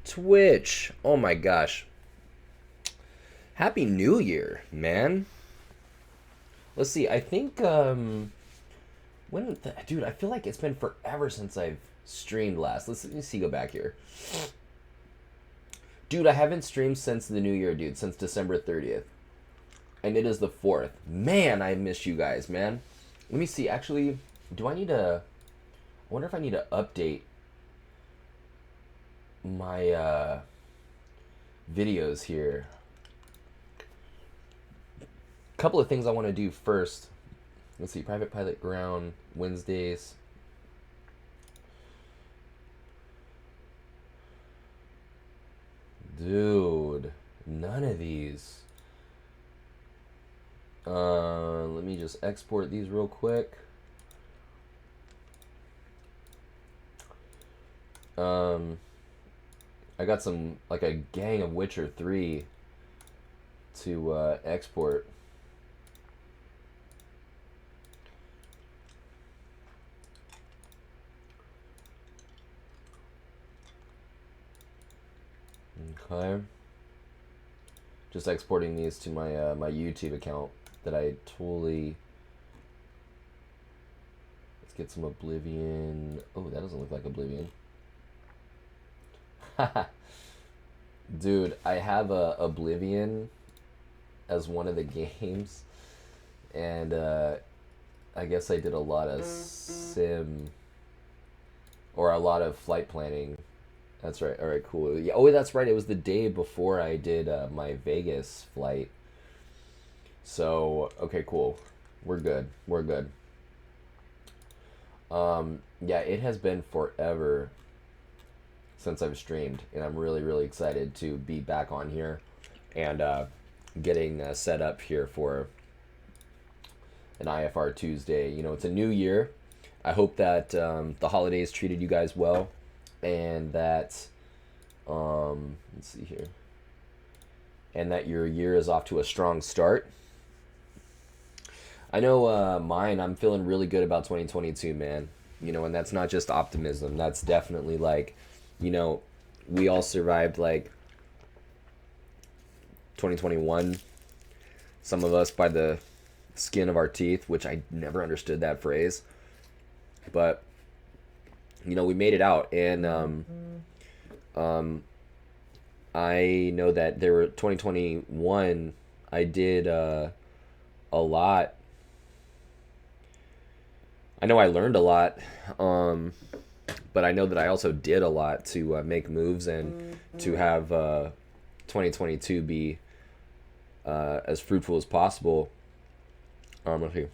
Twitch. Oh my gosh. Happy New Year, man. Let's see. I think dude, I feel like it's been forever since I've streamed last. Let me see. Go back here. Dude, I haven't streamed since the New Year, dude. Since December 30th. And it is the 4th. Man, I miss you guys, man. Let me see. Actually, do I need to... I wonder if I need to update my videos here. Couple of things I want to do first. Let's see. Private Pilot Ground, Wednesdays. Dude, none of these. Let me just export these real quick. I got some, like a gang of Witcher 3 to export. Okay. Just exporting these to my my YouTube account that I totally... Let's get some Oblivion. Oh, that doesn't look like Oblivion. Dude, I have Oblivion as one of the games, and I guess I did a lot of sim, or a lot of flight planning. That's right. All right, cool. Yeah. Oh, that's right. It was the day before I did my Vegas flight. So, okay, cool. We're good. We're good. Yeah, it has been forever since I've streamed, and I'm really, really excited to be back on here and getting set up here for an IFR Tuesday. You know, it's a new year. I hope that the holidays treated you guys well, and that let's see here, and that your year is off to a strong start. I know mine, I'm feeling really good about 2022, man. You know, and that's not just optimism. That's definitely like, you know, we all survived like 2021. Some of us by the skin of our teeth, which I never understood that phrase. But, you know, we made it out. And I know that there were 2021, I did a lot. I know I learned a lot, but I know that I also did a lot to make moves and to have 2022 be as fruitful as possible. Let's see.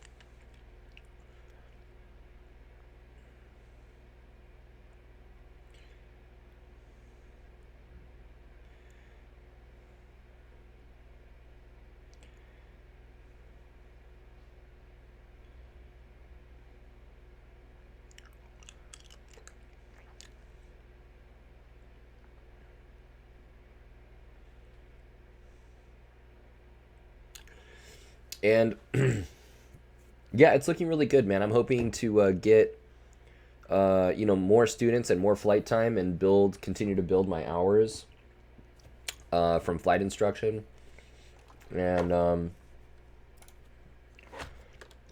And yeah, it's looking really good, man. I'm hoping to get you know, more students and more flight time, and continue to build my hours from flight instruction. And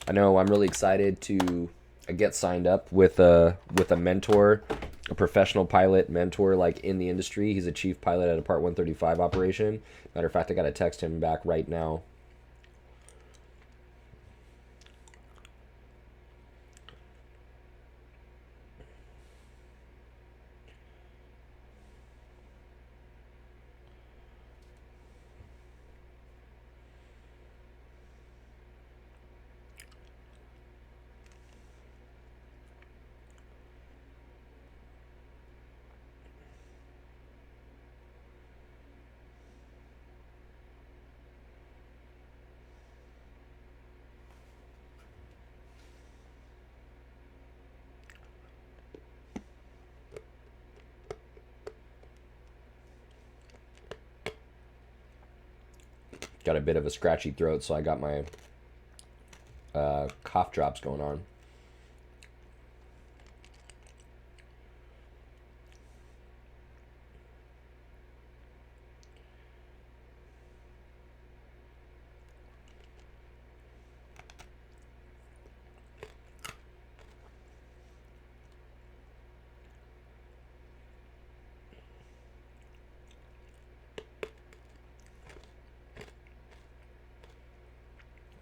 I know I'm really excited to get signed up with a mentor, a professional pilot mentor, like in the industry. He's a chief pilot at a Part 135 operation. Matter of fact, I got to text him back right now. Got a bit of a scratchy throat, so I got my cough drops going on.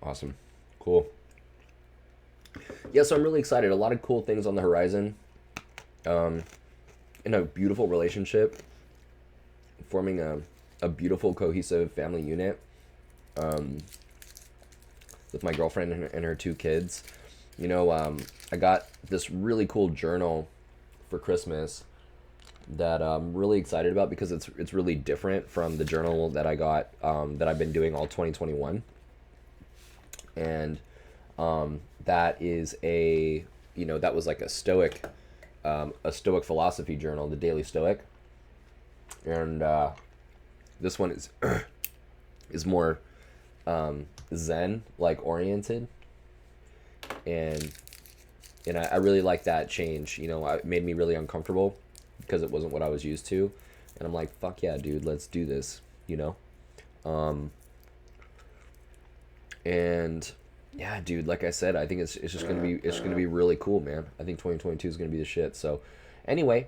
Awesome. Cool. Yeah, so I'm really excited. A lot of cool things on the horizon. In a beautiful relationship, forming a beautiful, cohesive family unit with my girlfriend and her two kids. I got this really cool journal for Christmas that I'm really excited about because it's really different from the journal that I got that I've been doing all 2021. And that is that was like a Stoic philosophy journal, the Daily Stoic. And this one is more Zen like oriented, and I really like that change. It made me really uncomfortable because it wasn't what I was used to, and I'm like, fuck yeah, dude, let's do this. And yeah, dude, like I said, I think it's just gonna be really cool, man. I think 2022 is gonna be the shit. So anyway,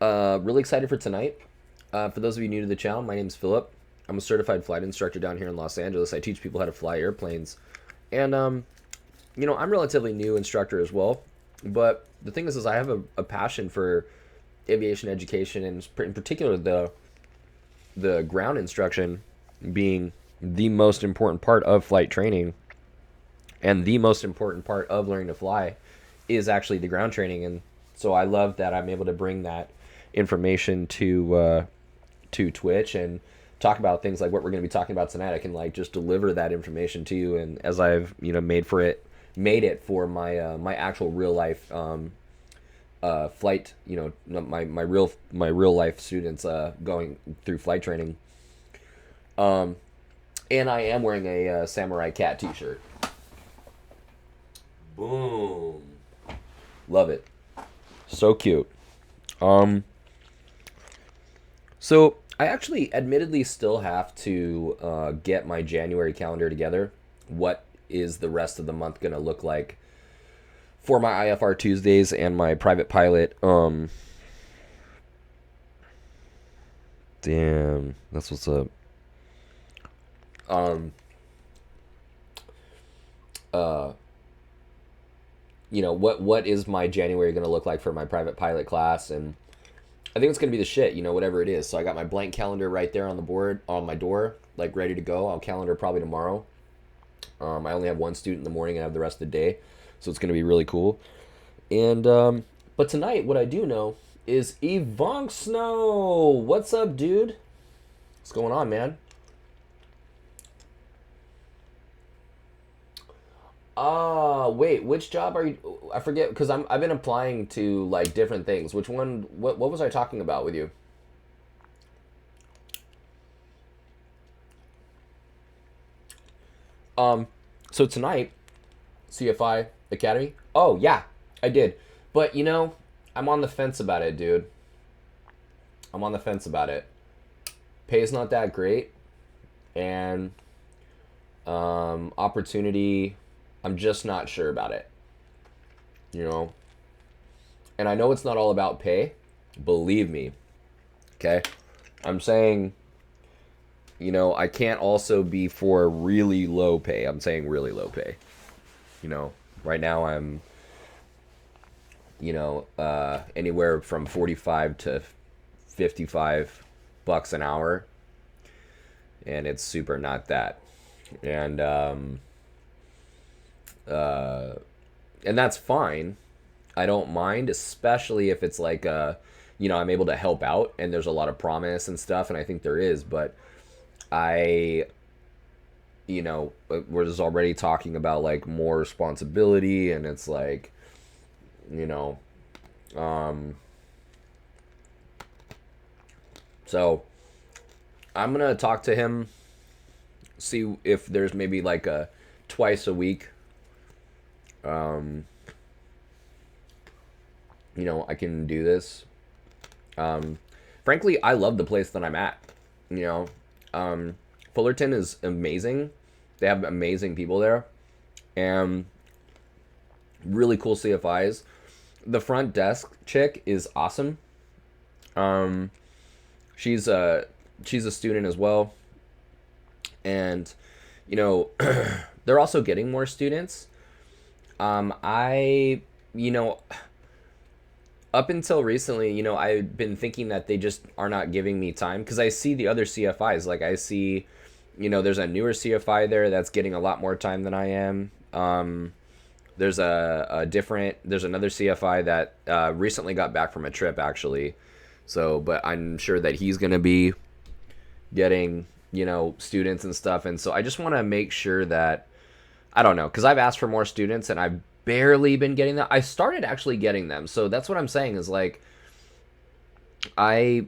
really excited for tonight. For those of you new to the channel, my name's Philip. I'm a certified flight instructor down here in Los Angeles. I teach people how to fly airplanes. And, I'm relatively new instructor as well. But the thing is I have a passion for aviation education, and in particular the ground instruction being the most important part of flight training. And the most important part of learning to fly is actually the ground training. And so I love that I'm able to bring that information to Twitch and talk about things like what we're going to be talking about tonight. I can just deliver that information to you, and as I've made it for my actual real life flight, my real life students going through flight training. And I am wearing a Samurai Cat t-shirt. Boom. Love it. So cute. So I actually admittedly still have to get my January calendar together. What is the rest of the month going to look like for my IFR Tuesdays and my private pilot? Damn, that's what's up. What is my January going to look like for my private pilot class? And I think it's going to be the shit, whatever it is. So I got my blank calendar right there on the board, on my door, ready to go. I'll calendar probably tomorrow. I only have one student in the morning and I have the rest of the day. So it's going to be really cool. And, but tonight, what I do know is Evonk Snow. What's up, dude? What's going on, man? Wait, which job are you? I forget, because I've been applying to different things. Which one? What was I talking about with you? So tonight, CFI Academy. Oh yeah, I did, but I'm on the fence about it, dude. I'm on the fence about it. Pay's not that great, and opportunity, I'm just not sure about it. And I know it's not all about pay. Believe me. Okay? I'm saying, I can't also be for really low pay. I'm saying really low pay. Right now I'm, anywhere from 45 to 55 bucks an hour. And it's super not that. And that's fine. I don't mind, especially if it's I'm able to help out and there's a lot of promise and stuff, and I think there is, but we're just already talking about more responsibility, and it's so I'm gonna talk to him, see if there's maybe a twice a week I can do this. Frankly, I love the place that I'm at. Fullerton is amazing. They have amazing people there, and really cool CFIs. The front desk chick is awesome. She's she's a student as well, and you know, they're also getting more students. I, you know, up until recently, I've been thinking that they just are not giving me time because I see the other CFIs. Like I see, there's a newer CFI there that's getting a lot more time than I am. There's there's another CFI that recently got back from a trip actually. So, but I'm sure that he's going to be getting, students and stuff. And so I just want to make sure that, I don't know, because I've asked for more students and I've barely been getting them. I started actually getting them. So that's what I'm saying is like, I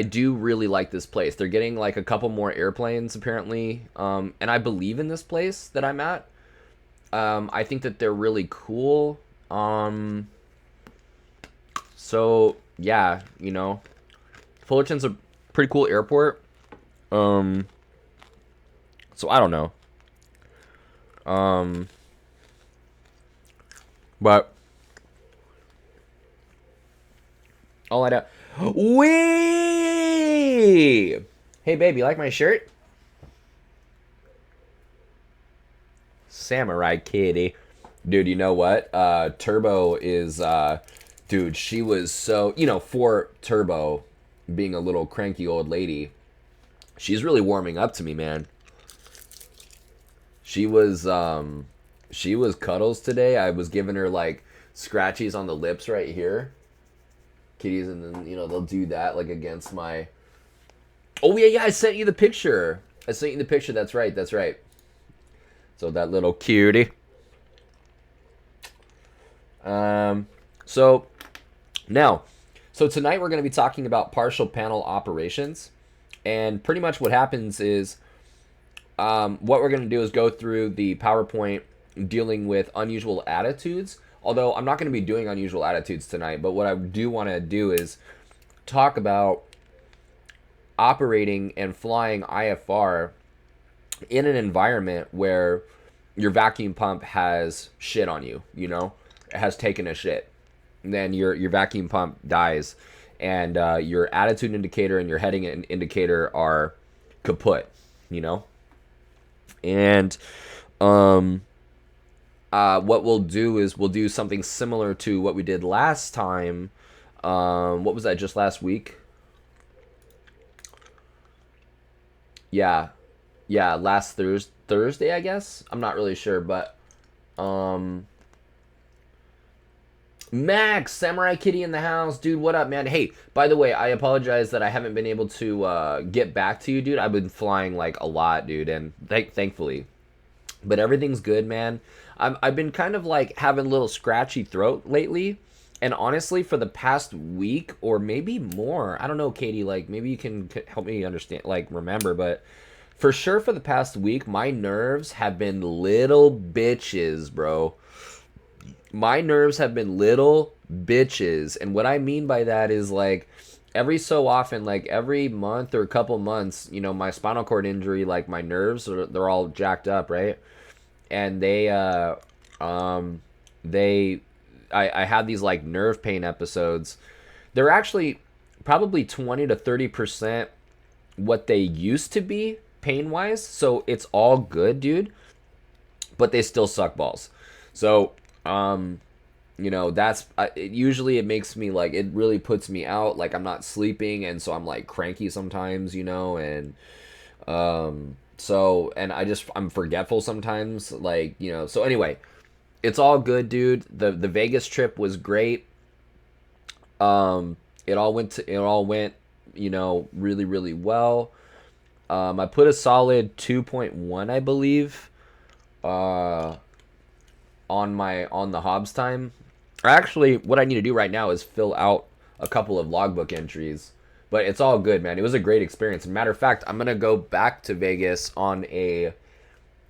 do really like this place. They're getting like a couple more airplanes apparently. And I believe in this place that I'm at. I think that they're really cool. So yeah, Fullerton's a pretty cool airport. So I don't know. But all I know. Wee! Hey babe, you like my shirt? Samurai kitty. Dude, you know what? Turbo is dude, she was so, for Turbo being a little cranky old lady, she's really warming up to me, man. She was cuddles today. I was giving her like scratchies on the lips right here. Kitties, and then they'll do that like against my. Oh yeah, I sent you the picture. That's right. So that little cutie. So tonight we're going to be talking about partial panel operations, and pretty much what happens is, what we're going to do is go through the PowerPoint dealing with unusual attitudes. Although I'm not going to be doing unusual attitudes tonight, but what I do want to do is talk about operating and flying IFR in an environment where your vacuum pump has shit on you, it has taken a shit. And then your vacuum pump dies, and your attitude indicator and your heading indicator are kaput, And what we'll do is we'll do something similar to what we did last time. What was that, just last week? Yeah, last Thursday, I guess. I'm not really sure, but Max, Samurai Kitty in the house, dude. What up, man? Hey, by the way, I apologize that I haven't been able to get back to you, dude. I've been flying like a lot, dude, and thankfully, but everything's good, man. I've been kind of like having a little scratchy throat lately, and honestly, for the past week or maybe more, I don't know, Katie. Like maybe you can help me understand, like remember, but for sure for the past week, my nerves have been little bitches, bro. My nerves have been little bitches. And what I mean by that is like every so often, like every month or a couple months, my spinal cord injury, like my nerves, they're all jacked up, right? And I had these like nerve pain episodes. They're actually probably 20 to 30% what they used to be pain wise. So it's all good, dude. But they still suck balls. So that's usually it makes me like, it really puts me out, like I'm not sleeping, and so I'm like cranky sometimes, and so, and I'm forgetful sometimes, like, so anyway, it's all good, dude. The Vegas trip was great. It all went really, really well. I put a solid 2.1, I believe, on the Hobbs time. Actually, what I need to do right now is fill out a couple of logbook entries. But it's all good, man. It was a great experience. Matter of fact, I'm gonna go back to Vegas in a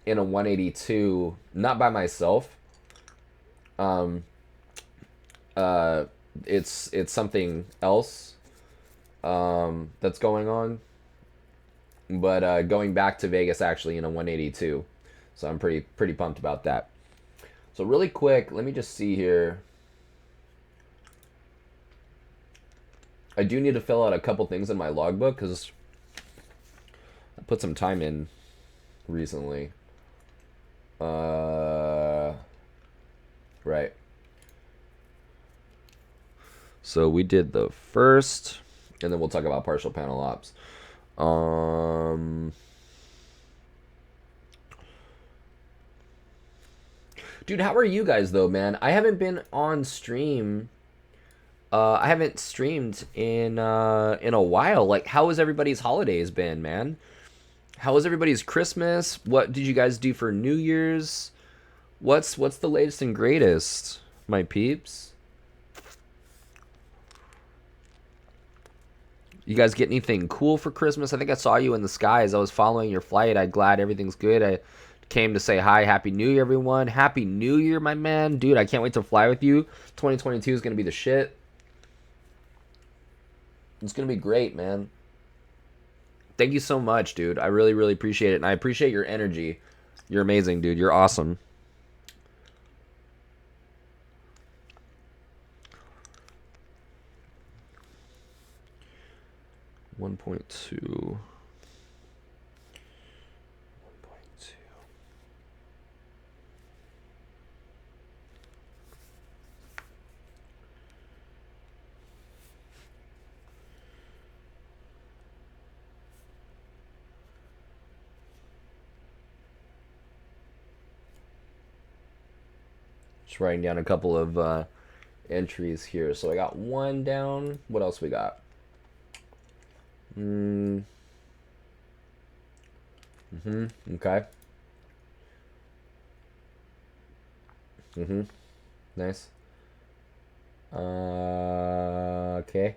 182, not by myself. It's something else that's going on. But going back to Vegas actually in a 182. So I'm pretty pumped about that. So really quick, let me just see here. I do need to fill out a couple things in my logbook because put some time in recently. Right. So we did the first, and then we'll talk about partial panel ops. Dude, how are you guys though, man? I haven't been on stream. I haven't streamed in a while. Like, how has everybody's holidays been, man? How was everybody's Christmas? What did you guys do for New Year's? What's the latest and greatest, my peeps? You guys get anything cool for Christmas? I think I saw you in the sky as I was following your flight. I'm glad everything's good. I came to say hi. Happy New Year, everyone. Happy New Year, my man. Dude, I can't wait to fly with you. 2022 is going to be the shit. It's going to be great, man. Thank you so much, dude. I really, really appreciate it. And I appreciate your energy. You're amazing, dude. You're awesome. One point two. Just writing down a couple of entries here. So I got one down. What else we got? Okay. Nice. Okay.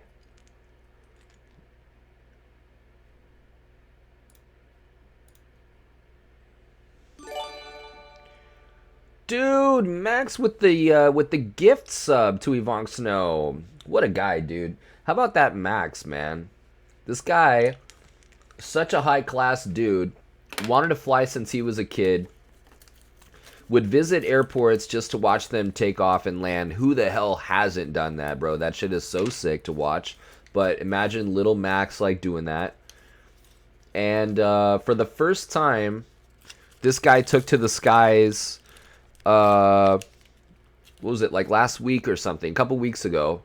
Dude, Max with the gift sub to Yvonne Snow. What a guy, dude. How about that Max, man? This guy, such a high-class dude, wanted to fly since he was a kid, would visit airports just to watch them take off and land. Who the hell hasn't done that, bro? That shit is so sick to watch. But imagine little Max, like, doing that. And for the first time, this guy took to the skies, what was it, like last week or something, a couple weeks ago.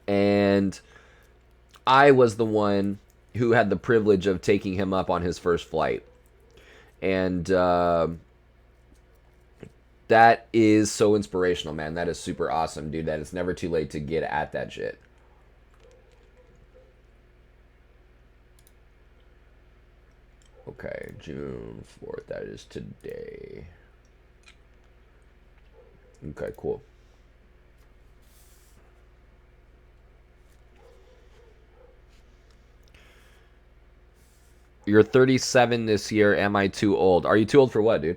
And I was the one who had the privilege of taking him up on his first flight. And that is so inspirational, man. That is super awesome, dude. That it's never too late to get at that shit. Okay, June 4th. That is today. Okay, cool. You're 37 this year. Am I too old? Are you too old for what, dude?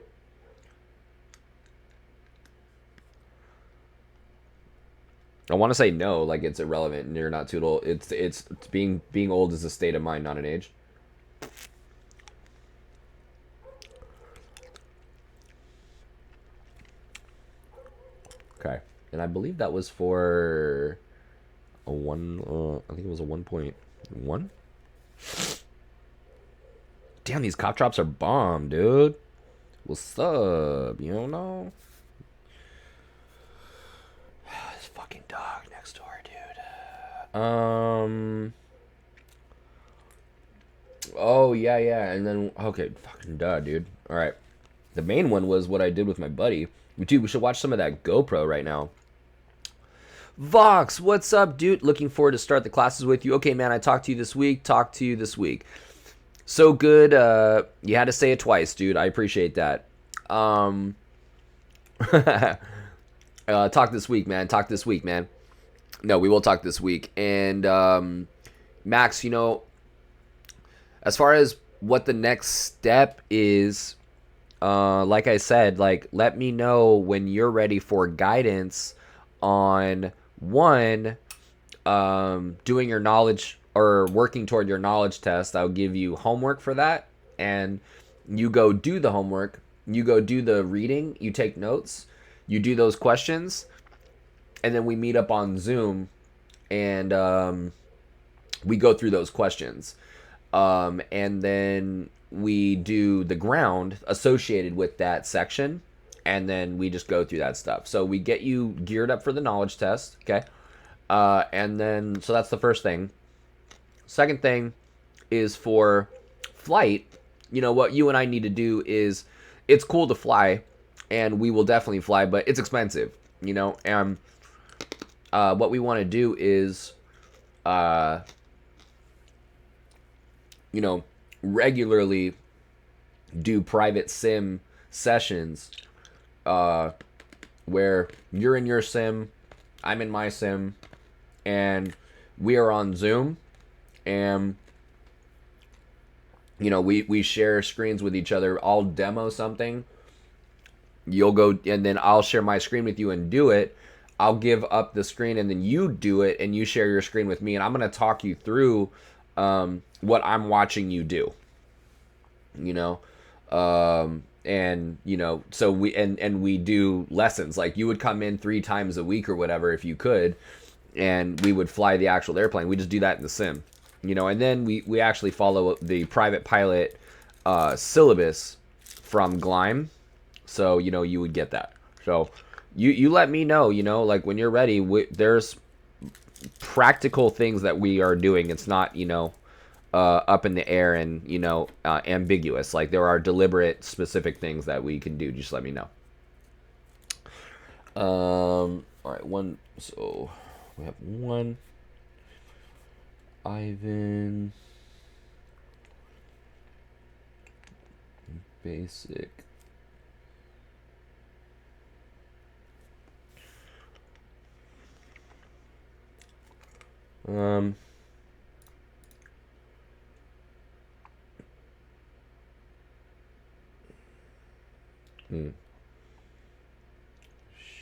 I want to say no, like it's irrelevant and you're not too old. It's being old is a state of mind, not an age. Okay. And I believe that was for a I think it was a 1.1. Damn, these cop drops are bomb, dude. What's up? You don't know? This fucking dog next door, dude. Oh, yeah. And then, okay, fucking duh, dude. All right. The main one was what I did with my buddy. Dude, we should watch some of that GoPro right now. Vox, what's up, dude? Looking forward to start the classes with you. Okay, man, I talked to you this week. So good. You had to say it twice, dude. I appreciate that. Talk this week, man. No, we will talk this week. And Max, you know, as far as what the next step is, like I said, like let me know when you're ready for guidance on one, doing your knowledge or working toward your knowledge test. I'll give you homework for that, and you go do the homework, you go do the reading, you take notes, you do those questions, and then we meet up on Zoom and we go through those questions. And then we do the ground associated with that section, and then we just go through that stuff. So we get you geared up for the knowledge test, okay? And then, so that's the first thing. Second thing is for flight. You know, what you and I need to do is, it's cool to fly, and we will definitely fly, but it's expensive, you know? And what we want to do is, you know, regularly do private sim sessions where you're in your sim, I'm in my sim, and we are on Zoom, and you know, we share screens with each other. I'll demo something, you'll go, and then I'll share my screen with you and do it. I'll give up the screen, and then you do it, and you share your screen with me, and I'm going to talk you through what I'm watching you do, you know. And you know, so we do lessons. Like, you would come in 3 times a week or whatever if you could, and we would fly the actual airplane. We just do that in the sim, you know. And then we actually follow the private pilot syllabus from Glime, so you know, you would get that. So you let me know, you know, like when you're ready. There's practical things that we are doing. It's not, you know, up in the air and, you know, ambiguous. Like, there are deliberate, specific things that we can do. Just let me know. All right, one. So we have one. Ivan. Basic.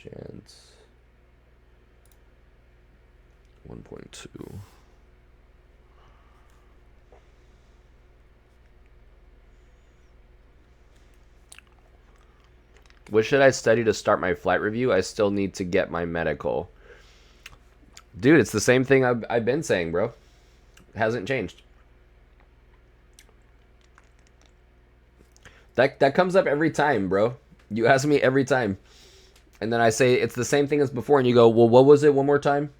Chance 1.2. What should I study to start my flight review? I still need to get my medical. Dude, it's the same thing I've been saying, bro. It hasn't changed. That comes up every time, bro. You ask me every time. And then I say it's the same thing as before, and you go, well, what was it one more time?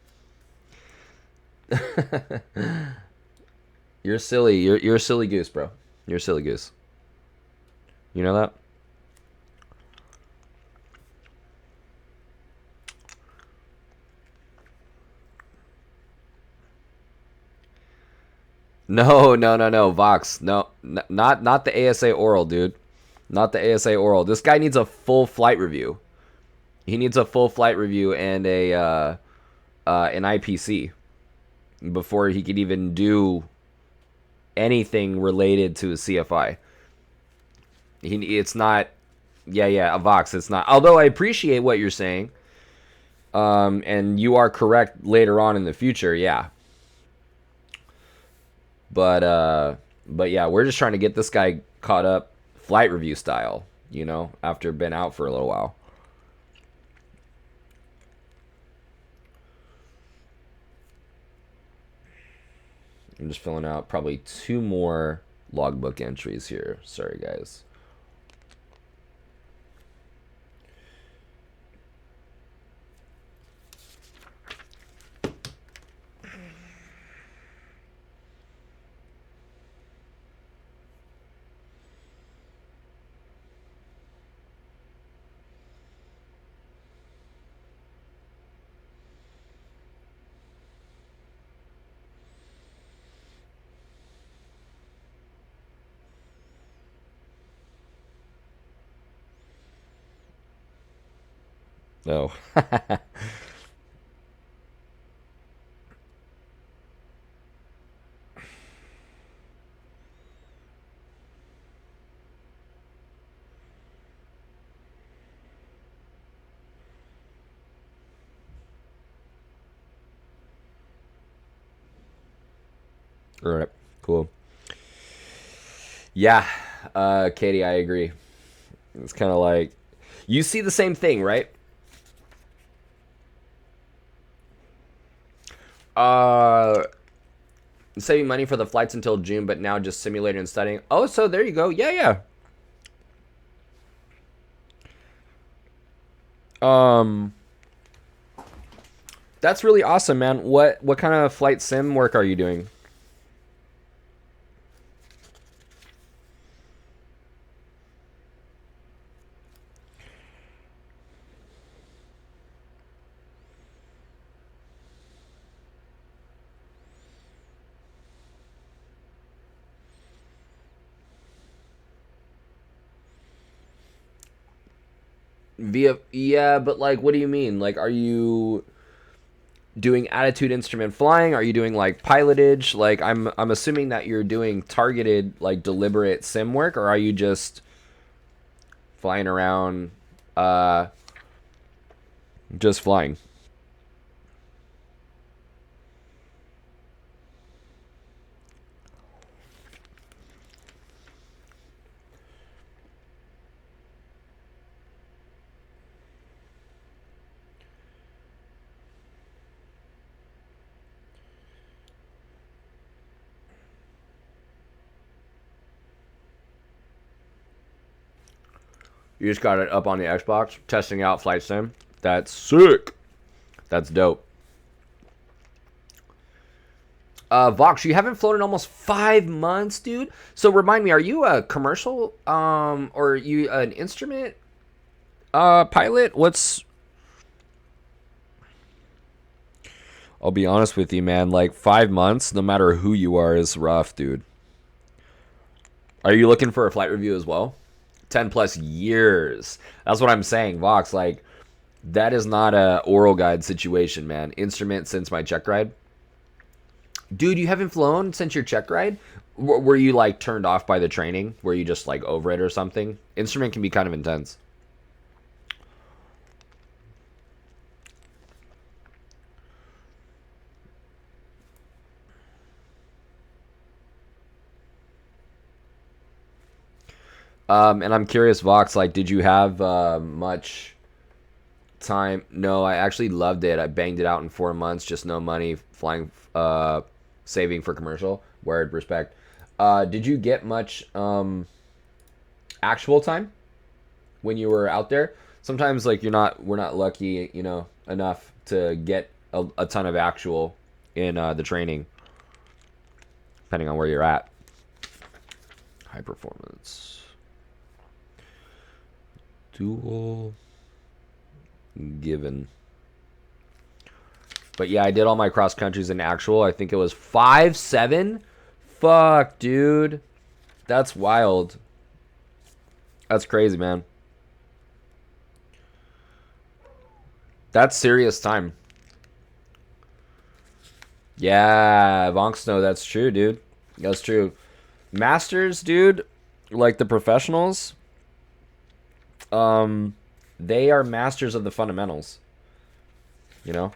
You're silly. You're a silly goose, bro. You're a silly goose. You know that? No, Vox. No, not the ASA oral, dude. Not the ASA oral. This guy needs a full flight review. He needs a full flight review and an IPC before he could even do anything related to a CFI. It's not. Yeah, a Vox. It's not. Although I appreciate what you're saying, and you are correct later on in the future. Yeah. But yeah, we're just trying to get this guy caught up flight review style, you know, after been out for a little while. I'm just filling out probably 2 more logbook entries here. Sorry, guys. No. All right, cool. Yeah, Katie, I agree. It's kind of like, you see the same thing, right? saving money for the flights until June, but now just simulating and studying. Oh, so there you go. Yeah, yeah. That's really awesome, man. What kind of flight sim work are you doing? Yeah, but like, what do you mean? Like, are you doing attitude instrument flying? Are you doing like pilotage? Like, I'm assuming that you're doing targeted, like deliberate sim work, or are you just flying around, uh, just flying? You just got it up on the Xbox, testing out flight sim. That's sick. That's dope. Vox, you haven't flown in almost 5 months, dude. So remind me, are you a commercial, or are you an instrument, pilot? What's? I'll be honest with you, man. Like 5 months, no matter who you are, is rough, dude. Are you looking for a flight review as well? 10 plus years. That's what I'm saying, Vox. Like that is not a oral guide situation, man. Instrument since my check ride. Dude, you haven't flown since your check ride? Were you like turned off by the training? Were you just like over it or something? Instrument can be kind of intense. And I'm curious, Vox, like, did you have much time? No, I actually loved it. I banged it out in 4 months, just no money, flying, saving for commercial. Word, respect. Did you get much actual time when you were out there? Sometimes, like, we're not lucky, enough to get a ton of actual in the training, depending on where you're at. High performance. Dual given. But yeah, I did all my cross countries in actual. I think it was 5-7. Fuck, dude. That's wild. That's crazy, man. That's serious time. Yeah, Vonksno, that's true, dude. That's true. Masters, dude, like the professionals, they are masters of the fundamentals. You know?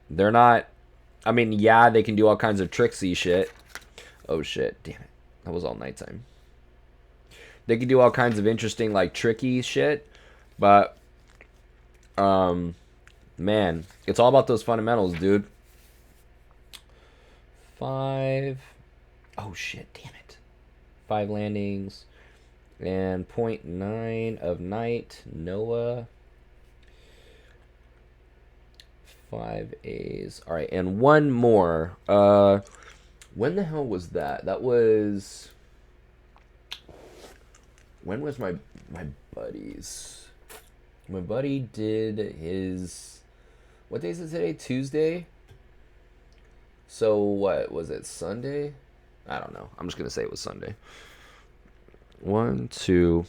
They're not. I mean, yeah, they can do all kinds of tricksy shit. Oh shit, damn it. That was all nighttime. They can do all kinds of interesting, like, tricky shit, but, man, it's all about those fundamentals, dude. 5. Oh shit, damn it. 5 landings. And 0.9 of night. Noah. 5 A's. Alright, and one more. When the hell was that? That was... When was my buddy's? My buddy did his... What day is it today? Tuesday? So what was it? Sunday? I don't know. I'm just gonna say it was Sunday. 1, 2.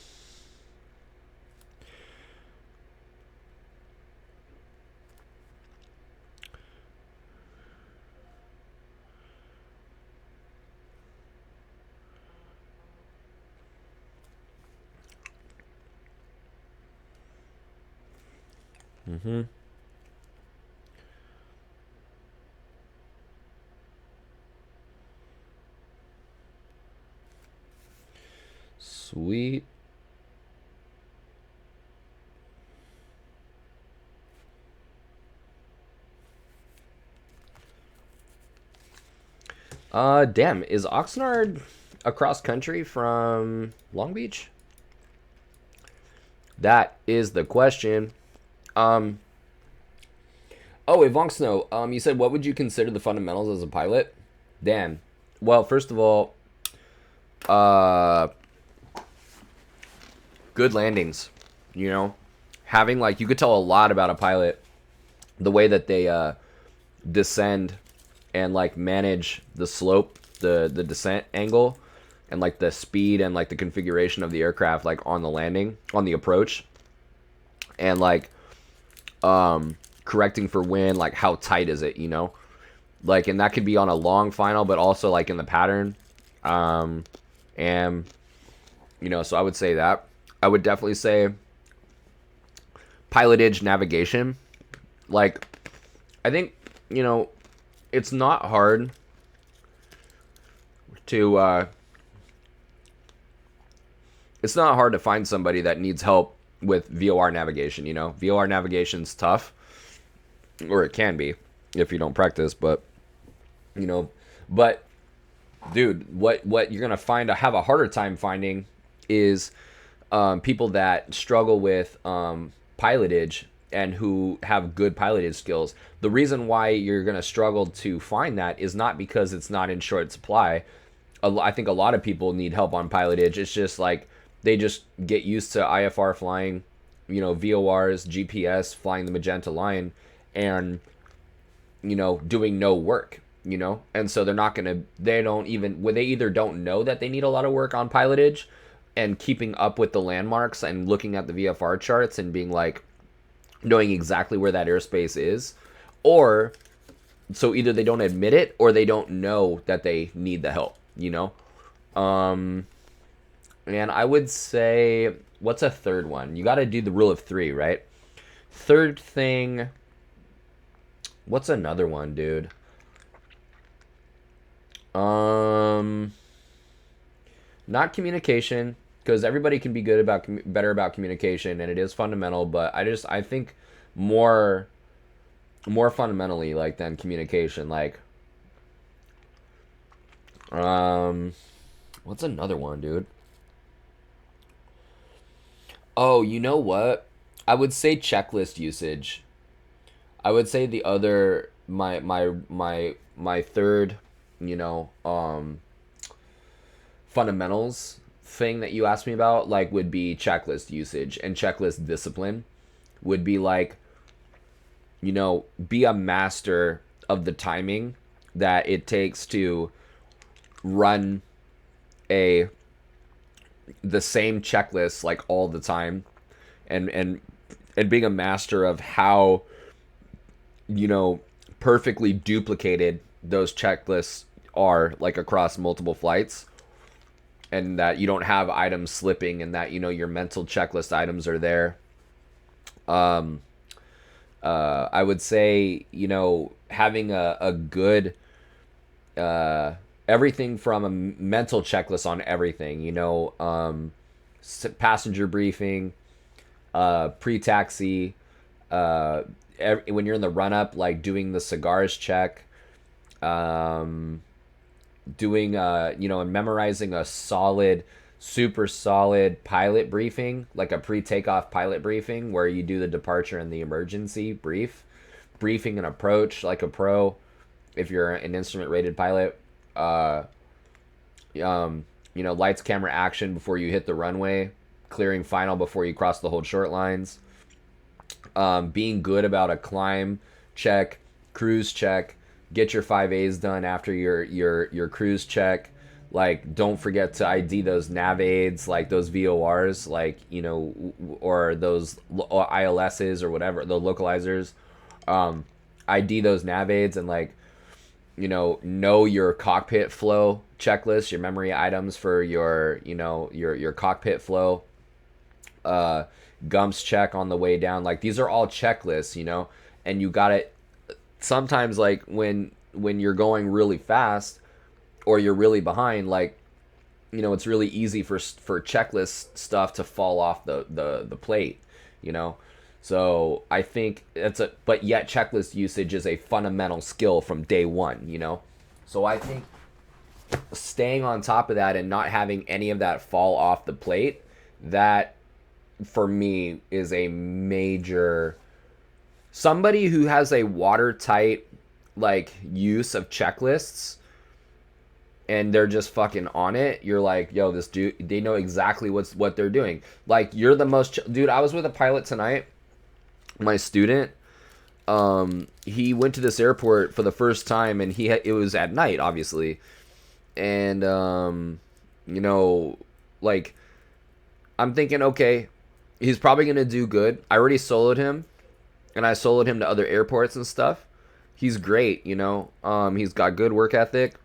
Mm-hmm. Sweet. Damn, is Oxnard across country from Long Beach? That is the question. Um, oh, Ivonk Snow, you said what would you consider the fundamentals as a pilot? Damn. Well, first of all, uh, good landings. You know, having like you could tell a lot about a pilot the way that they descend and like manage the slope, the descent angle, and like the speed and like the configuration of the aircraft, like on the landing, on the approach, and like correcting for wind, like how tight is it, you know, like, and that could be on a long final, but also like in the pattern, and you know, so I would say that. I would definitely say pilotage navigation. Like, I think, you know, it's not hard to find somebody that needs help with VOR navigation. You know, VOR navigation's tough, or it can be if you don't practice. But you know, but dude, what you're gonna have a harder time finding is people that struggle with pilotage and who have good pilotage skills. The reason why you're going to struggle to find that is not because it's not in short supply. I think a lot of people need help on pilotage. It's just like they just get used to IFR flying, you know, VORs, GPS, flying the magenta line, and, you know, doing no work, you know? And so they're not going to, they either don't know that they need a lot of work on pilotage and keeping up with the landmarks and looking at the VFR charts and being like, knowing exactly where that airspace is, or so either they don't admit it or they don't know that they need the help, you know? And I would say, what's a third one? You got to do the rule of three, right? Third thing, what's another one, dude? Not communication, because everybody can be better about communication, and it is fundamental. But I think more fundamentally, like, than communication. Like, what's another one, dude? Oh, you know what? I would say checklist usage. I would say the other my third, you know, fundamentals thing that you asked me about, like, would be checklist usage and checklist discipline. Would be like, you know, be a master of the timing that it takes to run a the same checklist like all the time, and being a master of how, you know, perfectly duplicated those checklists are, like, across multiple flights, and that you don't have items slipping, and that, you know, your mental checklist items are there. I would say, you know, having a good everything from a mental checklist on everything, you know, passenger briefing, pre-taxi, when you're in the run-up, like doing the cigars check, doing, you know, and memorizing a super solid pilot briefing, like a pre-takeoff pilot briefing where you do the departure and the emergency briefing and approach like a pro if you're an instrument rated pilot. You know, lights, camera, action before you hit the runway, clearing final before you cross the hold short lines, being good about a climb check, cruise check, get your 5As done after your cruise check. Like, don't forget to ID those nav aids, like those VORs, like, you know, or those ILSs or whatever, the localizers. ID those nav aids, and, like, you know your cockpit flow checklist, your memory items for your, you know, your cockpit flow. Gumps check on the way down. Like, these are all checklists, you know, and you got it. Sometimes, like, when you're going really fast or you're really behind, like, you know, it's really easy for checklist stuff to fall off the plate, you know. So I think but yet checklist usage is a fundamental skill from day one, you know. So I think staying on top of that and not having any of that fall off the plate, that for me is a major. Somebody who has a watertight like use of checklists and they're just fucking on it, you're like, yo, this dude, they know exactly what they're doing. Like, you're the most dude. I was with a pilot tonight, my student. He went to this airport for the first time, and it was at night, obviously, and you know, like, I'm thinking, okay, he's probably gonna do good. I already soloed him, and I soloed him to other airports and stuff. He's great, you know. He's got good work ethic.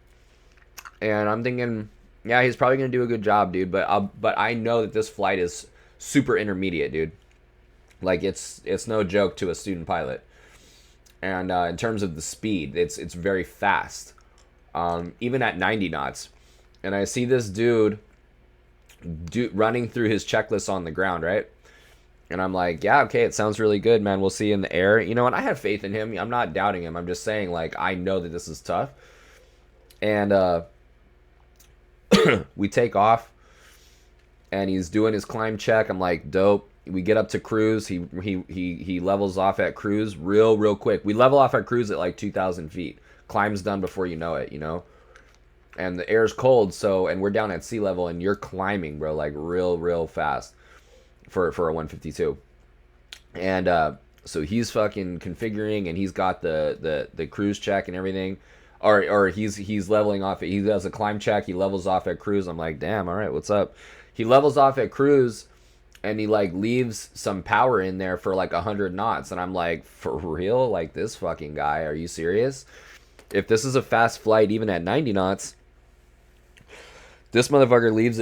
And I'm thinking, yeah, he's probably gonna do a good job, dude. But I know that this flight is super intermediate, dude. Like, it's no joke to a student pilot. And in terms of the speed, it's very fast, even at 90 knots. And I see this dude running through his checklist on the ground, right? And I'm like, yeah, okay, it sounds really good, man. We'll see you in the air, you know. And I have faith in him. I'm not doubting him. I'm just saying, like, I know that this is tough. And we take off, and he's doing his climb check. I'm like, dope. We get up to cruise. He levels off at cruise real quick. We level off at cruise at like 2,000 feet. Climb's done before you know it, you know. And the air's cold, and we're down at sea level, and you're climbing, bro, like real fast for a 152. And so he's fucking configuring, and he's got the cruise check and everything. Or he's leveling off. He does a climb check. He levels off at cruise. I'm like, damn, all right, what's up? He levels off at cruise, and he like leaves some power in there for like 100 knots. And I'm like, for real? Like, this fucking guy? Are you serious? If this is a fast flight, even at 90 knots, this motherfucker leaves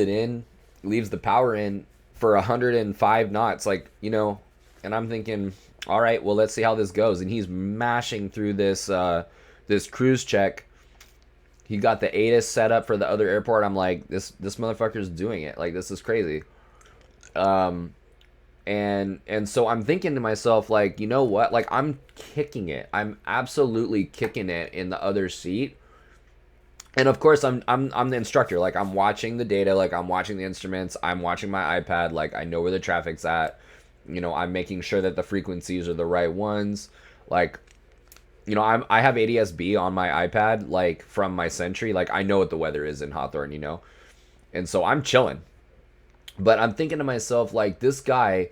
the power in for 105 knots. Like, you know, and I'm thinking, all right, well, let's see how this goes. And he's mashing through this cruise check. He got the ATIS set up for the other airport. I'm like, this motherfucker's doing it. Like, this is crazy. And so I'm thinking to myself, like, you know what? Like, I'm kicking it. I'm absolutely kicking it in the other seat. And of course, I'm the instructor. Like, I'm watching the data. Like, I'm watching the instruments. I'm watching my iPad. Like, I know where the traffic's at. You know, I'm making sure that the frequencies are the right ones. Like, you know, I have ADS-B on my iPad, like, from my Sentry. Like, I know what the weather is in Hawthorne, you know? And so I'm chilling. But I'm thinking to myself, like, this guy,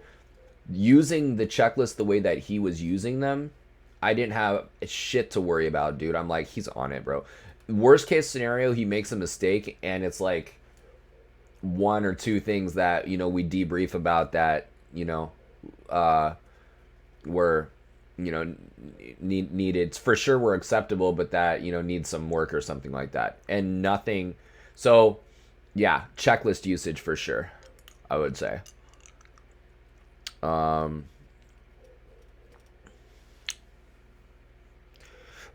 using the checklist the way that he was using them, I didn't have shit to worry about, dude. I'm like, he's on it, bro. Worst case scenario, he makes a mistake, and it's, like, one or two things that, you know, we debrief about that, you know, were, you know, needed for sure, were acceptable, but that, you know, needs some work or something like that. And nothing. So yeah, checklist usage for sure, I would say.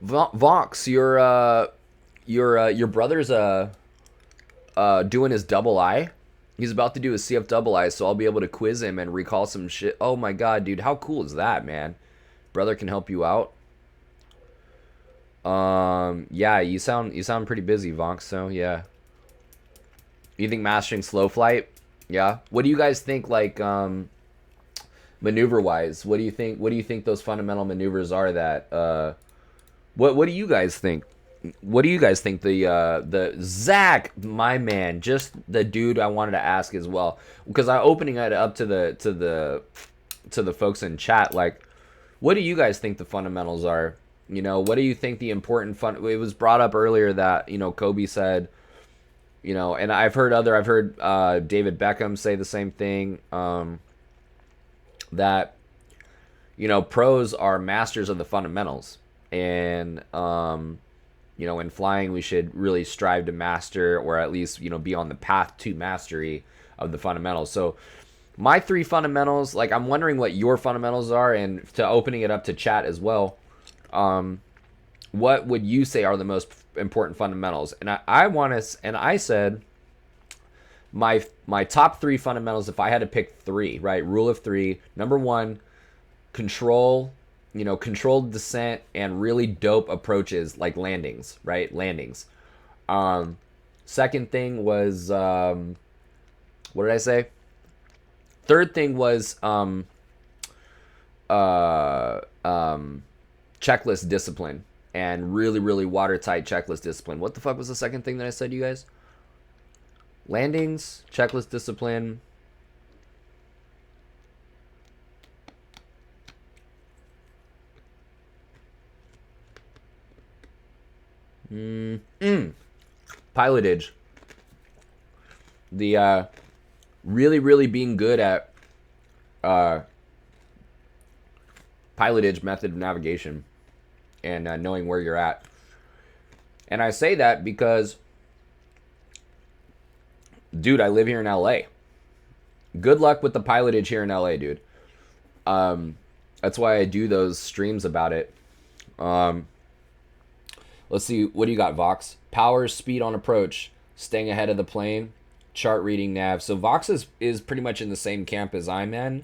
Vox, your brother's doing his double I. He's about to do his CF double I, so I'll be able to quiz him and recall some shit. Oh my god, dude, how cool is that, man? Brother can help you out. Yeah, you sound pretty busy, Vox, so yeah. You think mastering slow flight? Yeah. What do you guys think, like, maneuver wise? What do you think those fundamental maneuvers are that what do you guys think? What do you guys think? The Zach, my man, just the dude I wanted to ask as well, because I'm opening it up to the folks in chat. Like, what do you guys think the fundamentals are? You know, what do you think the important it was brought up earlier that, you know, Kobe said, you know, and I've heard David Beckham say the same thing, that, you know, pros are masters of the fundamentals, and you know, in flying we should really strive to master, or at least, you know, be on the path to mastery of the fundamentals. So my 3 fundamentals, like, I'm wondering what your fundamentals are, and to opening it up to chat as well, what would you say are the most important fundamentals? And I said my top 3 fundamentals, if I had to pick 3, right? Rule of 3. Number 1, controlled descent and really dope approaches, like landings, right? Landings. Second thing was, what did I say? Third thing was uh, um, checklist discipline and really, really watertight checklist discipline. What the fuck was the second thing that I said, you guys? Landings, checklist discipline. Pilotage. The really, really being good at pilotage method of navigation and knowing where you're at. And I say that because, dude, I live here in LA. Good luck with the pilotage here in LA, dude. That's why I do those streams about it. Let's see, what do you got, Vox? Power, speed on approach, staying ahead of the plane, chart reading, nav. So Vox is pretty much in the same camp as I'm in.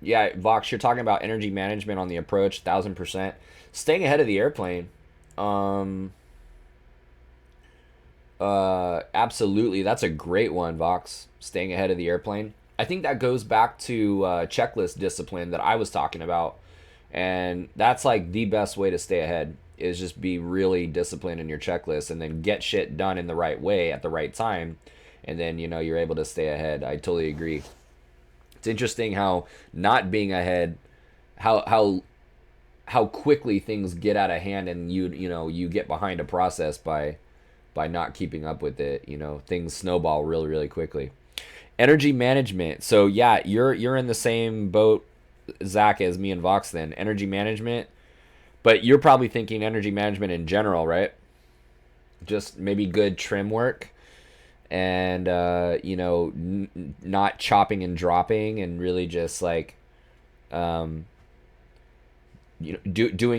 Yeah, Vox, you're talking about energy management on the approach, 1000%. Staying ahead of the airplane. Absolutely, that's a great one, Vox. Staying ahead of the airplane. I think that goes back to checklist discipline that I was talking about. And that's like the best way to stay ahead is just be really disciplined in your checklist and then get shit done in the right way at the right time. And then, you're able to stay ahead. I totally agree. It's interesting how not being ahead, how quickly things get out of hand and you get behind a process by not keeping up with it. Things snowball really, really quickly. Energy management. So yeah, you're in the same boat, Zach, as me and Vox then. Energy management. But you're probably thinking energy management in general, right? Just maybe good trim work and, not chopping and dropping and really just like, doing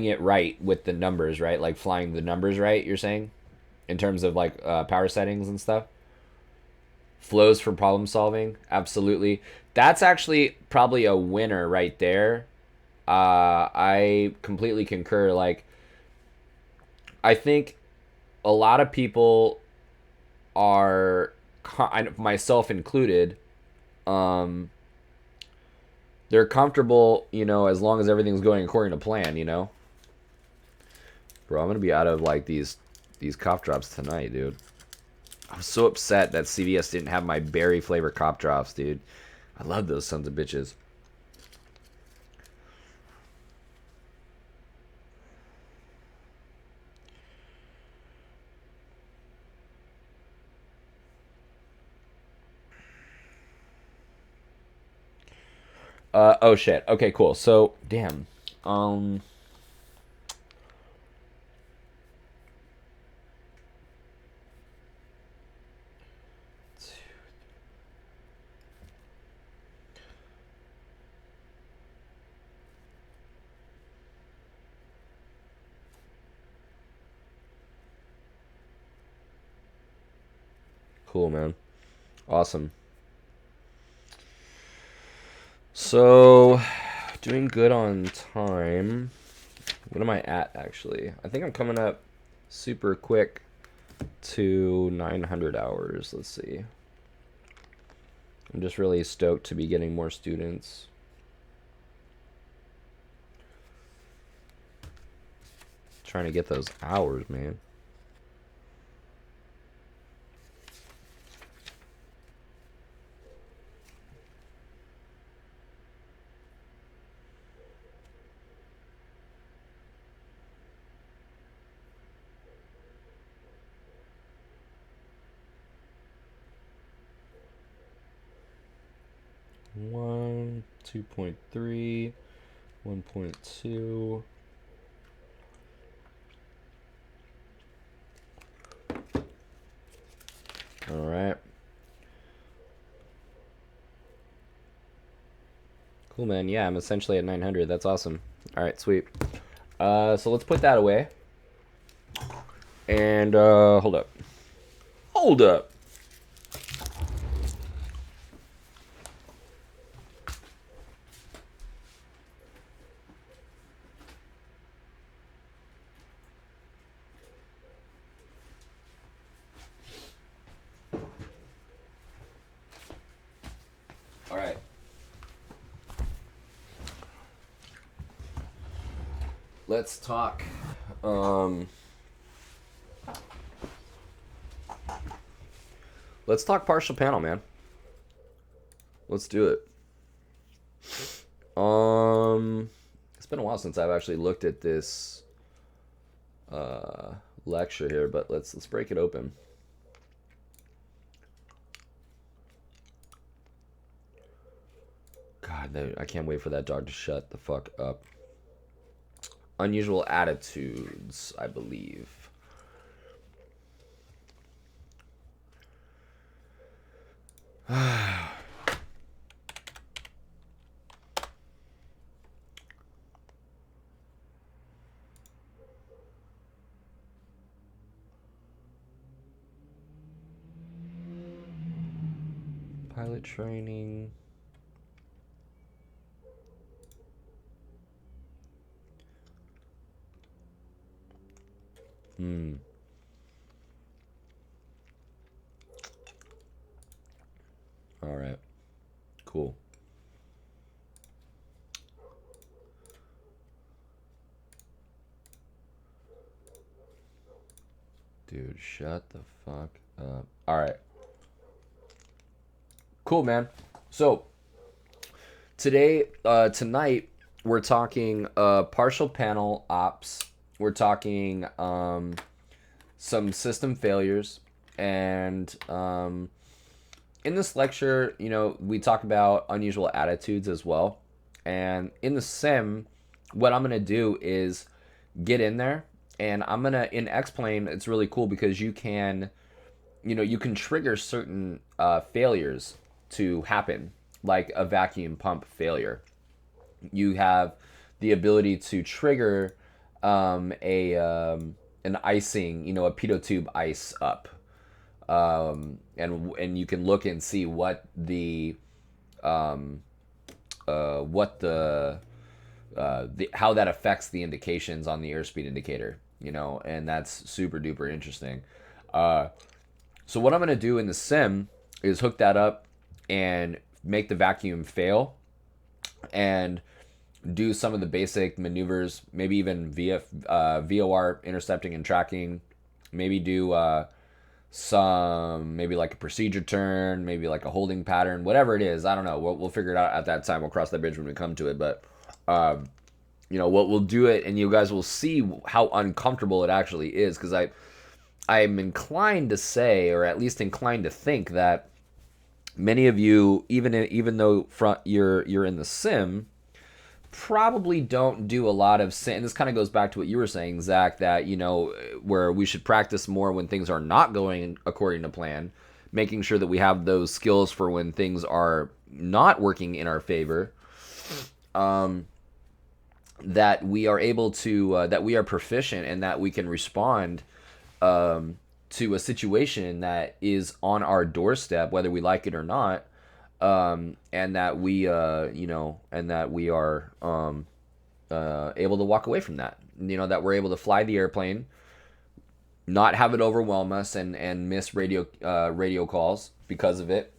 it right with the numbers, right? Like flying the numbers right, you're saying? In terms of like power settings and stuff? Flows for problem solving, absolutely. That's actually probably a winner right there. I completely concur. Like, I think a lot of people are, myself included, they're comfortable, as long as everything's going according to plan, Bro, I'm gonna be out of like these cough drops tonight, dude. I was so upset that CVS didn't have my berry flavor cop drops, dude. I love those sons of bitches. Oh shit. Okay, cool. So, damn. Cool, man. Awesome. So, doing good on time. What am I at, actually? I think I'm coming up super quick to 900 hours. Let's see. I'm just really stoked to be getting more students. Trying to get those hours, man. One, 2.3, 1.2. All right. Cool, man. Yeah, I'm essentially at 900. That's awesome. All right, sweet. So let's put that away. And hold up. Hold up. let's talk. Let's talk partial panel, man. Let's do it. It's been a while since I've actually looked at this lecture here, but let's break it open. God, I can't wait for that dog to shut the fuck up. Unusual attitudes, I believe. Pilot training. All right. Cool. Dude, shut the fuck up. All right. Cool, man. So, tonight, we're talking partial panel ops. We're talking some system failures. And in this lecture, we talk about unusual attitudes as well. And in the sim, what I'm going to do is get in there. And I'm going to, in X-Plane, it's really cool because you can trigger certain failures to happen, like a vacuum pump failure. You have the ability to trigger an icing, a pitot tube ice up, and you can look and see what how that affects the indications on the airspeed indicator, and that's super duper interesting. So what I'm going to do in the sim is hook that up and make the vacuum fail and do some of the basic maneuvers, maybe even VOR intercepting and tracking, maybe do maybe like a procedure turn, maybe like a holding pattern, whatever it is. I don't know. We'll figure it out at that time. We'll cross that bridge when we come to it. But, we'll do it and you guys will see how uncomfortable it actually is, because I'm inclined to say, or at least inclined to think, that many of you, even though you're in the sim, probably don't do a lot of sim. And this kind of goes back to what you were saying, Zach, that where we should practice more when things are not going according to plan, making sure that we have those skills for when things are not working in our favor. That we are able to, that we are proficient, and that we can respond to a situation that is on our doorstep, whether we like it or not, and that we are able to walk away from that. That we're able to fly the airplane, not have it overwhelm us, and miss radio calls because of it,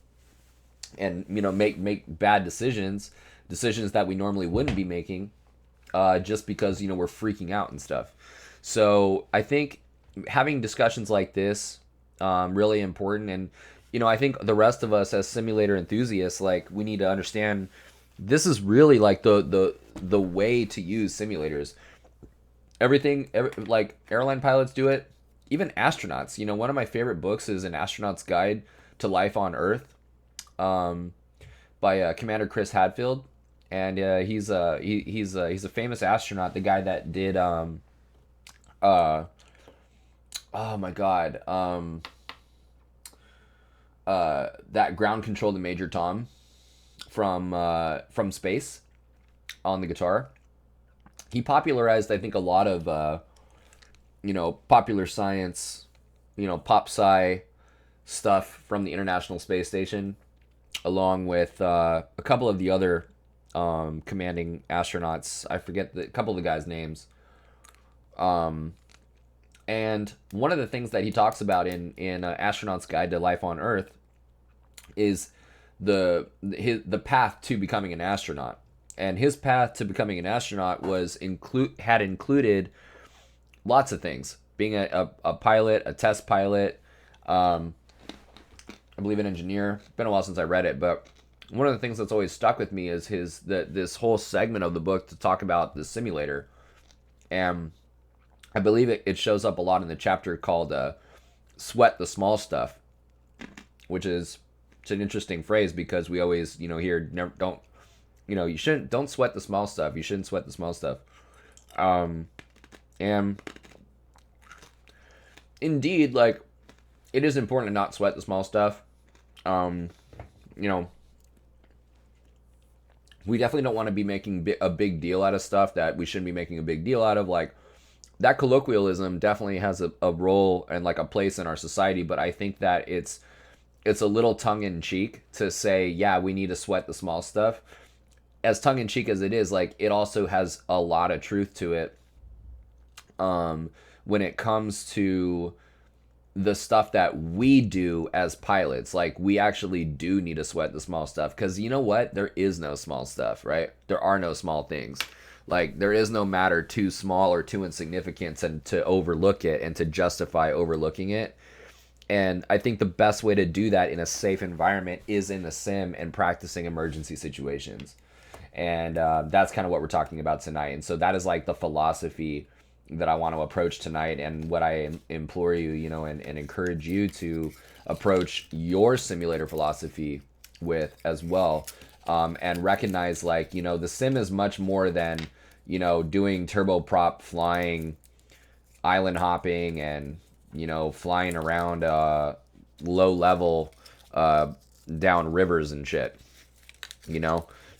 and make bad decisions that we normally wouldn't be making, just because we're freaking out and stuff. So I think having discussions like this really important. And I think the rest of us as simulator enthusiasts, like, we need to understand this is really like the way to use simulators. Like airline pilots do it, even astronauts. One of my favorite books is An Astronaut's Guide to Life on Earth, by Commander Chris Hadfield, and he's a famous astronaut, the guy that did oh my god, that ground control to Major Tom from space on the guitar. He popularized, I think, a lot of popular science, pop sci stuff from the International Space Station, along with a couple of the other commanding astronauts. I forget a couple of the guys' names. And one of the things that he talks about in Astronaut's Guide to Life on Earth is the path to becoming an astronaut. And his path to becoming an astronaut had included lots of things: being a pilot, a test pilot, I believe an engineer. Been a while since I read it, but one of the things that's always stuck with me is this whole segment of the book to talk about the simulator. And I believe it shows up a lot in the chapter called "Sweat the Small Stuff," which is it's an interesting phrase because we always hear don't don't sweat the small stuff. You shouldn't sweat the small stuff. And indeed, like, it is important to not sweat the small stuff. We definitely don't want to be making a big deal out of stuff that we shouldn't be making a big deal out of. Like, that colloquialism definitely has a role and like a place in our society, but I think that it's a little tongue-in-cheek to say, yeah, we need to sweat the small stuff. As tongue-in-cheek as it is, like, it also has a lot of truth to it when it comes to the stuff that we do as pilots. Like, we actually do need to sweat the small stuff, because you know what? There is no small stuff, right? There are no small things. Like, there is no matter too small or too insignificant to overlook it and to justify overlooking it. And I think the best way to do that in a safe environment is in the sim and practicing emergency situations. And that's kind of what we're talking about tonight. And so that is like the philosophy that I want to approach tonight, and what I implore you, and encourage you to approach your simulator philosophy with as well. And recognize, like, the sim is much more than, doing turboprop flying, island hopping, and, flying around low level down rivers and shit.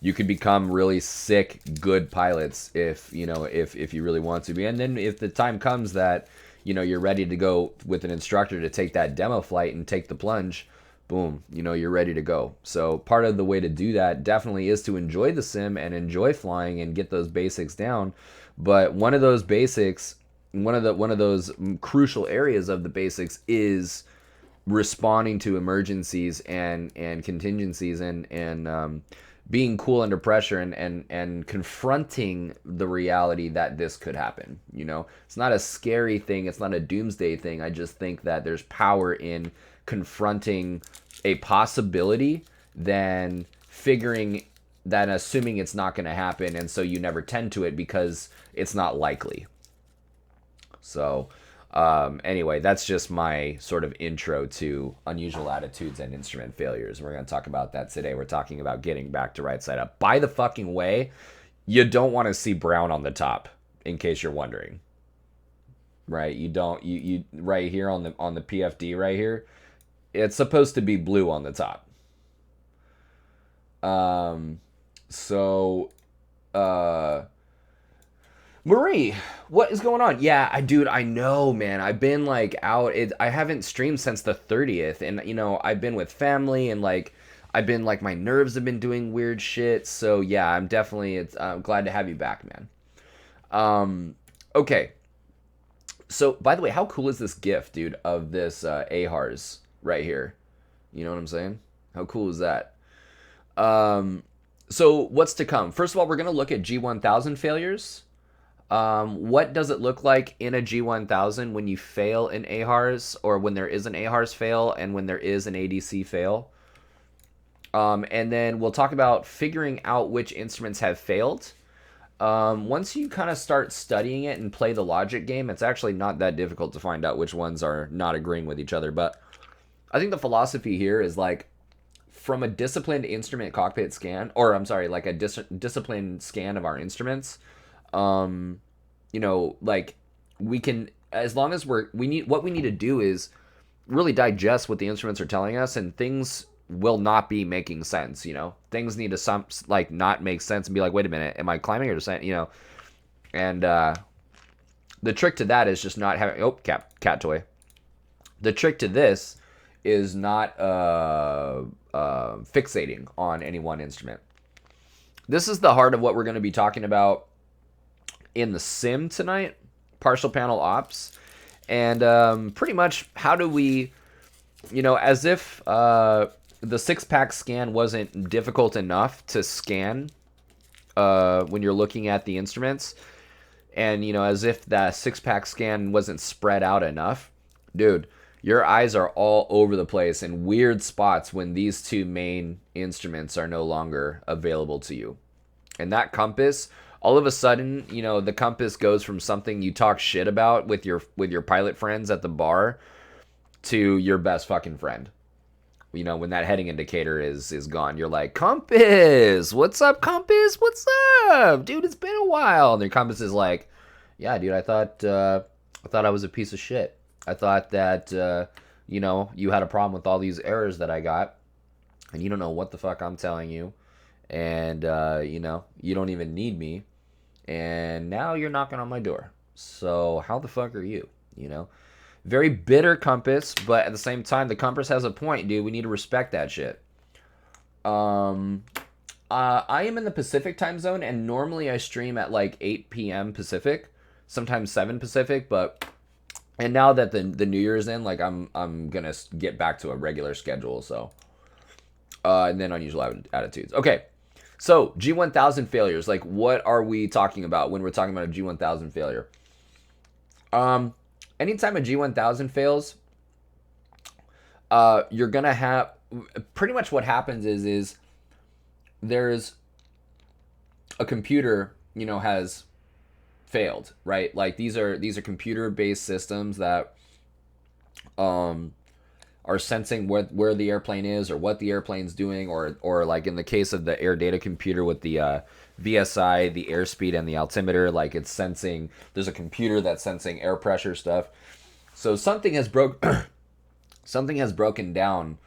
You could become really sick, good pilots if you really want to be. And then if the time comes that, you're ready to go with an instructor to take that demo flight and take the plunge, boom, you're ready to go. So part of the way to do that definitely is to enjoy the sim and enjoy flying and get those basics down. But one of those basics, one of those crucial areas of the basics is responding to emergencies and contingencies and being cool under pressure and confronting the reality that this could happen. It's not a scary thing. It's not a doomsday thing. I just think that there's power in confronting a possibility than figuring that, assuming it's not going to happen. And so you never tend to it because it's not likely. So anyway, that's just my sort of intro to unusual attitudes and instrument failures. We're going to talk about that today. We're talking about getting back to right side up. By the fucking way, you don't want to see brown on the top, in case you're wondering. Right? You right here on the PFD right here, it's supposed to be blue on the top. Marie, what is going on? Yeah, I know, man. I've been like out. I haven't streamed since the 30th, and I've been with family, and like I've been like my nerves have been doing weird shit. So yeah, I'm definitely I'm glad to have you back, man. Okay. So by the way, how cool is this GIF, dude, of this AHRS right here? You know what I'm saying? How cool is that? So what's to come? First of all, we're gonna look at G1000 failures. What does it look like in a G1000 when you fail an AHRS, or when there is an AHRS fail, and when there is an ADC fail? And then we'll talk about figuring out which instruments have failed. Once you kind of start studying it and play the logic game, it's actually not that difficult to find out which ones are not agreeing with each other. But I think the philosophy here is like, from a disciplined instrument cockpit scan, or I'm sorry, like a disciplined scan of our instruments, like, we can, as long as what we need to do is really digest what the instruments are telling us, and things will not be making sense. Things need to not make sense and be like, wait a minute, am I climbing or descending? And the trick to that is just not having cat toy. The trick to this is not fixating on any one instrument. This is the heart of what we're going to be talking about in the sim tonight, partial panel ops, and pretty much how do we, as if the 6-pack scan wasn't difficult enough to scan when you're looking at the instruments, and as if that 6-pack scan wasn't spread out enough, dude, your eyes are all over the place in weird spots when these two main instruments are no longer available to you. And that compass, all of a sudden, the compass goes from something you talk shit about with your pilot friends at the bar to your best fucking friend. When that heading indicator is gone, you're like, compass, what's up, compass? What's up, dude? It's been a while. And the compass is like, yeah, dude, I thought I was a piece of shit. I thought that you had a problem with all these errors that I got, and you don't know what the fuck I'm telling you, and you don't even need me, and now you're knocking on my door. So how the fuck are you? Very bitter compass, but at the same time, the compass has a point, dude. We need to respect that shit. I am in the Pacific time zone, and normally I stream at like 8 p.m. Pacific, sometimes 7 Pacific, and now that the New Year's in, like I'm gonna get back to a regular schedule. So, and then unusual attitudes. Okay, so G1000 failures. Like, what are we talking about when we're talking about a G1000 failure? Anytime a G1000 fails, you're gonna have pretty much what happens is there's a computer has failed, right? Like these are computer-based systems that are sensing where the airplane is or what the airplane's doing, or like in the case of the air data computer with the VSI, the airspeed, and the altimeter, like it's sensing, there's a computer that's sensing air pressure stuff. So something has broken down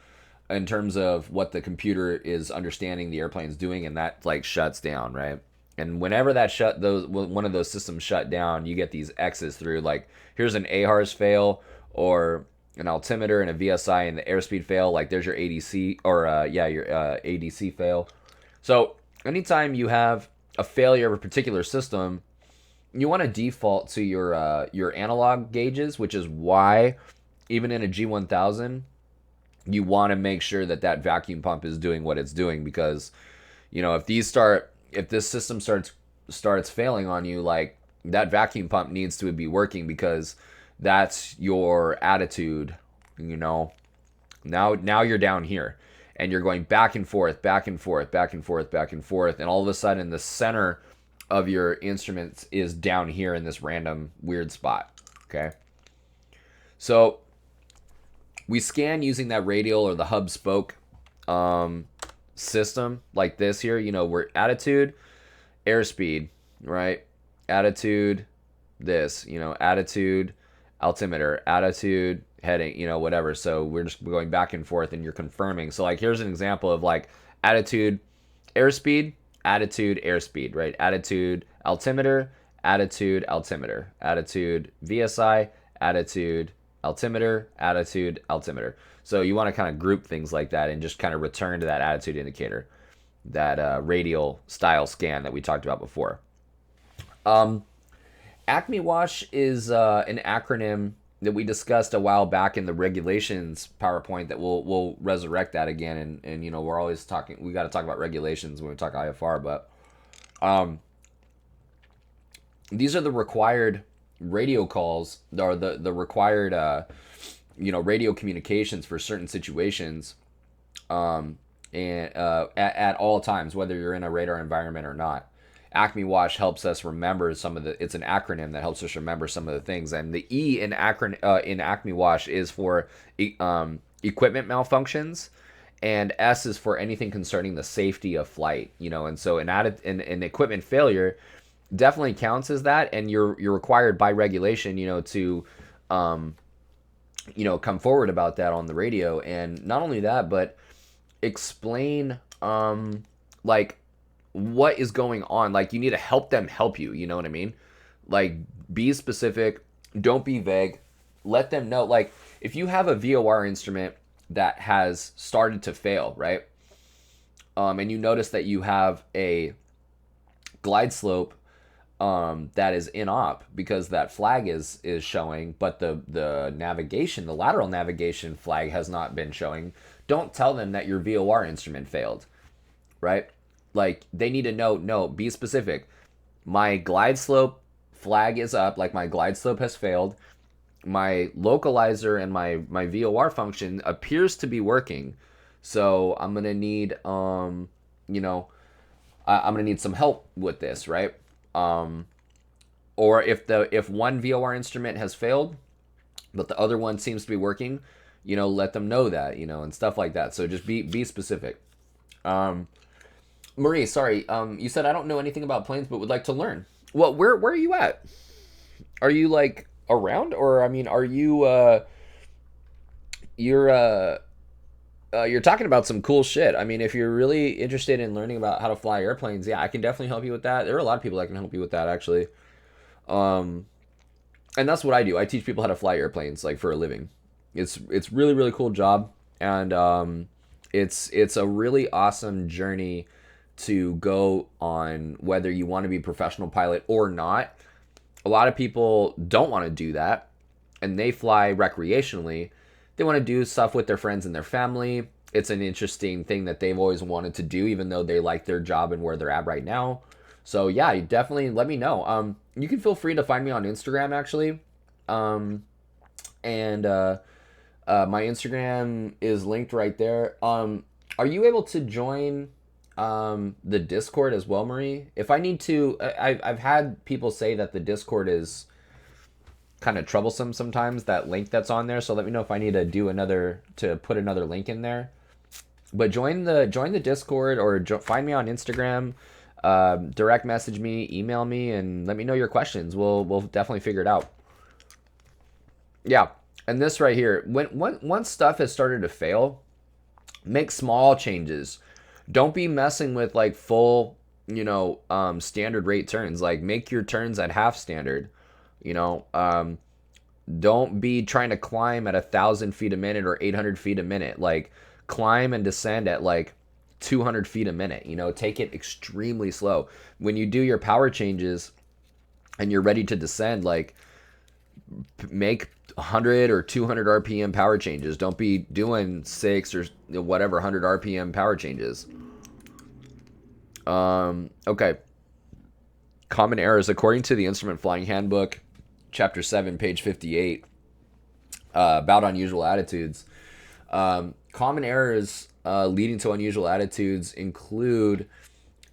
in terms of what the computer is understanding the airplane's doing, and that like shuts down, right? And whenever one of those systems shut down, you get these X's through, like here's an AHRS fail, or an altimeter and a VSI and the airspeed fail. Like there's your ADC, or your ADC fail. So anytime you have a failure of a particular system, you want to default to your analog gauges, which is why even in a G1000, you want to make sure that vacuum pump is doing what it's doing, because if this system starts failing on you, like that vacuum pump needs to be working, because that's your attitude. Now you're down here and you're going back and forth, back and forth, back and forth, back and forth, and all of a sudden the center of your instruments is down here in this random weird spot. Okay, so we scan using that radial or the hub spoke system like this here. We're attitude, airspeed, right? Attitude, this, attitude, altimeter, attitude, heading, whatever. So we're going back and forth and you're confirming. So like here's an example of like attitude, airspeed, attitude, airspeed, right? Attitude, altimeter, attitude, altimeter, attitude, VSI, attitude, altimeter, attitude, altimeter. So you want to kind of group things like that and just kind of return to that attitude indicator, that radial style scan that we talked about before. Acme Wash is an acronym that we discussed a while back in the regulations PowerPoint that we'll resurrect that again. And we're always talking, we got to talk about regulations when we talk IFR, but these are the required radio calls, or the required radio communications for certain situations, and at all times, whether you're in a radar environment or not. Acme Wash helps us remember it's an acronym that helps us remember some of the things. And the E in Acme Wash is for equipment malfunctions, and S is for anything concerning the safety of flight. And so an equipment failure definitely counts as that, and you're required by regulation, to come forward about that on the radio. And not only that, but explain like what is going on. Like you need to help them help you, you know what I mean? Like be specific, don't be vague, let them know. Like if you have a VOR instrument that has started to fail, right? And you notice that you have a glide slope that is in op because that flag is showing, but the navigation, the lateral navigation flag has not been showing. Don't tell them that your VOR instrument failed, right? Like, they need to know, no, be specific. My glide slope flag is up, like my glide slope has failed. My localizer and my VOR function appears to be working. So I'm gonna need you know, I'm gonna need some help with this, right? Or if one VOR instrument has failed, but the other one seems to be working, let them know that, and stuff like that. So just be specific. Marie, sorry, you said I don't know anything about planes, but would like to learn. Well, where are you at? Are you like around, or I mean, are you you're you're talking about some cool shit. I mean, if you're really interested in learning about how to fly airplanes, yeah, I can definitely help you with that. There are a lot of people that can help you with that, actually. Um, and that's what I do. I teach people how to fly airplanes, like, for a living. It's really really cool job, and it's a really awesome journey to go on, whether you want to be a professional pilot or not. A lot of people don't want to do that, and they fly recreationally. They want to do stuff with their friends and their family. It's an interesting thing that they've always wanted to do, even though they like their job and where they're at right now. So yeah, you definitely let me know. You can feel free to find me on Instagram, actually. And my Instagram is linked right there. Are you able to join the Discord as well, Marie? If I need to, I've had people say that the Discord is kind of troublesome sometimes, that link that's on there. So let me know if I need to put another link in there. But join the Discord, or find me on Instagram. Direct message me, email me, and let me know your questions. We'll definitely figure it out. Yeah, and this right here, once stuff has started to fail, make small changes. Don't be messing with like full, standard rate turns. Like, make your turns at half standard. Don't be trying to climb at 1,000 feet a minute or 800 feet a minute. Like, climb and descend at like 200 feet a minute. Take it extremely slow. When you do your power changes and you're ready to descend, like, make 100 or 200 RPM power changes. Don't be doing 6 or whatever 100 RPM power changes. Okay. Common errors. According to the Instrument Flying Handbook, Chapter 7, page 58, about unusual attitudes. Common errors leading to unusual attitudes include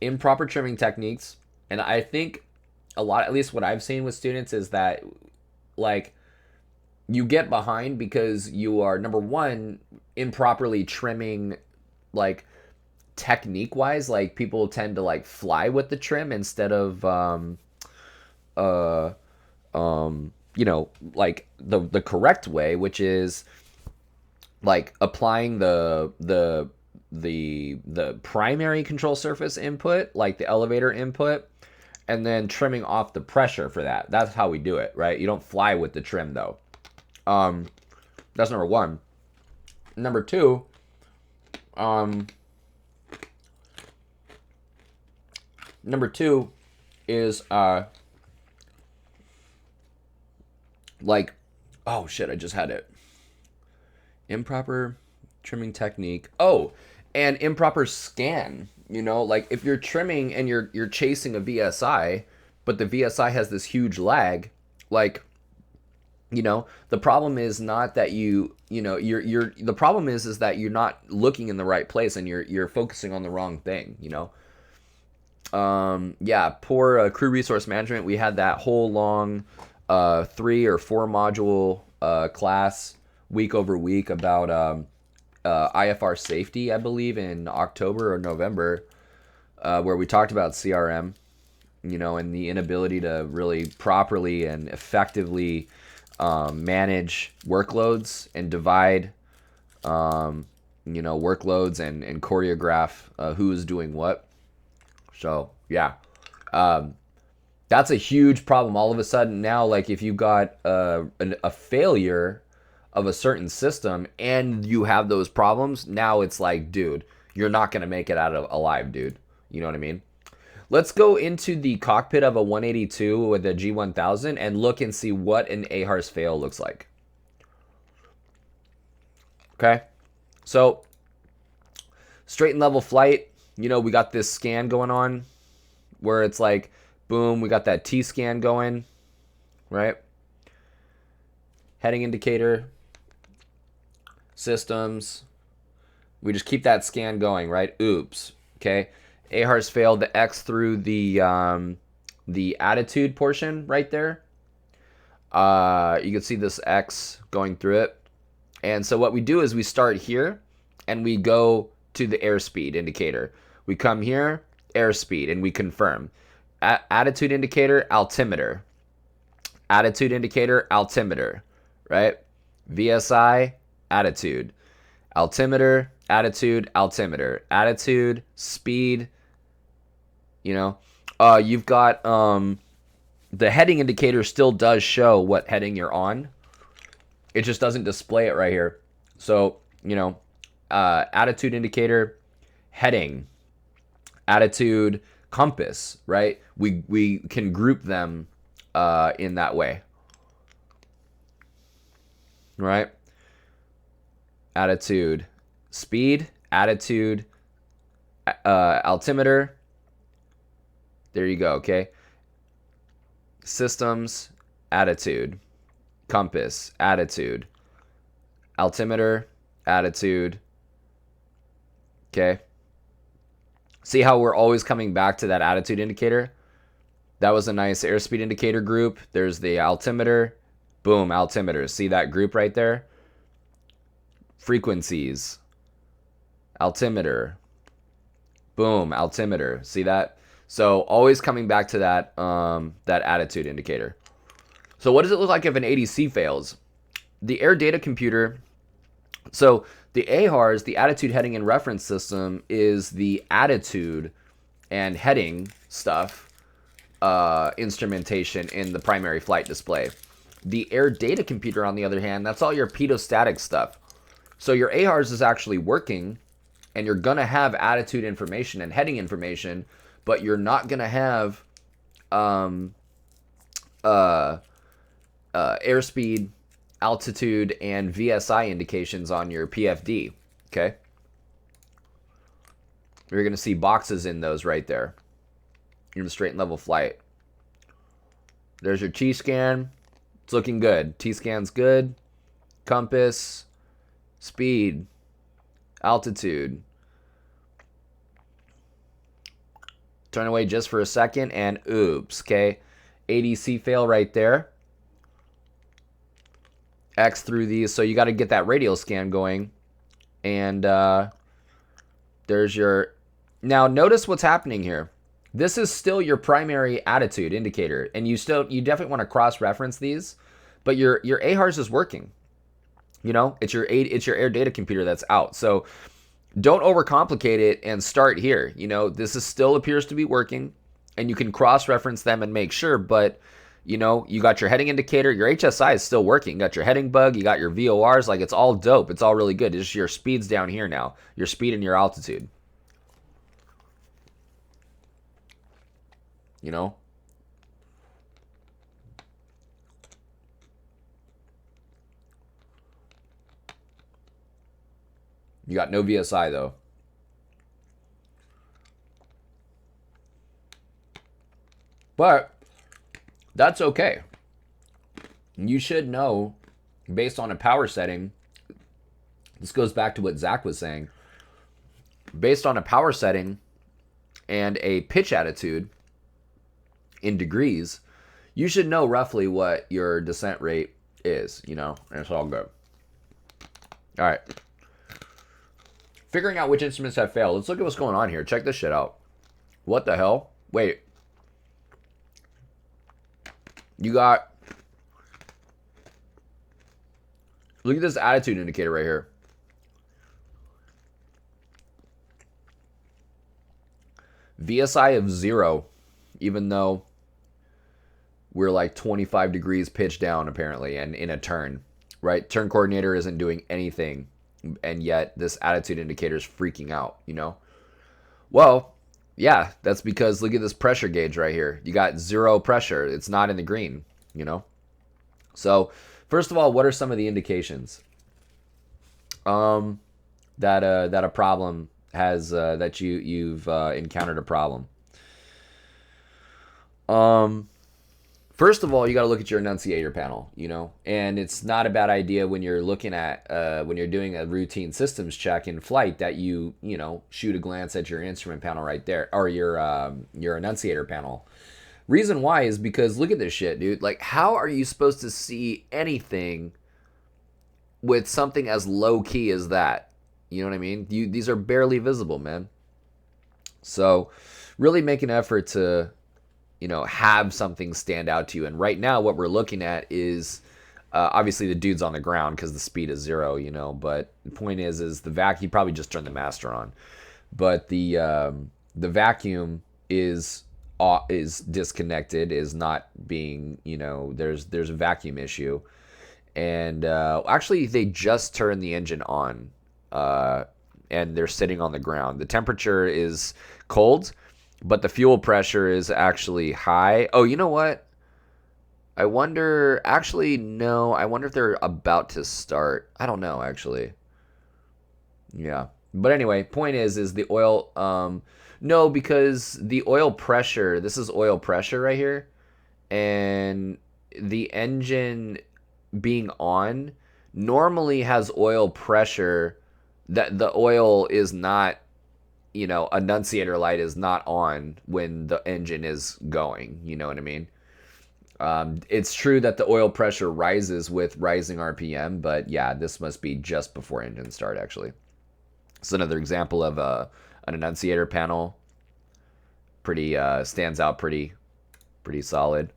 improper trimming techniques. And I think a lot, at least what I've seen with students, is that, like, you get behind because you are, number one, improperly trimming, like, technique wise. Like, people tend to like fly with the trim instead of like the correct way, which is like applying the primary control surface input, like the elevator input, and then trimming off the pressure for that. That's how we do it, right? You don't fly with the trim, though. That's number one. Number two, is like, oh shit, I just had it. Improper trimming technique. Oh, and improper scan. Like, if you're trimming and you're chasing a VSI, but the VSI has this huge lag, like, the problem is not that you're the problem is that you're not looking in the right place, and you're focusing on the wrong thing. Poor crew resource management. We had that whole long 3 or 4 module class week over week about IFR safety, I believe, in October or November, where we talked about CRM, and the inability to really properly and effectively manage workloads and divide workloads and choreograph who's doing what. So yeah, that's a huge problem. All of a sudden now, like, if you've got a failure of a certain system and you have those problems, now it's like, dude, you're not going to make it out alive, dude. You know what I mean? Let's go into the cockpit of a 182 with a G1000 and look and see what an AHRS fail looks like. Okay? So, straight and level flight, you know, we got this scan going on where it's like, boom, we got that T scan going, right? Heading indicator, systems. We just keep that scan going, right? Oops. Okay. AHRS failed the X through the attitude portion right there. You can see this X going through it. And so what we do is we start here and we go to the airspeed indicator. We come here, airspeed, and we confirm. Attitude indicator, altimeter. Attitude indicator, altimeter, right? VSI, attitude. Altimeter, attitude, altimeter. Attitude, speed, you know. You've got the heading indicator still does show what heading you're on. It just doesn't display it right here. So, you know, attitude indicator, heading, attitude, compass, right? We can group them in that way. Right? Attitude, speed, attitude, altimeter. There you go, okay? Systems, attitude, compass, attitude, altimeter, attitude. Okay? See how we're always coming back to that attitude indicator? That was a nice airspeed indicator group. There's the altimeter. Boom, altimeter. See that group right there? Frequencies. Altimeter. Boom, altimeter. See that? So always coming back to that that attitude indicator. So what does it look like if an ADC fails? The air data computer. So the AHRS, the attitude, heading, and reference system, is the attitude and heading stuff instrumentation in the primary flight display. The air data computer, on the other hand, that's all your pedostatic stuff. So your AHRS is actually working, and you're going to have attitude information and heading information, but you're not going to have airspeed, altitude, and VSI indications on your PFD, okay? You're going to see boxes in those right there in the straight and level flight. There's your T-scan. It's looking good. T-scan's good. Compass, speed, altitude. Turn away just for a second, and oops, okay? ADC fail right there. X through these, so you got to get that radial scan going. And there's your... Now, notice what's happening here. This is still your primary attitude indicator, and you definitely want to cross-reference these, but your AHRS is working. You know, it's your air data computer that's out. So don't overcomplicate it and start here. You know, this is still appears to be working, and you can cross-reference them and make sure, but you know, you got your heading indicator, your HSI is still working. You got your heading bug, you got your VORs, like it's all dope. It's all really good. It's just your speed's down here now. Your speed and your altitude. You know? You got no VSI though. But that's okay. You should know, based on a power setting, this goes back to what Zach was saying, based on a power setting and a pitch attitude in degrees, you should know roughly what your descent rate is, you know, and it's all good. All right. Figuring out which instruments have failed. Let's look at what's going on here. Check this shit out. What the hell? Wait. You got... Look at this attitude indicator right here. VSI of 0, even though we're like 25 degrees pitch down apparently and in a turn, right? Turn coordinator isn't doing anything, and yet this attitude indicator is freaking out, you know? Well, yeah, that's because look at this pressure gauge right here. You got 0 pressure. It's not in the green, you know? So, first of all, what are some of the indications that a problem that you've encountered a problem. First of all, you got to look at your annunciator panel, and it's not a bad idea when you're looking at when you're doing a routine systems check in flight that you shoot a glance at your instrument panel right there, or your annunciator panel. Reason why is because look at this shit, dude. Like, how are you supposed to see anything with something as low key as that? You know what I mean? These are barely visible, man. So, really make an effort to have something stand out to you. And right now, what we're looking at is obviously the dude's on the ground because the speed is 0, But the point is the vacuum. He probably just turned the master on, but the vacuum is disconnected, is not being. There's a vacuum issue, and actually they just turned the engine on, and they're sitting on the ground. The temperature is cold, but the fuel pressure is actually high. Oh, you know what? I wonder... Actually, no. I wonder if they're about to start. I don't know, actually. Yeah. But anyway, point is the oil... no, because the oil pressure... This is oil pressure right here. And the engine being on normally has oil pressure. That the oil is not... annunciator light is not on when the engine is going. You know what I mean? It's true that the oil pressure rises with rising RPM, but yeah, this must be just before engine start, actually. It's another example of an annunciator panel. Pretty stands out pretty solid.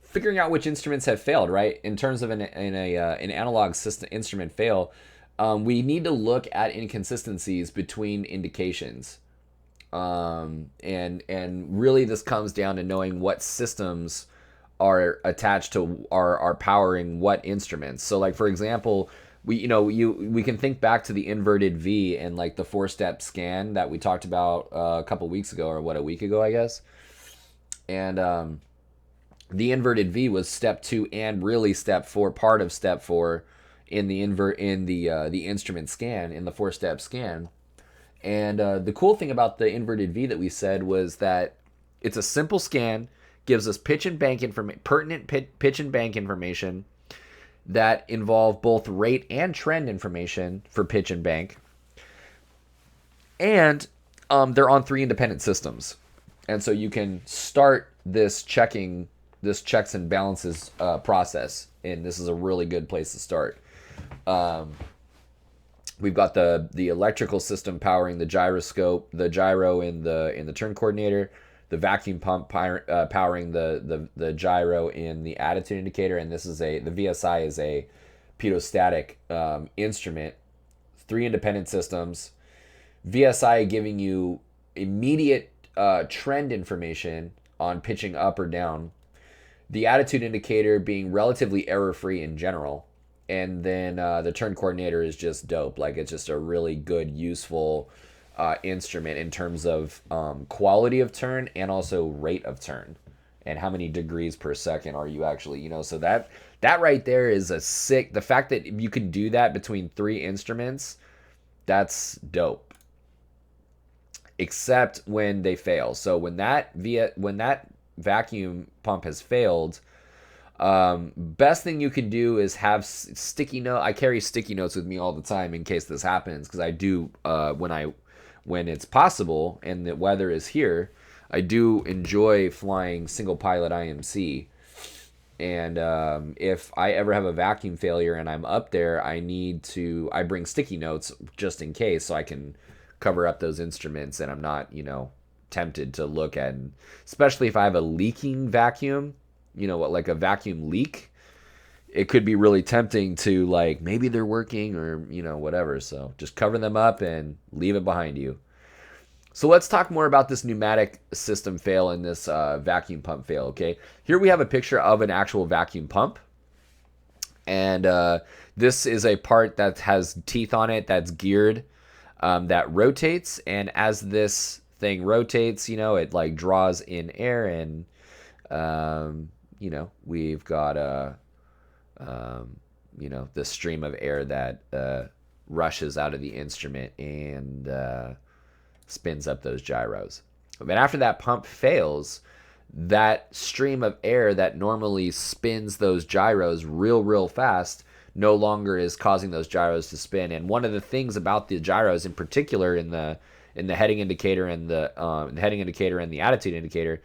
Figuring out which instruments have failed, right? In terms of an analog system instrument fail, we need to look at inconsistencies between indications. And really this comes down to knowing what systems are attached to are powering what instruments. So like, for example, we can think back to the inverted V and like the 4-step scan that we talked about a couple weeks ago, or a week ago, I guess. And the inverted V was step 2 and really step 4, part of step 4 in the instrument scan, in the 4-step scan. And the cool thing about the inverted V that we said was that it's a simple scan, gives us pertinent pitch and bank information that involve both rate and trend information for pitch and bank. And they're on 3 independent systems. And so you can start this checks and balances process. And this is a really good place to start. We've got the electrical system powering the gyroscope, the gyro in the turn coordinator, the vacuum pump powering the gyro in the attitude indicator, and the VSI is a pedostatic instrument. 3 independent systems. VSI giving you immediate trend information on pitching up or down. The attitude indicator being relatively error-free in general. And then the turn coordinator is just dope. Like, it's just a really good, useful instrument in terms of quality of turn and also rate of turn. And how many degrees per second are you actually, so that right there is a sick... The fact that you can do that between 3 instruments, that's dope. Except when they fail. So when that vacuum pump has failed... best thing you can do is have sticky note. I carry sticky notes with me all the time in case this happens, because I do when it's possible and the weather is here, I do enjoy flying single pilot IMC. And if I ever have a vacuum failure and I'm up there, I bring sticky notes just in case, so I can cover up those instruments and I'm not tempted to look at, especially if I have a leaking vacuum. Like a vacuum leak, it could be really tempting to, like, maybe they're working or, whatever. So just cover them up and leave it behind you. So let's talk more about this pneumatic system fail and this vacuum pump fail, okay? Here we have a picture of an actual vacuum pump. And this is a part that has teeth on it that's geared, that rotates. And as this thing rotates, it, like, draws in air and... we've got the stream of air that rushes out of the instrument and spins up those gyros. But after that pump fails, that stream of air that normally spins those gyros real fast no longer is causing those gyros to spin. And one of the things about the gyros, in particular in the heading indicator and the heading indicator and the attitude indicator,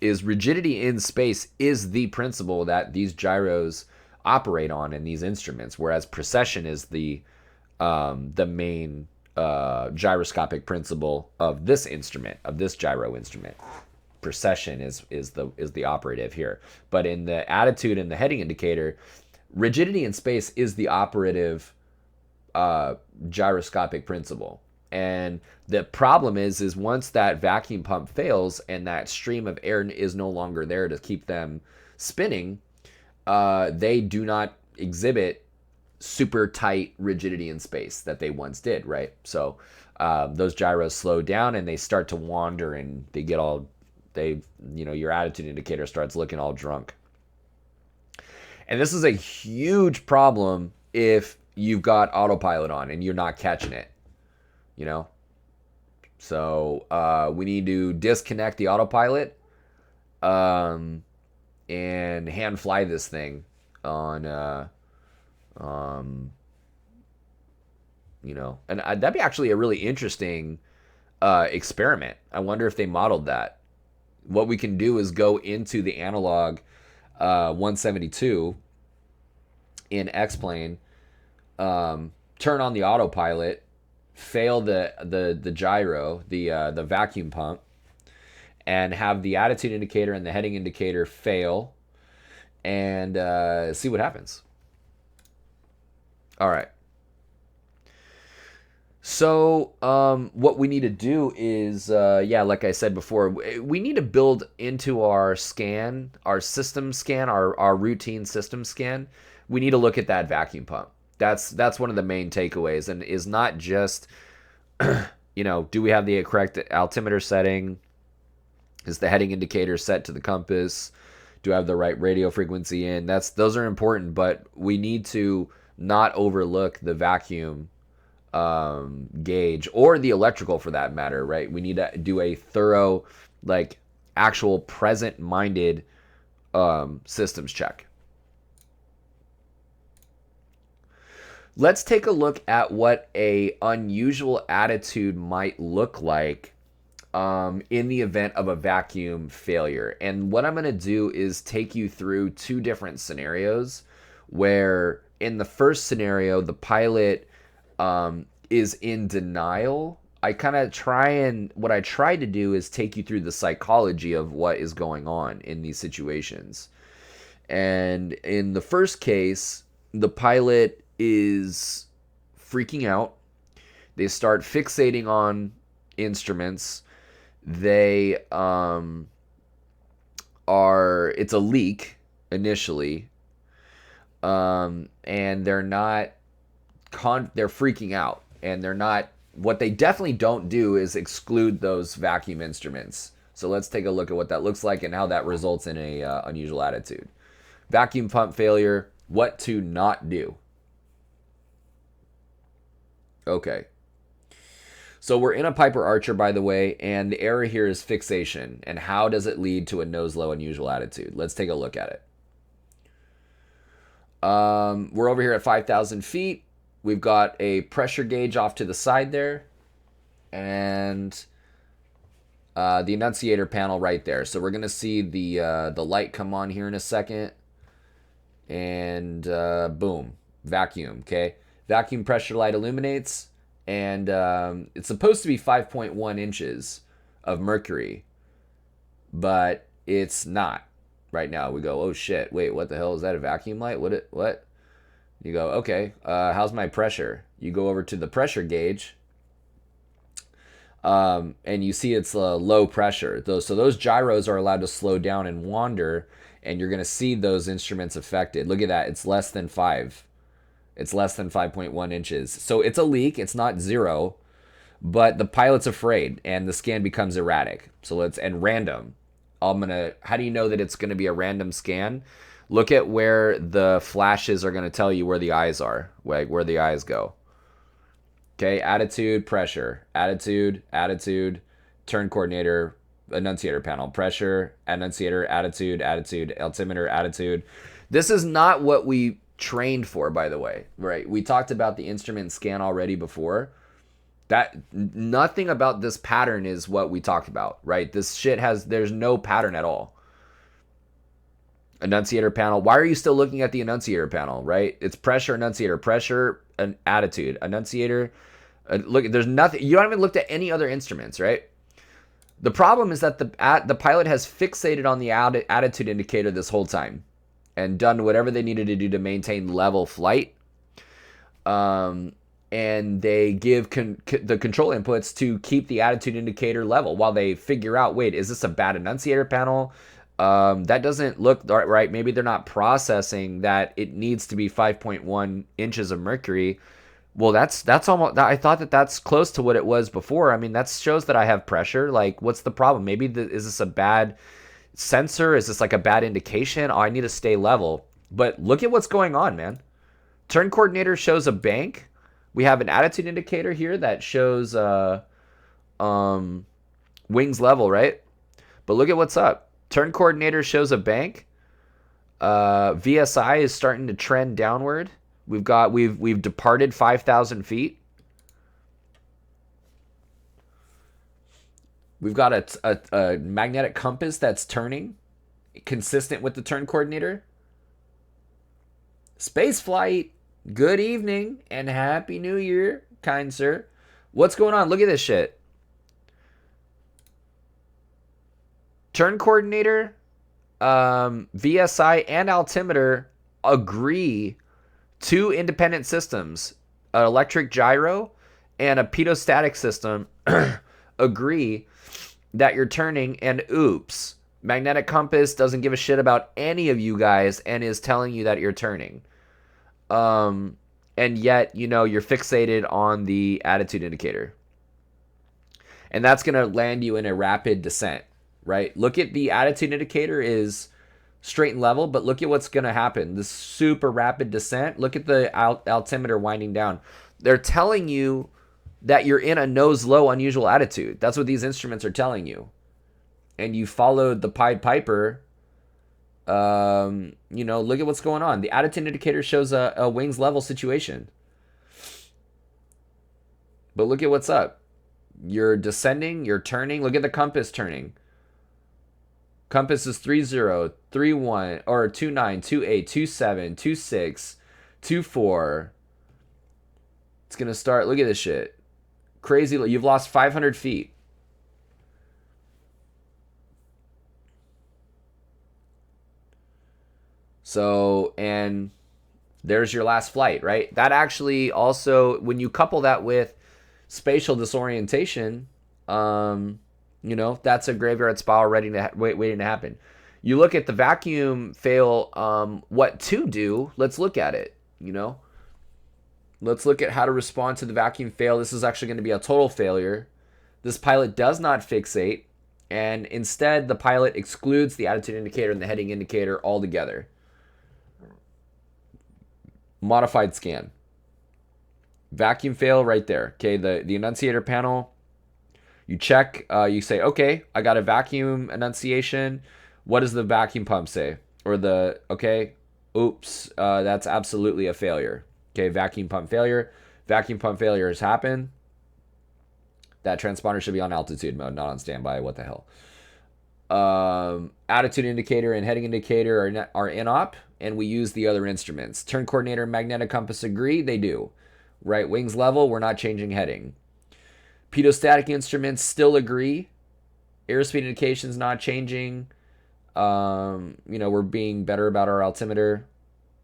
is rigidity in space is the principle that these gyros operate on in these instruments, whereas precession is the main gyroscopic principle of this instrument, of this gyro instrument. Precession is the operative here. But in the attitude and the heading indicator, rigidity in space is the operative gyroscopic principle. And the problem is once that vacuum pump fails and that stream of air is no longer there to keep them spinning, they do not exhibit super tight rigidity in space that they once did, right? So those gyros slow down and they start to wander, and they get all, your attitude indicator starts looking all drunk. And this is a huge problem if you've got autopilot on and you're not catching it, So we need to disconnect the autopilot and hand fly this thing on, and that'd be actually a really interesting experiment. I wonder if they modeled that. What we can do is go into the analog 172 in X-plane, turn on the autopilot, fail the gyro, the vacuum pump, and have the attitude indicator and the heading indicator fail, and see what happens. All right. So what we need to do is, like I said before, we need to build into our scan, our system scan, our routine system scan. We need to look at that vacuum pump. That's one of the main takeaways, and is not just, do we have the correct altimeter setting? Is the heading indicator set to the compass? Do I have the right radio frequency in? Those are important, but we need to not overlook the vacuum gauge, or the electrical for that matter, right? We need to do a thorough, actual present-minded systems check. Let's take a look at what a unusual attitude might look like in the event of a vacuum failure. And what I'm going to do is take you through two different scenarios where in the first scenario, the pilot is in denial. What I try to do is take you through the psychology of what is going on in these situations. And in the first case, the pilot is freaking out. They start fixating on instruments. They it's a leak initially. And they're freaking out, and they're not, what they definitely don't do is exclude those vacuum instruments. So let's take a look at what that looks like and how that results in a unusual attitude. Vacuum pump failure, what to not do. Okay. So we're in a Piper Archer, by the way, and the error here is fixation. And how does it lead to a nose-low unusual attitude? Let's take a look at it. We're over here at 5,000 feet. We've got a pressure gauge off to the side there, and the annunciator panel right there. So we're going to see the light come on here in a second, and boom, vacuum, okay? Vacuum pressure light illuminates, and it's supposed to be 5.1 inches of mercury, but it's not. Right now we go, oh shit, wait, what the hell is that, a vacuum light? What? You go, okay, how's my pressure? You go over to the pressure gauge, and you see it's low pressure. So those gyros are allowed to slow down and wander, and you're going to see those instruments affected. Look at that, it's less than 5. It's less than 5.1 inches. So it's a leak, it's not zero, but the pilot's afraid, and the scan becomes erratic. And random. How do you know that it's going to be a random scan? Look at where the flashes are going to tell you where the eyes are, where the eyes go. Okay, attitude, pressure, attitude, turn coordinator, annunciator panel, pressure, annunciator, attitude, altimeter, attitude. This is not what we trained for, by the way, right? We talked about the instrument scan already before. That nothing about this pattern is what we talked about, right? This shit there's no pattern at all. Annunciator panel. Why are you still looking at the annunciator panel, right? It's pressure, annunciator, pressure, and attitude. Annunciator. Look, there's nothing. You haven't even looked at any other instruments, right? The problem is that the pilot has fixated on the attitude indicator this whole time and done whatever they needed to do to maintain level flight. And they give the control inputs to keep the attitude indicator level while they figure out, wait, is this a bad annunciator panel? That doesn't look right. Maybe they're not processing that it needs to be 5.1 inches of mercury. Well, that's almost. I thought that's close to what it was before. I mean, that shows that I have pressure. Like, what's the problem? Maybe is this a bad sensor? Is this like a bad indication? Oh, I need to stay level. But look at what's going on, man. Turn coordinator shows a bank. We have an attitude indicator here that shows wings level, right? But look at what's up. Turn coordinator shows a bank. VSI is starting to trend downward. We've departed 5,000 feet. We've got a magnetic compass that's turning, consistent with the turn coordinator. Space flight. Good evening and happy new year, kind sir. What's going on? Look at this shit. Turn coordinator, VSI, and altimeter agree. Two independent systems, an electric gyro and a pedostatic system, agree that you're turning, and oops, magnetic compass doesn't give a shit about any of you guys and is telling you that you're turning. And yet, you're fixated on the attitude indicator. And that's going to land you in a rapid descent, right? Look at the attitude indicator is straight and level, but look at what's going to happen. This super rapid descent. Look at the altimeter winding down. They're telling you that you're in a nose low unusual attitude. That's what these instruments are telling you. And you followed the Pied Piper. Look at what's going on. The attitude indicator shows a wings level situation. But look at what's up. You're descending, you're turning. Look at the compass turning. Compass is 30, 31, or 29, 28, 27, 26, 24. It's going to start. Look at this shit. Crazy. You've lost 500 feet. So, and there's your last flight, right? That actually also, when you couple that with spatial disorientation, that's a graveyard spiral waiting to happen. You look at the vacuum fail, what to do. Let's look at it, Let's look at how to respond to the vacuum fail. This is actually going to be a total failure. This pilot does not fixate, and instead the pilot excludes the attitude indicator and the heading indicator altogether. Modified scan. Vacuum fail right there. Okay, the annunciator panel. You check, you say, okay, I got a vacuum annunciation. What does the vacuum pump say? Or oops, that's absolutely a failure. Okay, vacuum pump failure. Vacuum pump failure has happened. That transponder should be on altitude mode, not on standby. What the hell? Attitude indicator and heading indicator are in op, and we use the other instruments. Turn coordinator and magnetic compass agree. They do. Right wings level, we're not changing heading. Pedostatic instruments still agree. Airspeed indication's not changing. We're being better about our altimeter.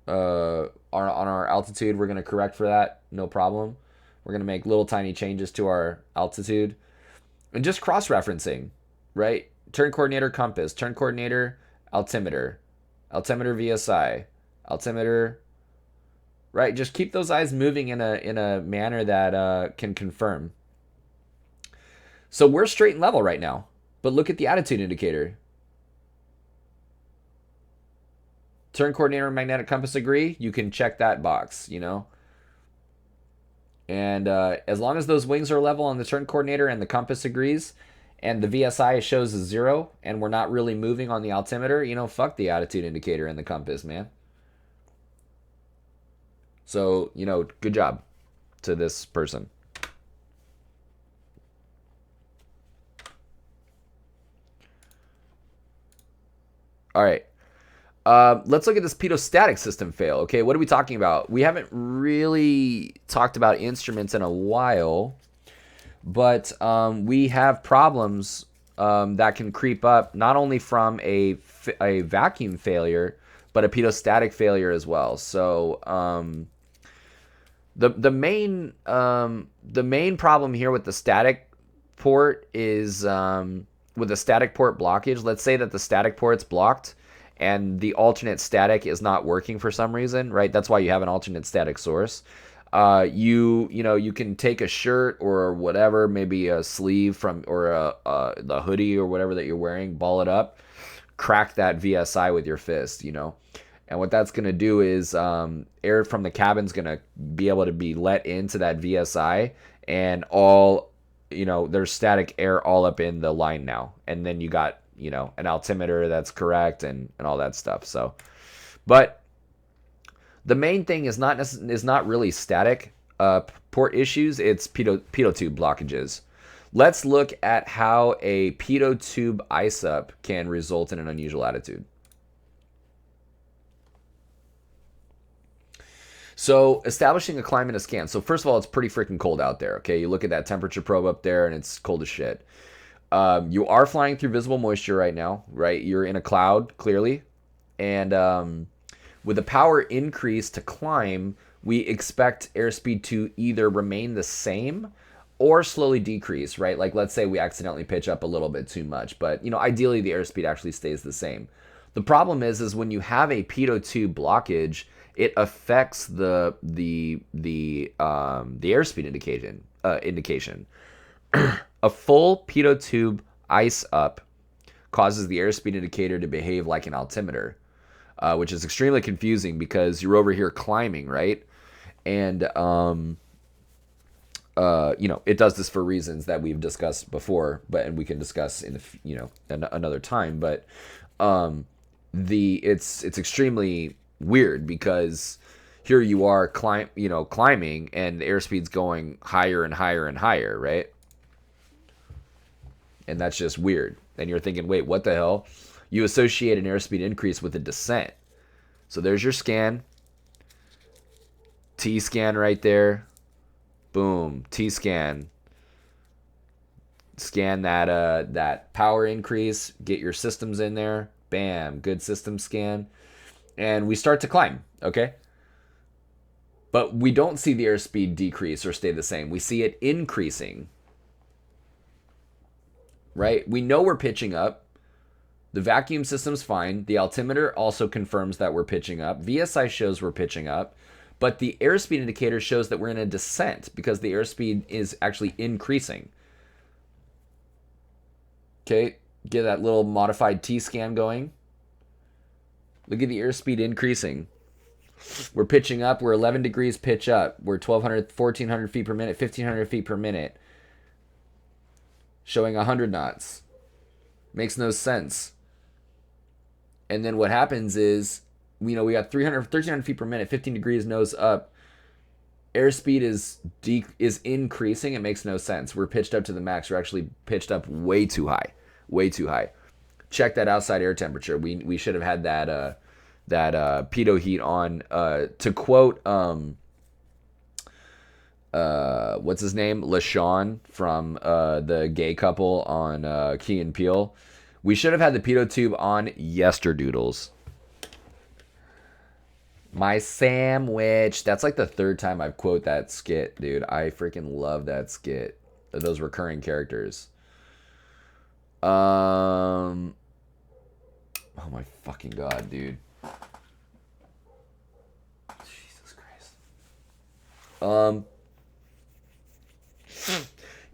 On our altitude, we're going to correct for that. No problem. We're going to make little tiny changes to our altitude. And just cross-referencing, right? Turn coordinator compass. Turn coordinator altimeter. Altimeter VSI. Altimeter, right? Just keep those eyes moving in a manner that can confirm. So we're straight and level right now. But look at the attitude indicator. Turn coordinator and magnetic compass agree. You can check that box, And as long as those wings are level on the turn coordinator and the compass agrees, and the VSI shows a 0, and we're not really moving on the altimeter, fuck the attitude indicator and the compass, man. So, good job to this person. All right. Let's look at this pedostatic system fail. Okay, what are we talking about? We haven't really talked about instruments in a while, but we have problems that can creep up not only from a vacuum failure, but a pedostatic failure as well. So the main problem here with the static port is with the static port blockage. Let's say that the static port's blocked and the alternate static is not working for some reason, right? That's why you have an alternate static source. You can take a shirt or whatever, maybe a sleeve from or the hoodie or whatever that you're wearing, ball it up, crack that VSI with your fist, And what that's going to do is air from the cabin's going to be able to be let into that VSI, and there's static air all up in the line now. And then you got, an altimeter that's correct and all that stuff. So, but the main thing is not really static port issues. It's pitot tube blockages. Let's look at how a pitot tube ice up can result in an unusual attitude. So establishing a climate scan. So first of all, it's pretty freaking cold out there. Okay, you look at that temperature probe up there, and it's cold as shit. You are flying through visible moisture right now, right? You're in a cloud, clearly. And with the power increase to climb, we expect airspeed to either remain the same or slowly decrease, right? Like, let's say we accidentally pitch up a little bit too much. But, ideally, the airspeed actually stays the same. The problem is when you have a pitot tube blockage, it affects the airspeed indication. A full pitot tube ice up causes the airspeed indicator to behave like an altimeter, which is extremely confusing because you're over here climbing, right? And it does this for reasons that we've discussed before, and we can discuss in another time. But it's extremely weird because here you are climbing, and the airspeed's going higher and higher and higher, right? And that's just weird. And you're thinking, wait, what the hell? You associate an airspeed increase with a descent. So there's your scan. T-scan right there. Boom. T-scan. Scan that power increase. Get your systems in there. Bam. Good system scan. And we start to climb, okay? But we don't see the airspeed decrease or stay the same. We see it increasing. Right? We know we're pitching up. The vacuum system's fine. The altimeter also confirms that we're pitching up. VSI shows we're pitching up. But the airspeed indicator shows that we're in a descent because the airspeed is actually increasing. Okay, get that little modified T-scan going. Look at the airspeed increasing. We're pitching up. We're 11 degrees pitch up. We're 1,200, 1,400 feet per minute, 1,500 feet per minute. Showing 100 knots. Makes no sense. And then what happens is, we got 1,300 feet per minute, 15 degrees nose up. Airspeed is increasing. It makes no sense. We're pitched up to the max. We're actually pitched up way too high. Way too high. Check that outside air temperature. We should have had that pitot heat on. To quote what's his name? LaShawn from the gay couple on Key and Peele. We should have had the pitot tube on yesterdoodles. My sandwich. That's like the third time I've quote that skit, dude. I freaking love that skit. Those recurring characters. Oh my fucking god, dude. Jesus Christ.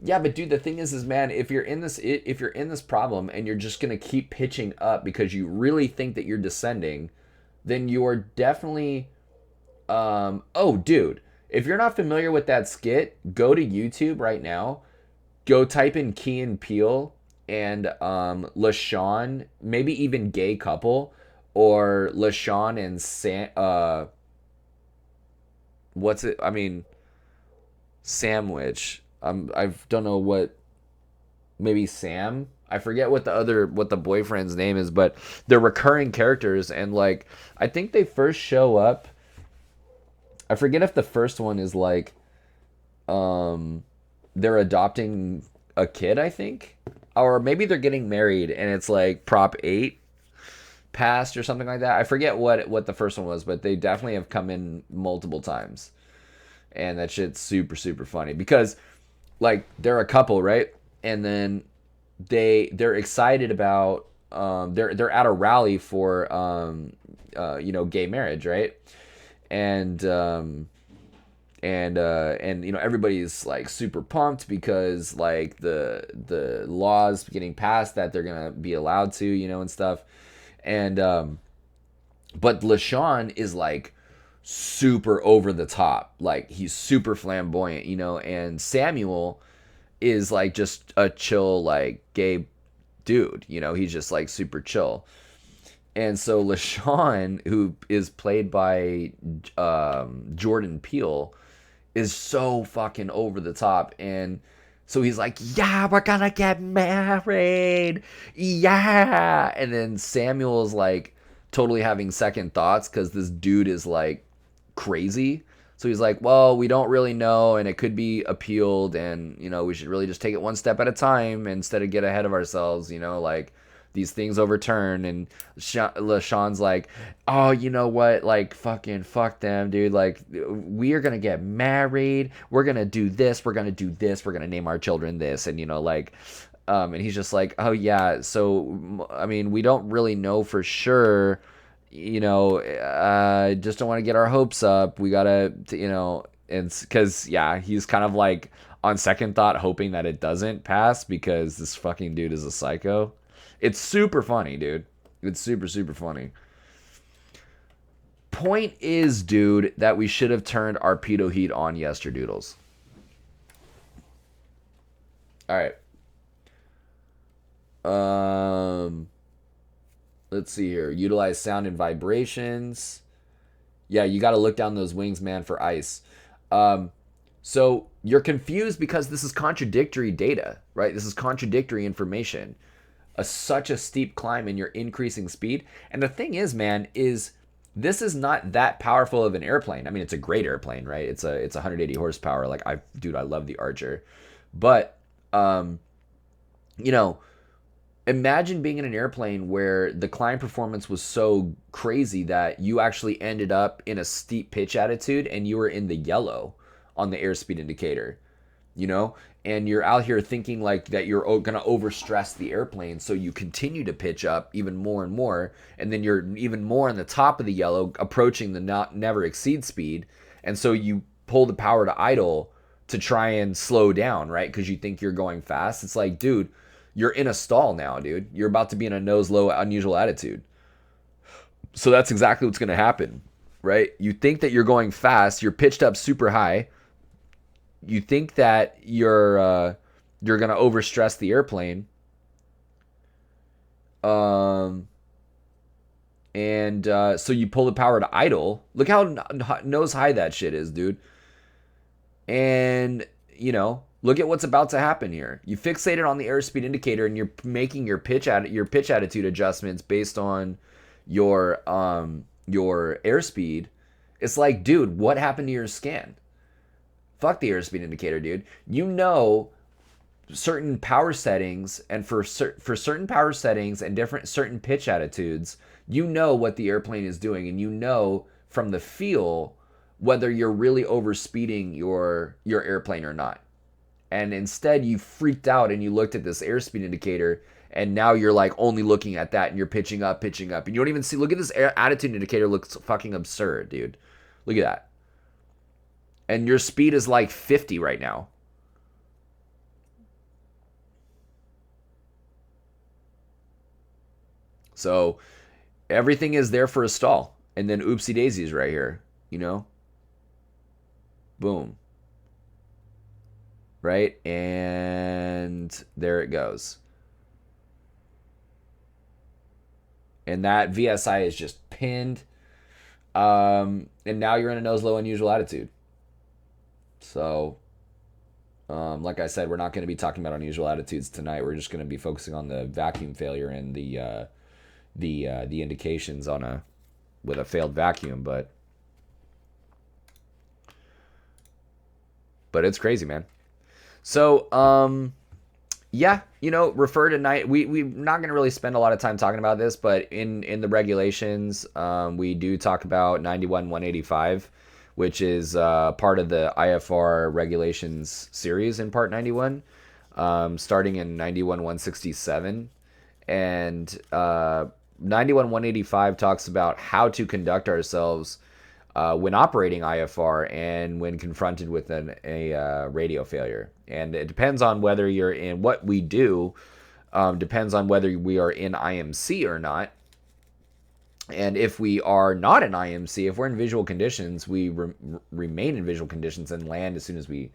Yeah, but dude, the thing is man, if you're in this problem and you're just gonna keep pitching up because you really think that you're descending, then you're definitely, oh, dude, If you're not familiar with that skit, go to YouTube right now. Go type in Key and Peele and LaShawn, maybe even gay couple, or LaShawn and what's it? I mean, sandwich. I don't know what. Maybe Sam. I forget what the boyfriend's name is, but they're recurring characters, and like I think they first show up. I forget if the first one is like they're adopting a kid, I think, or maybe they're getting married, and it's like Prop 8 passed or something like that. I forget what the first one was, but they definitely have come in multiple times, and that shit's super super funny because like they're a couple, right? And then they're excited about they're at a rally for gay marriage, right? And and everybody's like super pumped because like the laws getting passed that they're gonna be allowed to, and stuff. And but LaShawn is like super over the top, like he's super flamboyant, and Samuel is like just a chill like gay dude, he's just like super chill. And so LaShawn, who is played by Jordan Peele, is so fucking over the top. And so he's like, yeah, we're gonna get married. Yeah. And then Samuel's like totally having second thoughts because this dude is like crazy. So he's like, well, we don't really know, and it could be appealed, and, we should really just take it one step at a time instead of get ahead of ourselves, like these things overturn. And LaShawn's like, oh, you know what? Like, fucking fuck them, dude. Like, we are going to get married. We're going to do this. We're going to do this. We're going to name our children this. And, and he's just like, oh, yeah. So, I mean, we don't really know for sure. Just don't want to get our hopes up. We gotta, and because he's kind of like on second thought hoping that it doesn't pass because this fucking dude is a psycho. It's super funny, dude. It's super super funny. Point is, dude, that we should have turned our pedo heat on yesterdoodles. All right. Let's see here. Utilize sound and vibrations. Yeah, you got to look down those wings, man, for ice. So you're confused because this is contradictory data, right? This is contradictory information. Such a steep climb and you're increasing speed. And the thing is, man, is this is not that powerful of an airplane. I mean, it's a great airplane, right? It's 180 horsepower. Like I love the Archer. But imagine being in an airplane where the climb performance was so crazy that you actually ended up in a steep pitch attitude and you were in the yellow on the airspeed indicator, and you're out here thinking like that you're going to overstress the airplane. So you continue to pitch up even more and more. And then you're even more on the top of the yellow, approaching the never exceed speed. And so you pull the power to idle to try and slow down, right? Because you think you're going fast. It's like, dude, you're in a stall now, dude. You're about to be in a nose low, unusual attitude. So that's exactly what's going to happen, right? You think that you're going fast. You're pitched up super high. You think that you're going to overstress the airplane. So you pull the power to idle. Look how nose high that shit is, dude. And, look at what's about to happen here. You fixated on the airspeed indicator and you're making your pitch attitude adjustments based on your airspeed. It's like, dude, what happened to your scan? Fuck the airspeed indicator, dude. Certain power settings, and for certain power settings and certain pitch attitudes, what the airplane is doing, and from the feel whether you're really overspeeding your airplane or not. And instead you freaked out and you looked at this airspeed indicator, and now you're like only looking at that and you're pitching up, and you don't even see. Look at this attitude indicator, looks fucking absurd, dude. Look at that. And your speed is like 50 right now. So everything is there for a stall. And then oopsie daisies right here, Boom. Right? And there it goes. And that VSI is just pinned. And now you're in a nose low unusual attitude. So, like I said, we're not going to be talking about unusual attitudes tonight. We're just going to be focusing on the vacuum failure and the indications on with a failed vacuum. But it's crazy, man. So, yeah, refer to night. We're not going to really spend a lot of time talking about this, but in the regulations, we do talk about 91-185, which is part of the IFR regulations series in Part 91, starting in 91-167. And 91-185 talks about how to conduct ourselves when operating IFR and when confronted with a radio failure. And it depends on whether you're in what we do, depends on whether we are in IMC or not. And if we are not in IMC, if we're in visual conditions, we remain in visual conditions and land as soon as we're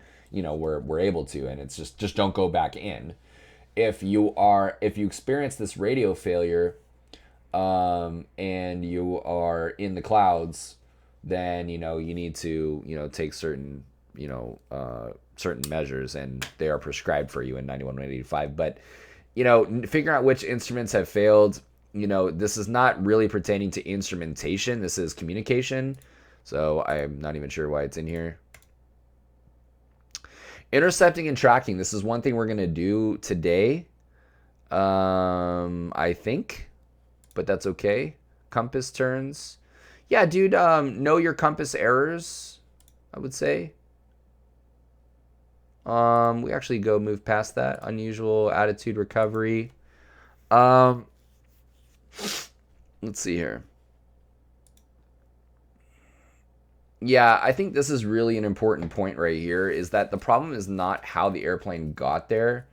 able to. And it's just don't go back in. If you experience this radio failure, and you are in the clouds, then you need to take certain certain measures, and they are prescribed for you in 91-185. But figuring out which instruments have failed, this is not really pertaining to instrumentation. This is communication. So I'm not even sure why it's in here. Intercepting and tracking. This is one thing we're gonna do today. I think, but that's okay. Compass turns. Yeah, dude. Know your compass errors, I would say. We actually move past that. Unusual attitude recovery. Let's see here. Yeah, I think this is really an important point right here, is that the problem is not how the airplane got there,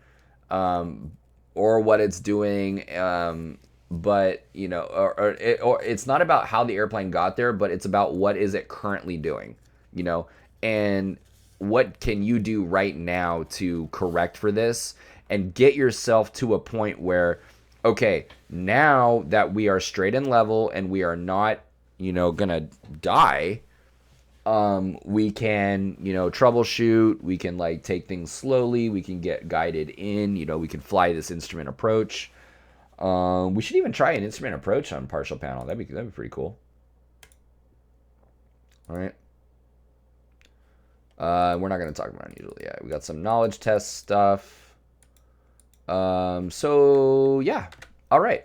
or what it's doing, but or it's not about how the airplane got there, but it's about what is it currently doing, and what can you do right now to correct for this and get yourself to a point where, okay, now that we are straight and level and we are not, gonna die, we can, troubleshoot, we can take things slowly, we can get guided in, we can fly this instrument approach. We should even try an instrument approach on partial panel. That'd be pretty cool. All right. We're not going to talk about unusual yet. We got some knowledge test stuff. So yeah. All right.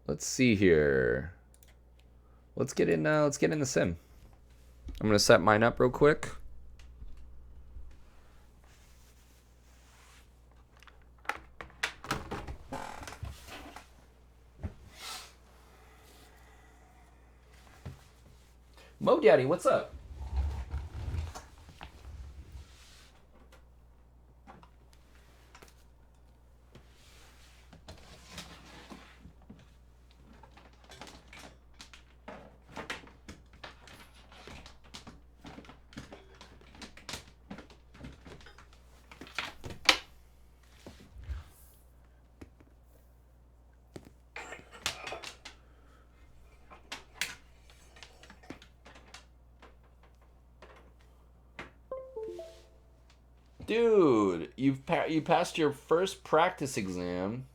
Let's see here. Let's get in the sim. I'm going to set mine up real quick. Mo Daddy, what's up? Dude, you passed your first practice exam,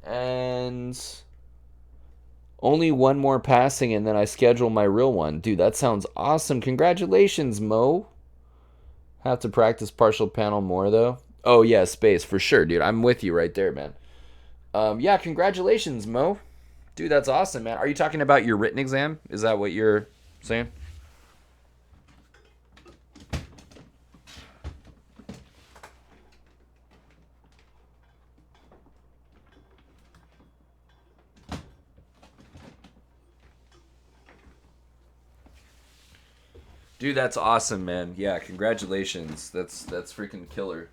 and only one more passing, and then I schedule my real one. Dude, that sounds awesome. Congratulations, Mo. Have to practice partial panel more, though. Oh, yeah, space, for sure, dude. I'm with you right there, man. Yeah, congratulations, Mo. Dude, that's awesome, man. Are you talking about your written exam? Is that what you're saying? Dude, that's awesome, man. Yeah, congratulations. That's freaking killer.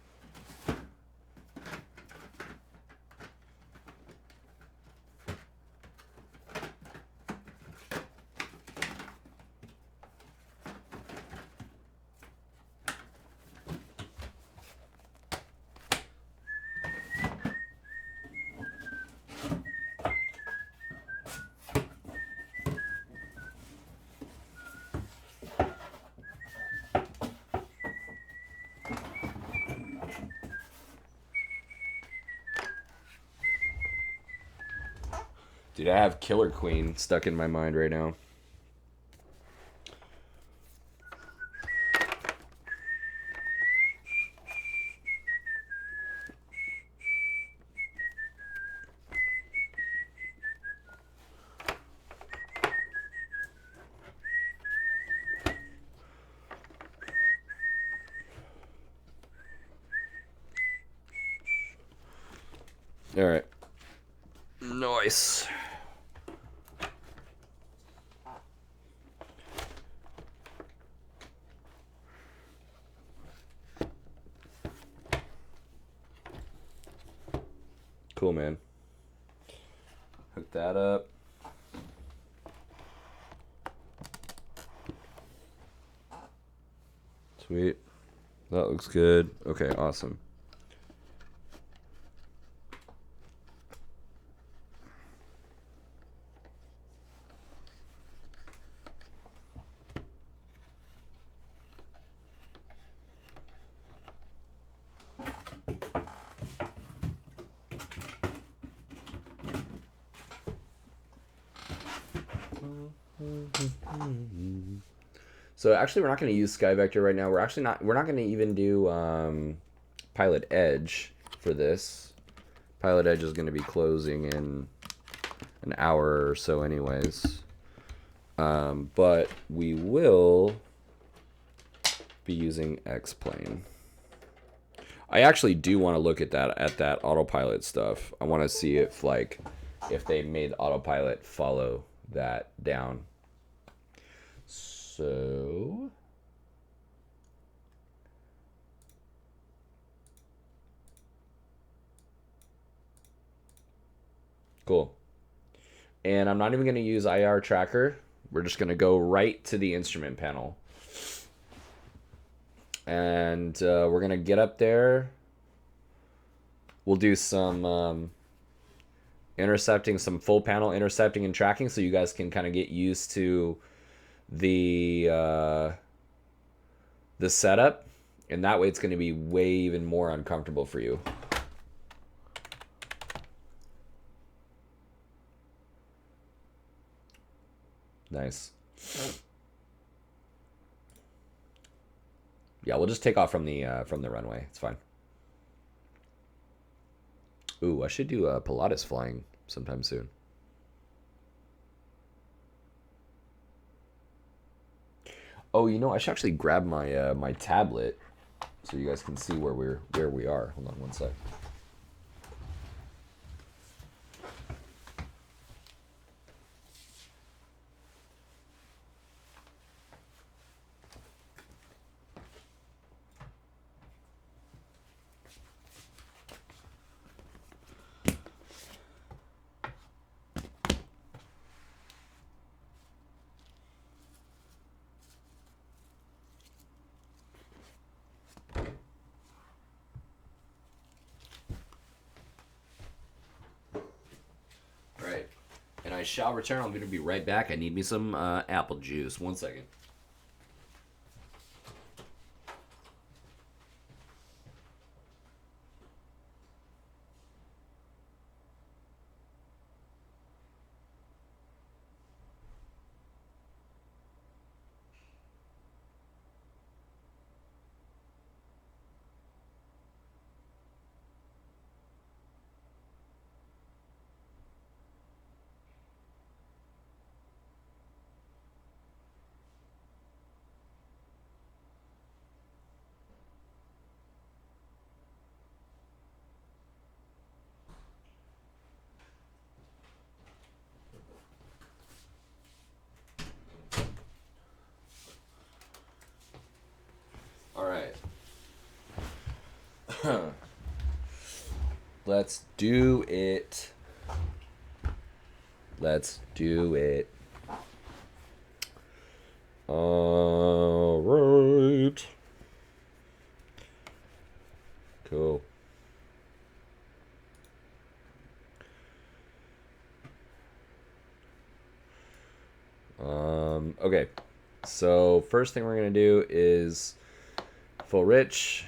Dude, I have Killer Queen stuck in my mind right now. All right. Nice. Cool, man. Hook that up. Sweet. That looks good. Okay, awesome. So actually, we're not going to use Sky Vector right now. We're not going to even do Pilot Edge for this. Pilot Edge is going to be closing in an hour or so, anyways. But we will be using X-Plane. I actually do want to look at that autopilot stuff. I want to see if they made autopilot follow that down. So cool. And I'm not even going to use IR tracker. We're just going to go right to the instrument panel. And we're going to get up there. We'll do some intercepting, some full panel intercepting and tracking, so you guys can kind of get used to the setup. And that way it's going to be way even more uncomfortable for you. Nice. Yeah, we'll just take off from the runway. It's fine. Ooh, I should do Pilates flying sometime soon. Oh, you know, I should actually grab my my tablet so you guys can see where we are. Hold on one sec. I shall return. I'm going to be right back. I need me some apple juice. 1 second. All right. Let's do it. Let's do it. All right. Cool. Okay. So first thing we're gonna do is full rich,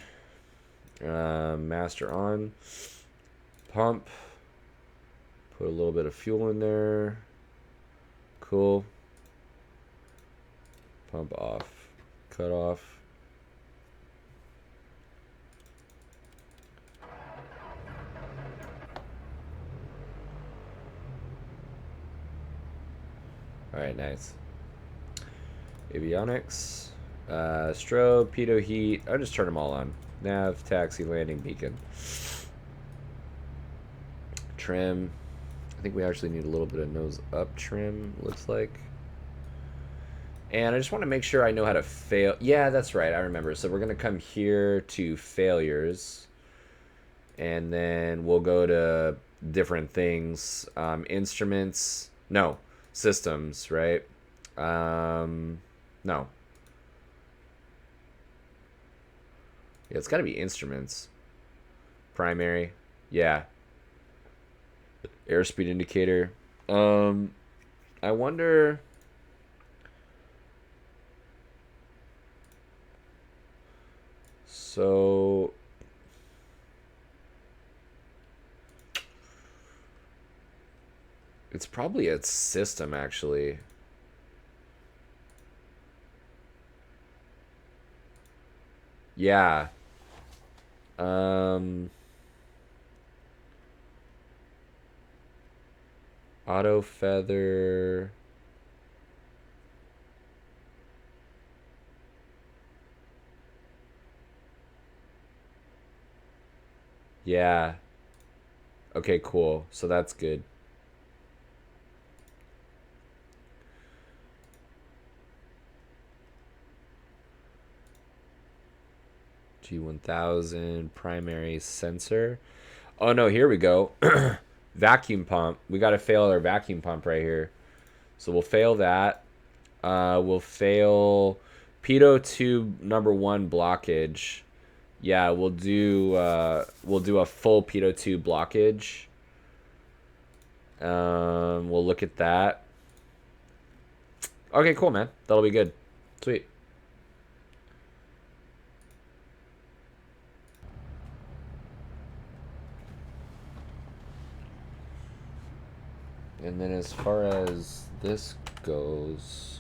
master on, pump, Put a little bit of fuel in there. Cool. Pump off. Cut off. Alright, nice. Avionics. Strobe, pitot heat. I'll just turn them all on. Nav, taxi, landing, beacon. Trim. I think we actually need a little bit of nose up trim, looks like. And I just want to make sure I know how to fail. Yeah, that's right. I remember. So we're going to come here to failures. And then we'll go to different things. Instruments. No. Systems, right? No. Yeah, it's got to be instruments. Primary. Yeah. Airspeed indicator. I wonder... So... It's probably a system, actually. Yeah. Auto feather. Yeah. Okay, cool. So that's good. G1000 primary sensor. Oh no, here we go. Vacuum pump. We got to fail our vacuum pump right here. So we'll fail that. We'll fail pitot tube number 1 blockage. Yeah, we'll do a full pitot tube blockage. We'll look at that. Okay, cool, man. That'll be good. Sweet. And then as far as this goes,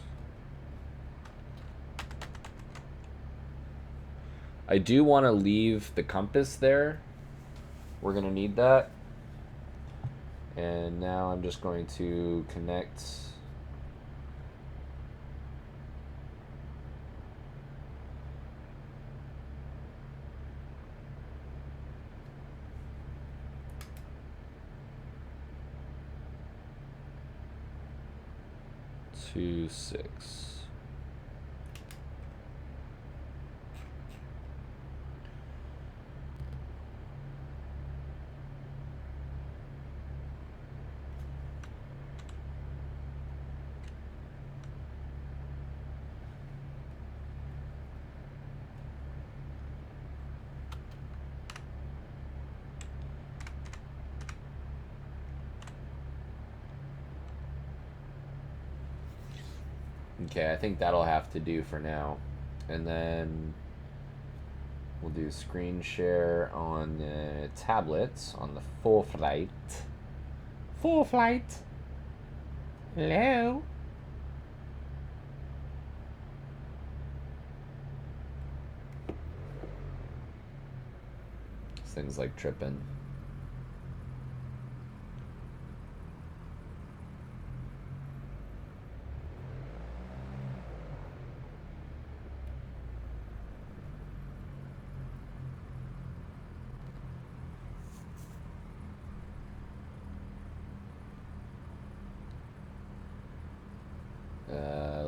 I do want to leave the compass there. We're going to need that. And now I'm just going to connect. To 6. Okay, I think that'll have to do for now. And then we'll do screen share on the tablets on the full flight. Full flight. Hello. This thing's like tripping.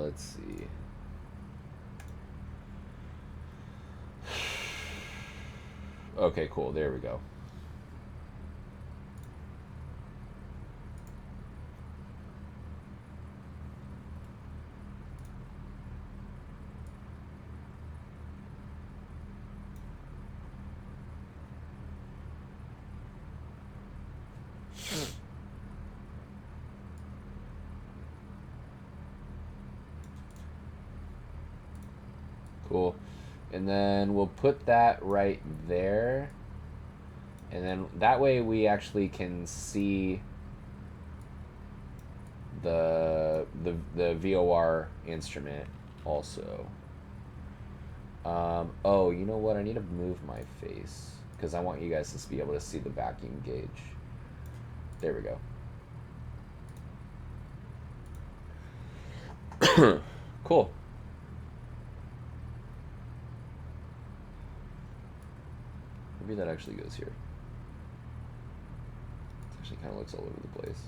Let's see. Okay, cool. There we go. Cool. And then we'll put that right there. And then that way we actually can see the VOR instrument also. Oh, you know what? I need to move my face because I want you guys to be able to see the vacuum gauge. There we go. Cool. Maybe that actually goes here. It actually kind of looks all over the place.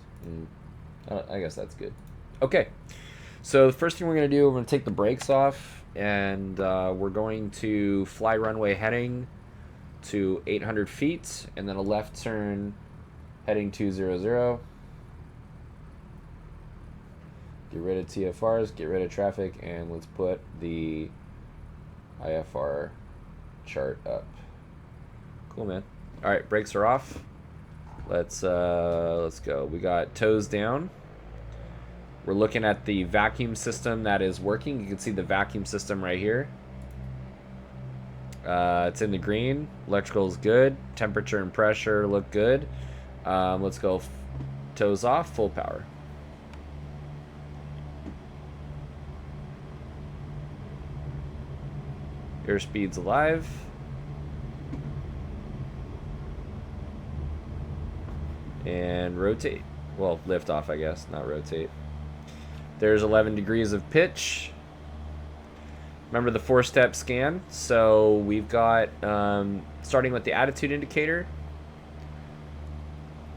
I guess that's good. Okay. So the first thing we're going to do, we're going to take the brakes off, and we're going to fly runway heading to 800 feet, and then a left turn heading 200. Get rid of TFRs, get rid of traffic, and let's put the IFR chart up. Cool, man. All right, brakes are off. Let's go. We got toes down. We're looking at the vacuum system that is working. You can see the vacuum system right here. It's in the green. Electrical is good. Temperature and pressure look good. Let's go toes off, full power. Airspeed's alive. And rotate. Well, lift off, I guess, not rotate. There's 11 degrees of pitch. Remember the 4-step scan? So we've got, starting with the attitude indicator.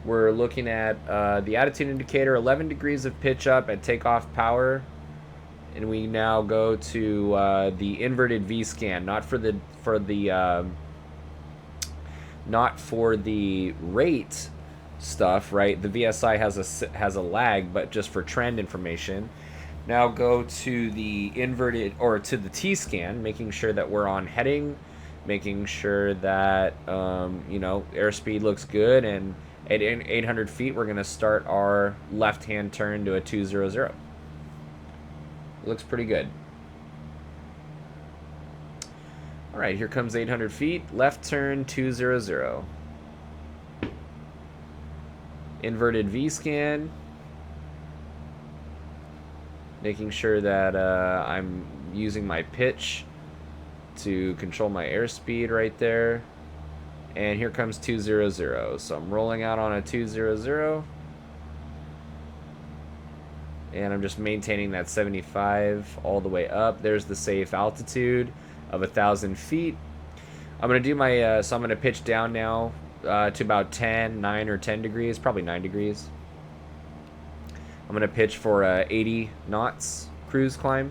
We're looking at the attitude indicator, 11 degrees of pitch up at takeoff power. And we now go to the inverted V scan, not for the rate stuff, right? The VSI has a lag, but just for trend information. Now go to the inverted, or to the T scan, making sure that we're on heading, making sure that airspeed looks good, and at 800 feet we're going to start our left-hand turn to a 200. It looks pretty good. All right, here comes 800 feet, left turn 200. Inverted V scan. Making sure that I'm using my pitch to control my airspeed right there. And here comes 200. So I'm rolling out on a 200. And I'm just maintaining that 75 all the way up. There's the safe altitude of 1,000 feet. I'm going to do my, so I'm going to pitch down now to about 9 or 10 degrees, probably 9 degrees. I'm going to pitch for 80 knots cruise climb.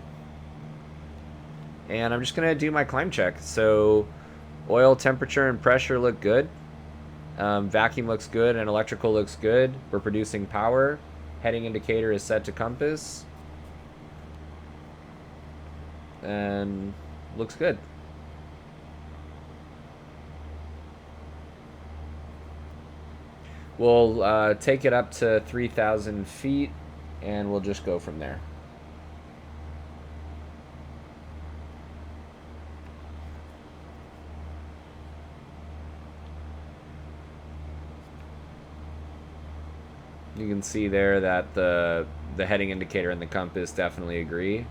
And I'm just going to do my climb check. So oil, temperature, and pressure look good. Vacuum looks good, and electrical looks good. We're producing power. Heading indicator is set to compass. And looks good. We'll take it up to 3,000 feet, and we'll just go from there. You can see there that the heading indicator and the compass definitely agree.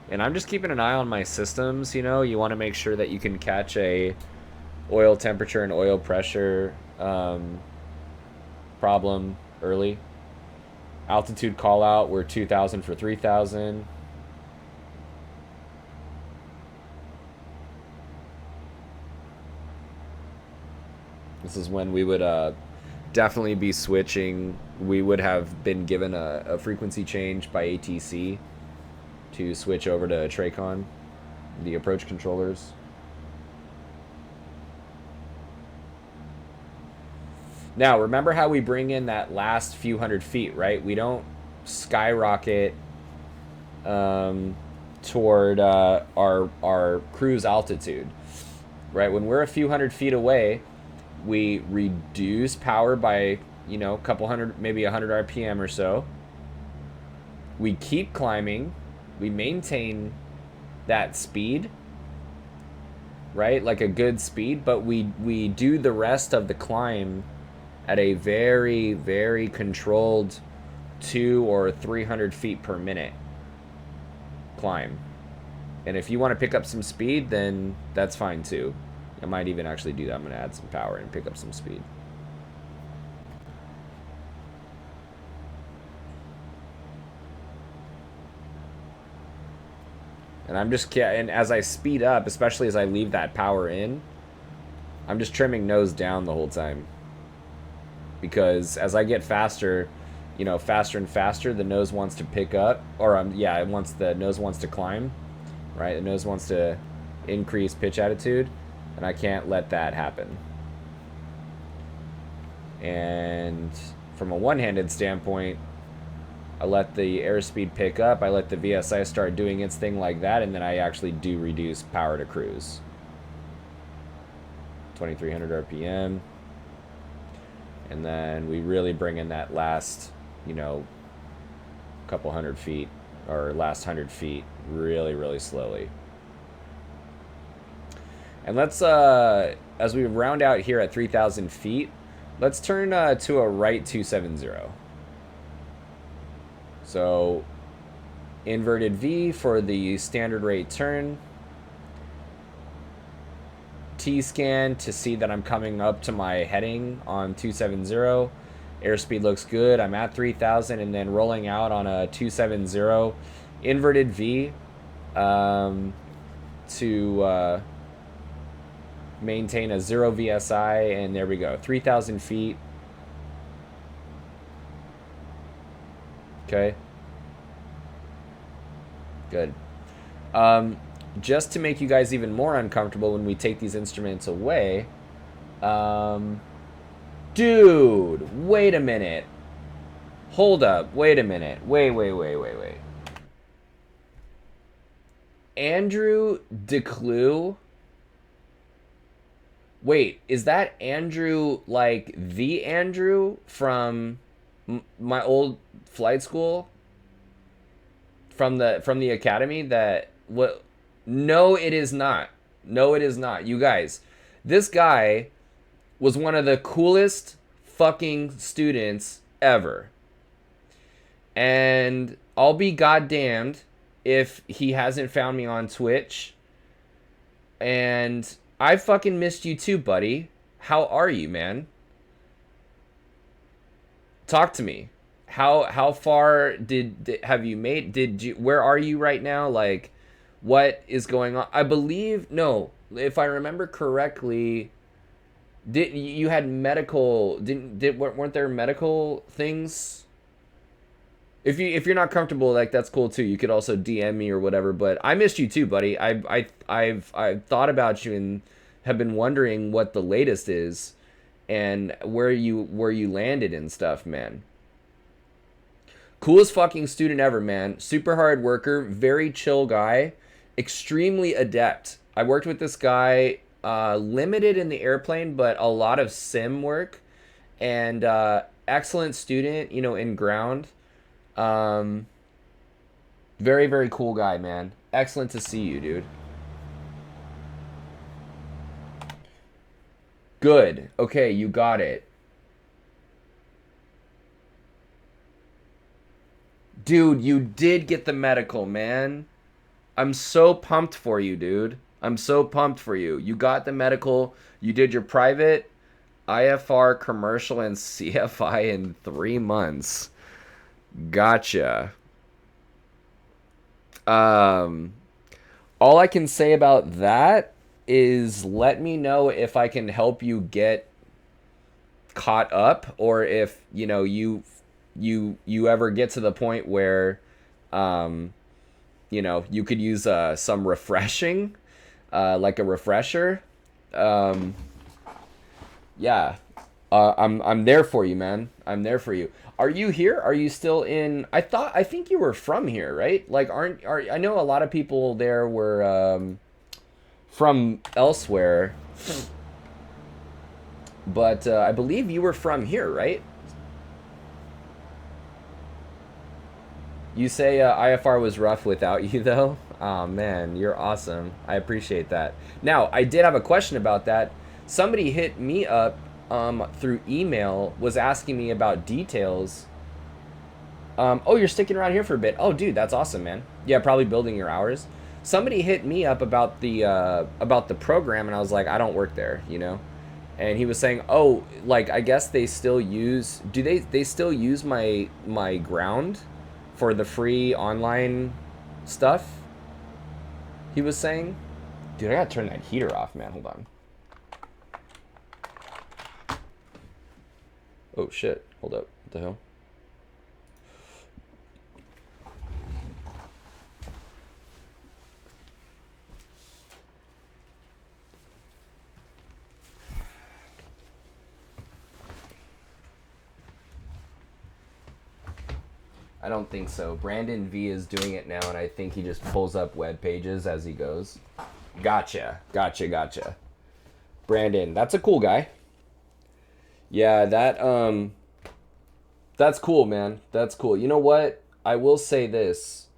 And I'm just keeping an eye on my systems, you know. You want to make sure that you can catch a oil temperature and oil pressure problem early. Altitude call out, we're 2,000 for 3,000. This is when we would definitely be switching. We would have been given a frequency change by ATC to switch over to Tracon, the approach controllers. Now, remember how we bring in that last few hundred feet, right? We don't skyrocket toward our cruise altitude, right? When we're a few hundred feet away, we reduce power by, a couple hundred, maybe 100 RPM or so. We keep climbing. We maintain that speed, right? Like a good speed, but we do the rest of the climb at a very, very controlled 200 or 300 feet per minute climb. And if you want to pick up some speed, then that's fine too. I might even actually do that. I'm going to add some power and pick up some speed. And I'm just, and as I speed up, especially as I leave that power in, I'm just trimming nose down the whole time. Because as I get faster, you know, faster and faster, the nose wants to pick up, or yeah, the nose wants to climb, right? The nose wants to increase pitch attitude, and I can't let that happen. And from a one-handed standpoint, I let the airspeed pick up, I let the VSI start doing its thing like that, and then I actually do reduce power to cruise. 2300 RPM. And then we really bring in that last, you know, couple hundred feet, or last 100 feet, really, really slowly. And let's, as we round out here at 3,000 feet, let's turn to a right 270. So, inverted V for the standard rate turn. T-scan to see that I'm coming up to my heading on 270. Airspeed looks good. I'm at 3,000 and then rolling out on a 270. Inverted V to maintain a 0 VSI, and there we go. 3,000 feet. Okay. Good. Just to make you guys even more uncomfortable when we take these instruments away. Dude, wait a minute. Hold up. Wait a minute. Wait. Andrew DeClue? Wait, is that Andrew, like the Andrew from my old flight school? From the academy that what? No, it is not. No, it is not. You guys, this guy was one of the coolest fucking students ever. And I'll be goddamned if he hasn't found me on Twitch. And I fucking missed you too, buddy. How are you, man? Talk to me. How far have you made? Where are you right now? Like, what is going on? I believe, no, if I remember correctly, you had medical, weren't there medical things? If you're not comfortable, like, that's cool too. You could also DM me or whatever, but I missed you too, buddy. I've thought about you and have been wondering what the latest is and where you landed and stuff, man. Coolest fucking student ever, man. Super hard worker, very chill guy, extremely adept. I worked with this guy, limited in the airplane, but a lot of sim work, and excellent student, you know, in ground. Very, very cool guy, man. Excellent to see you, dude. Good. Okay, you got it. Dude, you did get the medical, man. I'm so pumped for you, dude. I'm so pumped for you. You got the medical. You did your private, IFR, commercial, and CFI in 3 months. Gotcha. All I can say about that is let me know if I can help you get caught up, or if, you know, you ever get to the point where, you know, you could use some refreshing, like a refresher. Yeah, I'm there for you, man. I'm there for you. Are you here? Are you still in? I think you were from here, right? Like, I know a lot of people there were from elsewhere, but I believe you were from here, right? You say IFR was rough without you, though? Oh, man, you're awesome. I appreciate that. Now, I did have a question about that. Somebody hit me up through email, was asking me about details Oh, you're sticking around here for a bit. Oh, dude, that's awesome, man. Yeah, probably building your hours. Somebody hit me up about the program, and I was like, I don't work there, you know. And he was saying, oh, like I guess they still use. Do they still use my ground for the free online stuff? He was saying, dude, I gotta turn that heater off, man. Hold on. Oh shit! Hold up. What the hell? I don't think so. Brandon V is doing it now, and I think he just pulls up web pages as he goes. Gotcha. Brandon, that's a cool guy. Yeah, that's cool, man. That's cool. You know what? I will say this.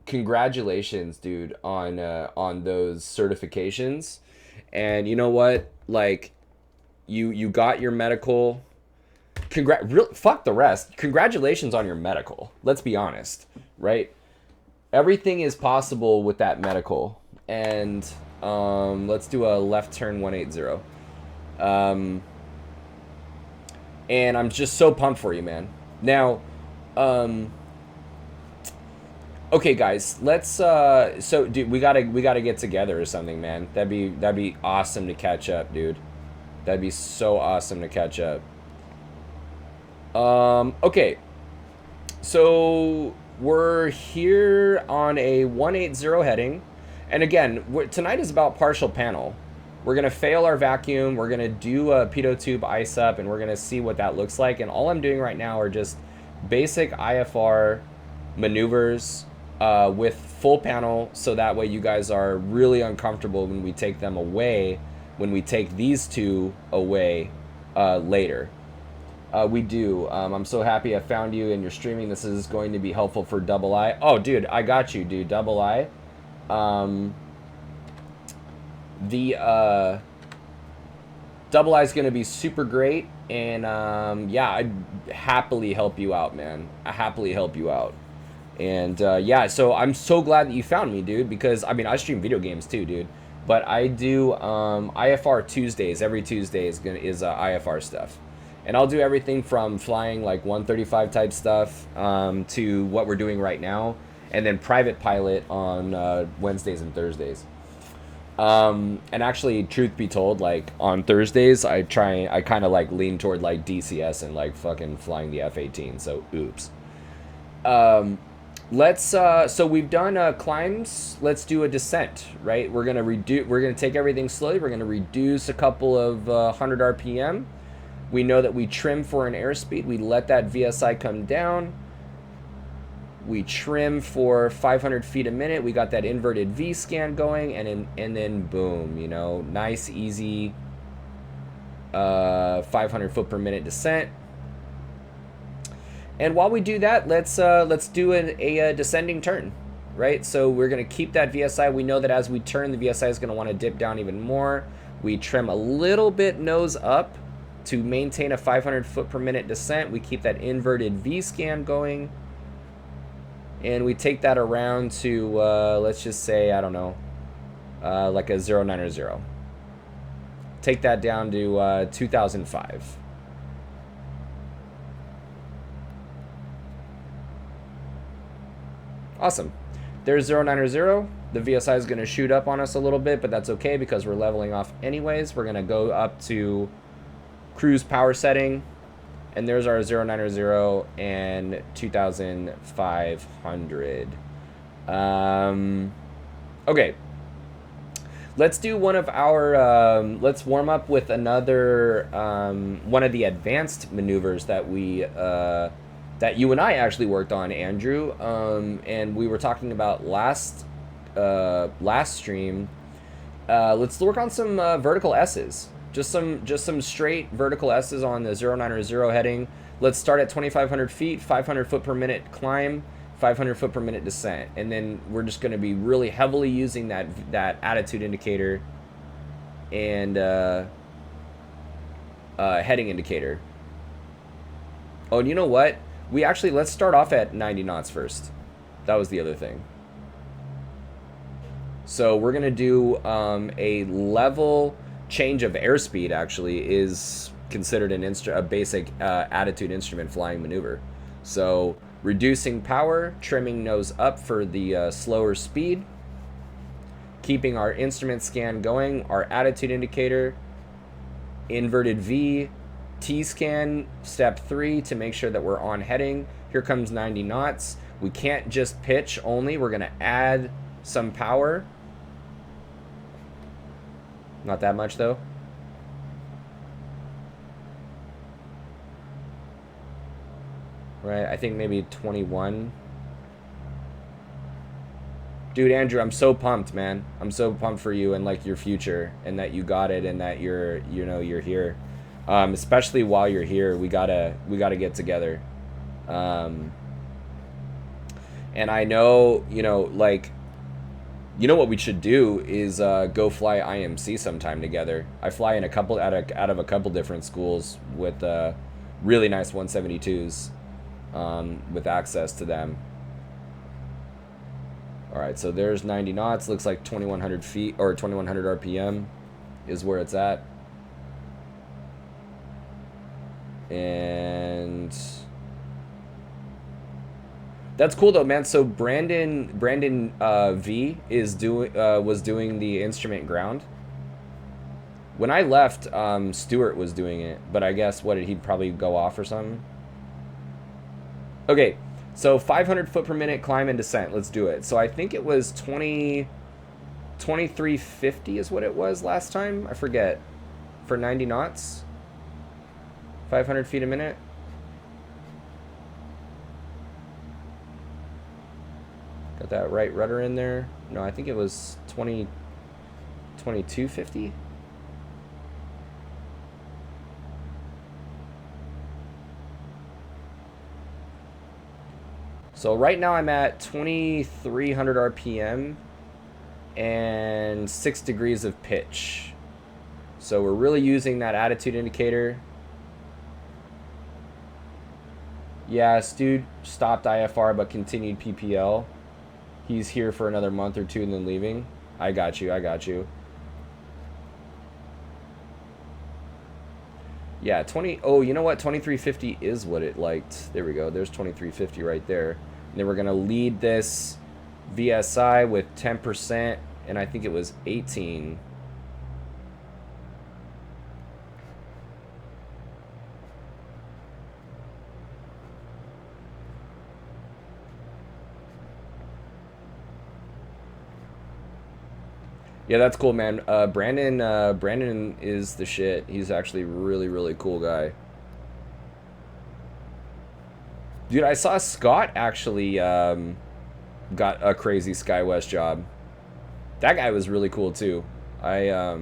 Congratulations, dude, on those certifications. And you know what? Like, you got your medical. Fuck the rest. Congratulations on your medical. Let's be honest, right? Everything is possible with that medical. And let's do a left turn 180. And I'm just so pumped for you, man. Now, okay, guys, let's so dude, we gotta get together or something, man. That'd be awesome to catch up, dude. That'd be so awesome to catch up. Okay. So we're here on a 180 heading. And again, tonight is about partial panel. We're going to fail our vacuum. We're going to do a pitot tube ice up, and we're going to see what that looks like. And all I'm doing right now are just basic IFR maneuvers with full panel, so that way you guys are really uncomfortable when we take them away, when we take these two away later. We do. I'm so happy I found you and you're streaming. This is going to be helpful for Double I. Oh, dude, I got you, dude. Double I. Double I is going to be super great. And, yeah, I'd happily help you out, man. I happily help you out. And, yeah, so I'm so glad that you found me, dude. Because, I mean, I stream video games too, dude. But I do IFR Tuesdays. Every Tuesday is IFR stuff. And I'll do everything from flying like 135 type stuff to what we're doing right now. And then private pilot on Wednesdays and Thursdays. And actually, truth be told, like on Thursdays, I kind of like lean toward like DCS and like fucking flying the F-18. So, oops. So we've done climbs. Let's do a descent, right? We're gonna take everything slowly. We're gonna reduce a couple of 100 RPM. We know that we trim for an airspeed. We let that VSI come down. We trim for 500 feet a minute. We got that inverted V scan going, and then boom, you know, nice, easy 500 foot per minute descent. And while we do that, let's do a descending turn, right? So we're gonna keep that VSI. We know that as we turn, the VSI is gonna want to dip down even more. We trim a little bit nose up to maintain a 500 foot per minute descent. We keep that inverted V scan going. And we take that around to, let's just say, I don't know, like a 090. Take that down to 2005. Awesome. There's 090. The VSI is going to shoot up on us a little bit, but that's okay because we're leveling off anyways. We're going to go up to cruise power setting, and there's our 090 and 2500. Okay, let's do one of our let's warm up with another one of the advanced maneuvers that we that you and I actually worked on, Andrew, and we were talking about last stream. Let's work on some vertical S's. Just some straight vertical S's on the 090 heading. Let's start at 2,500 feet, 500 foot per minute climb, 500 foot per minute descent. And then we're just going to be really heavily using that attitude indicator and heading indicator. Oh, and you know what? Let's start off at 90 knots first. That was the other thing. So we're going to do a level change of airspeed, actually, is considered a basic attitude instrument flying maneuver. So reducing power, trimming nose up for the slower speed, keeping our instrument scan going, our attitude indicator, inverted V, T-scan, step 3 to make sure that we're on heading. Here comes 90 knots. We can't just pitch only. We're going to add some power. Not that much, though. Right, I think maybe 21. Dude, Andrew, I'm so pumped, man. I'm so pumped for you and like your future, and that you got it, and that you're here. Especially while you're here, we gotta get together. And I know, like, what we should do is go fly IMC sometime together. I fly in out of a couple different schools with really nice 172s with access to them. All right, so there's 90 knots. Looks like 2,100 feet or 2,100 RPM is where it's at. And that's cool though, man. So Brandon V is was doing the instrument ground. When I left, Stuart was doing it, but I guess he'd probably go off or something. Okay, so 500 foot per minute climb and descent. Let's do it. So I think it was 2350 is what it was last time. I forget. For 90 knots. 500 feet a minute. Got that right rudder in there. No, I think it was 2250. So right now I'm at 2300 RPM and 6 degrees of pitch. So we're really using that attitude indicator. Yeah, Stu stopped IFR but continued PPL. He's here for another month or two and then leaving. I got you. Yeah, oh, you know what? 2350 is what it liked. There we go. There's 2350 right there. And then we're going to lead this VSI with 10%, and I think it was 18. Yeah, that's cool, man. Brandon is the shit. He's actually really, really cool guy. Dude, I saw Scott actually got a crazy SkyWest job. That guy was really cool too. I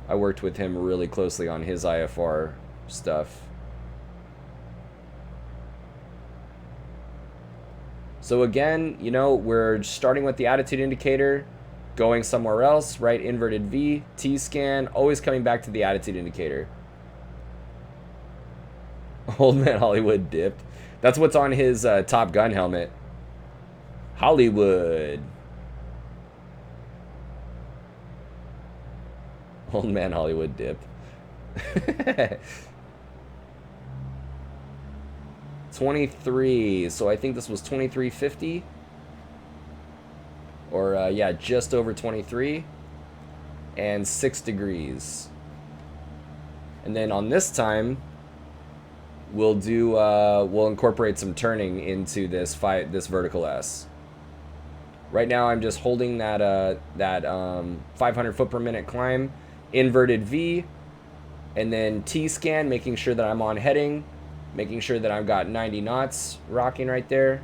worked with him really closely on his IFR stuff. So again, we're starting with the attitude indicator, going somewhere else, right? Inverted V, T-scan, always coming back to the attitude indicator. Old Man Hollywood dipped. That's what's on his Top Gun helmet. Hollywood. Old Man Hollywood dipped. 23. So I think this was 2350. Or, yeah, just over 23. And 6 degrees. And then on this time, we'll incorporate some turning into this vertical S. Right now I'm just holding that 500 foot per minute climb, inverted V, and then T-scan, making sure that I'm on heading, making sure that I've got 90 knots rocking right there.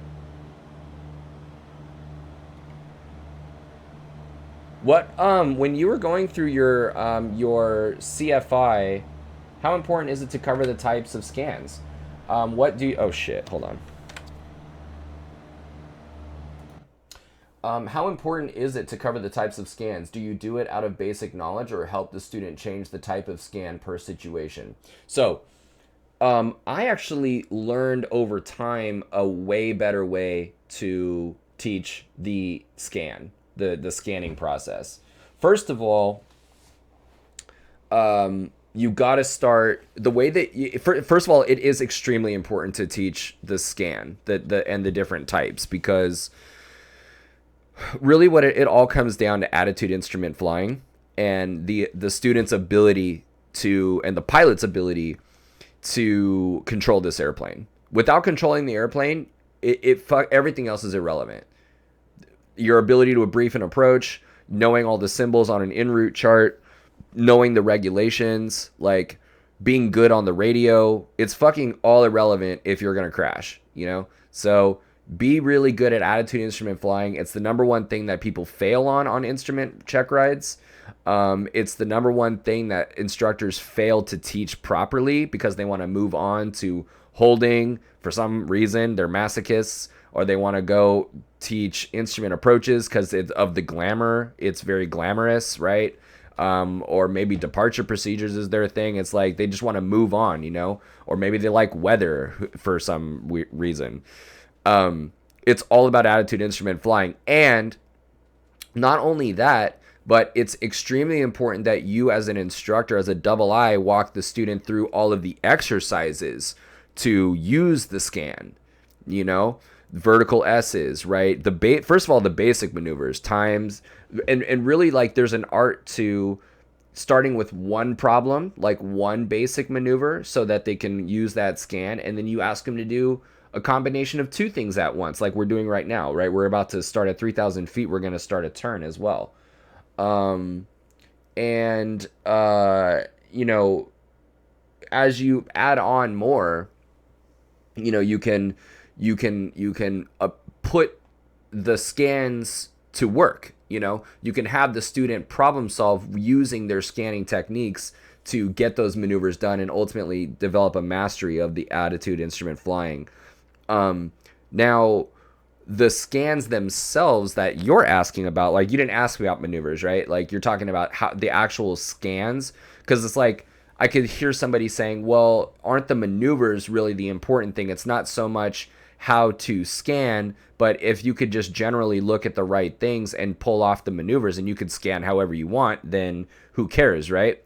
When you were going through your CFI, how important is it to cover the types of scans? Oh shit, hold on. How important is it to cover the types of scans? Do you do it out of basic knowledge or help the student change the type of scan per situation? So, I actually learned over time a way better way to teach the the scanning process. First of all, you got to start the way that first of all, it is extremely important to teach the scan, and the different types, because really what it all comes down to attitude instrument flying, and the student's ability to, and the pilot's ability to control this airplane. Without controlling the airplane, everything else is irrelevant. Your ability to brief an approach, knowing all the symbols on an en route chart, knowing the regulations, like being good on the radio, it's fucking all irrelevant if you're going to crash, you know? So be really good at attitude instrument flying. It's the number one thing that people fail on instrument check rides. It's the number one thing that instructors fail to teach properly because they want to move on to holding for some reason. They're masochists, or they want to go teach instrument approaches because of the glamour. It's very glamorous, right? Or maybe departure procedures is their thing. It's like they just want to move on, you know? Or maybe they like weather for some reason. It's all about attitude instrument flying. And not only that, but it's extremely important that you as an instructor, as a double I, walk the student through all of the exercises to use the scan, you know, vertical S's, right? First of all, the basic maneuvers, times, and really, like, there's an art to starting with one problem, like one basic maneuver, so that they can use that scan, and then you ask them to do a combination of two things at once, like we're doing right now, right? We're about to start at 3,000 feet. We're going to start a turn as well. You know, as you add on more, you know, you can put the scans to work. You know, you can have the student problem solve using their scanning techniques to get those maneuvers done and ultimately develop a mastery of the attitude instrument flying. Now, the scans themselves that you're asking about, like, you didn't ask me about maneuvers, right? Like, you're talking about how the actual scans, because it's like I could hear somebody saying, well, aren't the maneuvers really the important thing? It's not so much how to scan, but if you could just generally look at the right things and pull off the maneuvers and you could scan however you want, then who cares, right?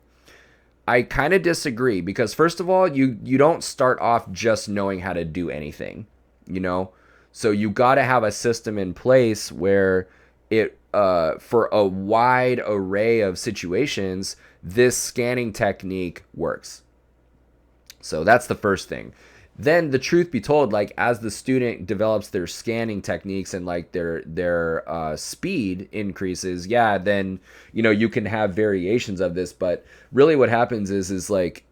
I kind of disagree, because first of all, you don't start off just knowing how to do anything, you know? So you got to have a system in place where it, for a wide array of situations, this scanning technique works. So that's the first thing. Then, the truth be told, like, as the student develops their scanning techniques and like their speed increases, yeah, then, you know, you can have variations of this. But really, what happens is like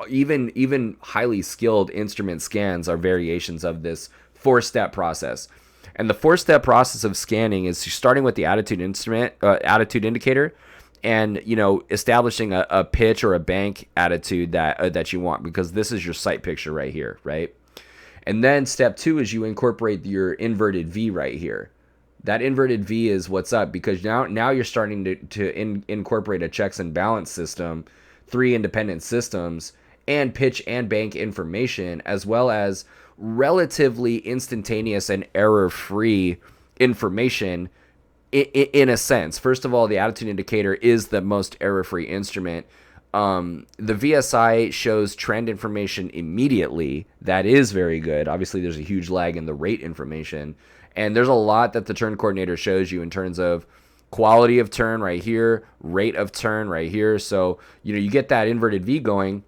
even highly skilled instrument scans are variations of this 4-step process. And the 4-step process of scanning is starting with the attitude indicator, and, you know, establishing a pitch or a bank attitude that you want, because this is your sight picture right here, right? And then step 2 is you incorporate your inverted V right here. That inverted V is what's up, because now you're starting to incorporate a checks and balance system, 3 independent systems, and pitch and bank information, as well as relatively instantaneous and error-free information. In a sense, first of all, the attitude indicator is the most error-free instrument. The VSI shows trend information immediately. That is very good. Obviously, there's a huge lag in the rate information. And there's a lot that the turn coordinator shows you in terms of quality of turn right here, rate of turn right here. So, you know, you get that inverted V going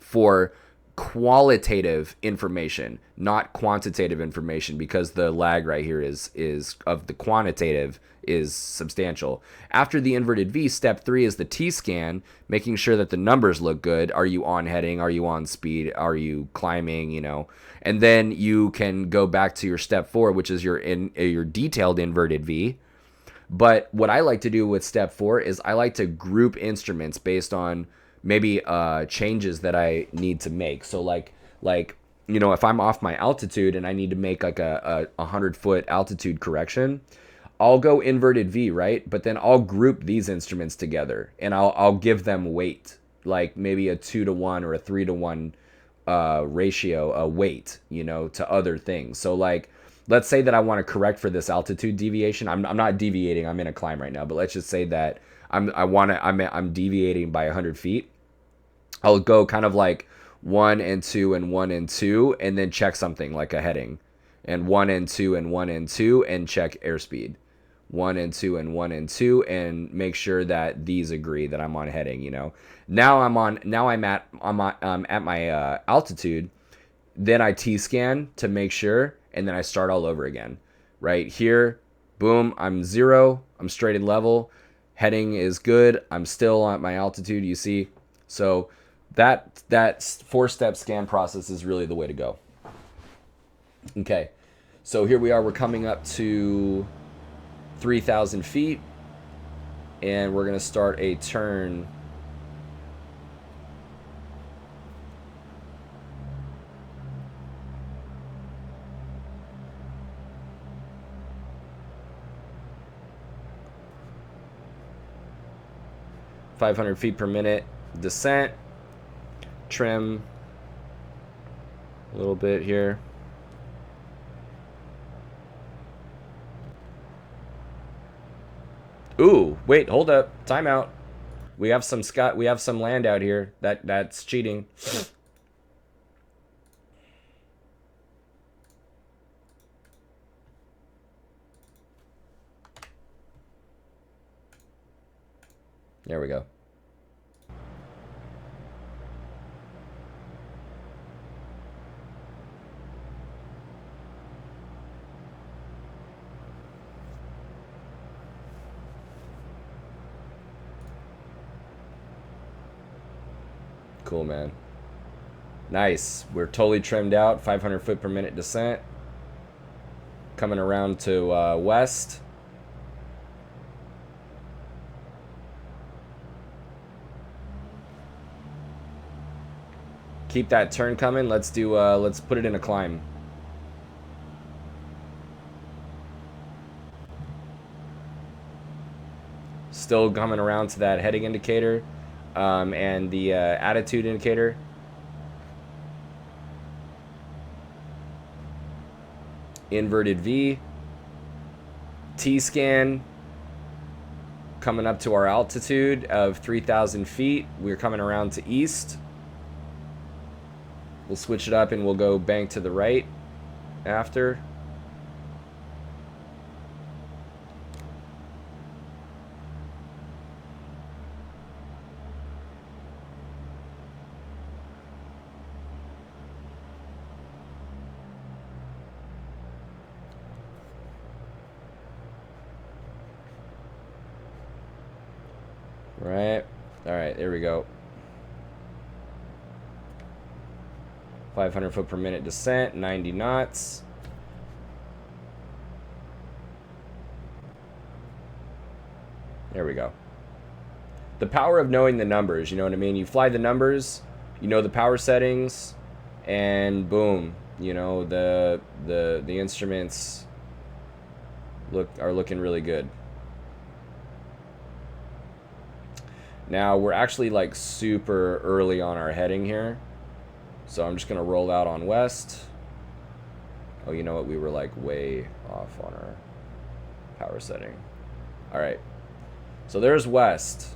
for qualitative information, not quantitative information, because the lag right here is of the quantitative is substantial. After the inverted V, step 3 is the T-scan, making sure that the numbers look good. Are you on heading? Are you on speed? Are you climbing? You know, and then you can go back to your step 4, which is your detailed inverted V. But what I like to do with step 4 is I like to group instruments based on maybe changes that I need to make. So like you know, if I'm off my altitude and I need to make like a 100-foot altitude correction, I'll go inverted V, right? But then I'll group these instruments together and I'll give them weight, like maybe a 2-to-1 or a 3-to-1 ratio, weight, you know, to other things. So like, let's say that I want to correct for this altitude deviation. I'm not deviating. I'm in a climb right now, but let's just say that I'm deviating by 100 feet. I'll go kind of like 1 and 2 and 1 and 2, and then check something like a heading, and 1 and 2 and 1 and 2, and check airspeed. 1 and 2 and 1 and 2, and make sure that these agree that I'm on heading. You know, now I'm at my altitude. Then I T-scan to make sure, and then I start all over again. Right here, boom, I'm 0. I'm straight and level. Heading is good. I'm still at my altitude. You see, so that 4-step scan process is really the way to go. Okay, so here we are. We're coming up to 3,000 feet, and we're gonna start a turn. .500 feet per minute descent. Trim a little bit here. Ooh, wait, hold up. Timeout. We have some land out here. That's cheating. There we go. Cool, man. Nice. We're totally trimmed out. 500 foot per minute descent. Coming around to west. Keep that turn coming. Let's put it in a climb. Still coming around to that heading indicator. And the attitude indicator. Inverted V. T-scan. Coming up to our altitude of 3,000 feet. We're coming around to east. We'll switch it up and we'll go bank to the right after. Right. All right, there we go. 500 foot per minute descent, 90 knots. There we go. The power of knowing the numbers, you know what I mean? You fly the numbers, you know the power settings, and boom, you know the instruments are looking really good. Now we're actually like super early on our heading here. So I'm just gonna roll out on west. Oh, you know what? We were like way off on our power setting. All right. So there's west.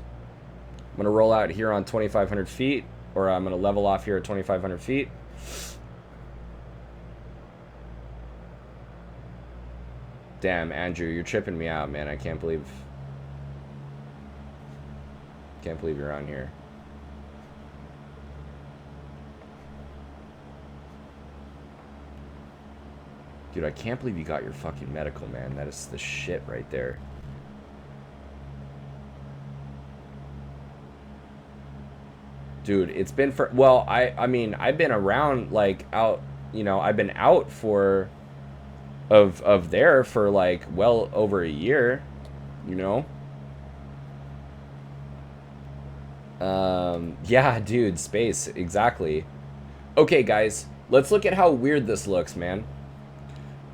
I'm gonna roll out here on 2,500 feet, or I'm gonna level off here at 2,500 feet. Damn, Andrew, you're tripping me out, man. I can't believe you're on here. Dude, I can't believe you got your fucking medical, man. That is the shit right there. Dude, it's been for... Well, I mean, I've been around, like, out... You know, I've been out for... Of there for, like, well over a year. You know? Yeah, dude, space. Exactly. Okay, guys. Let's look at how weird this looks, man.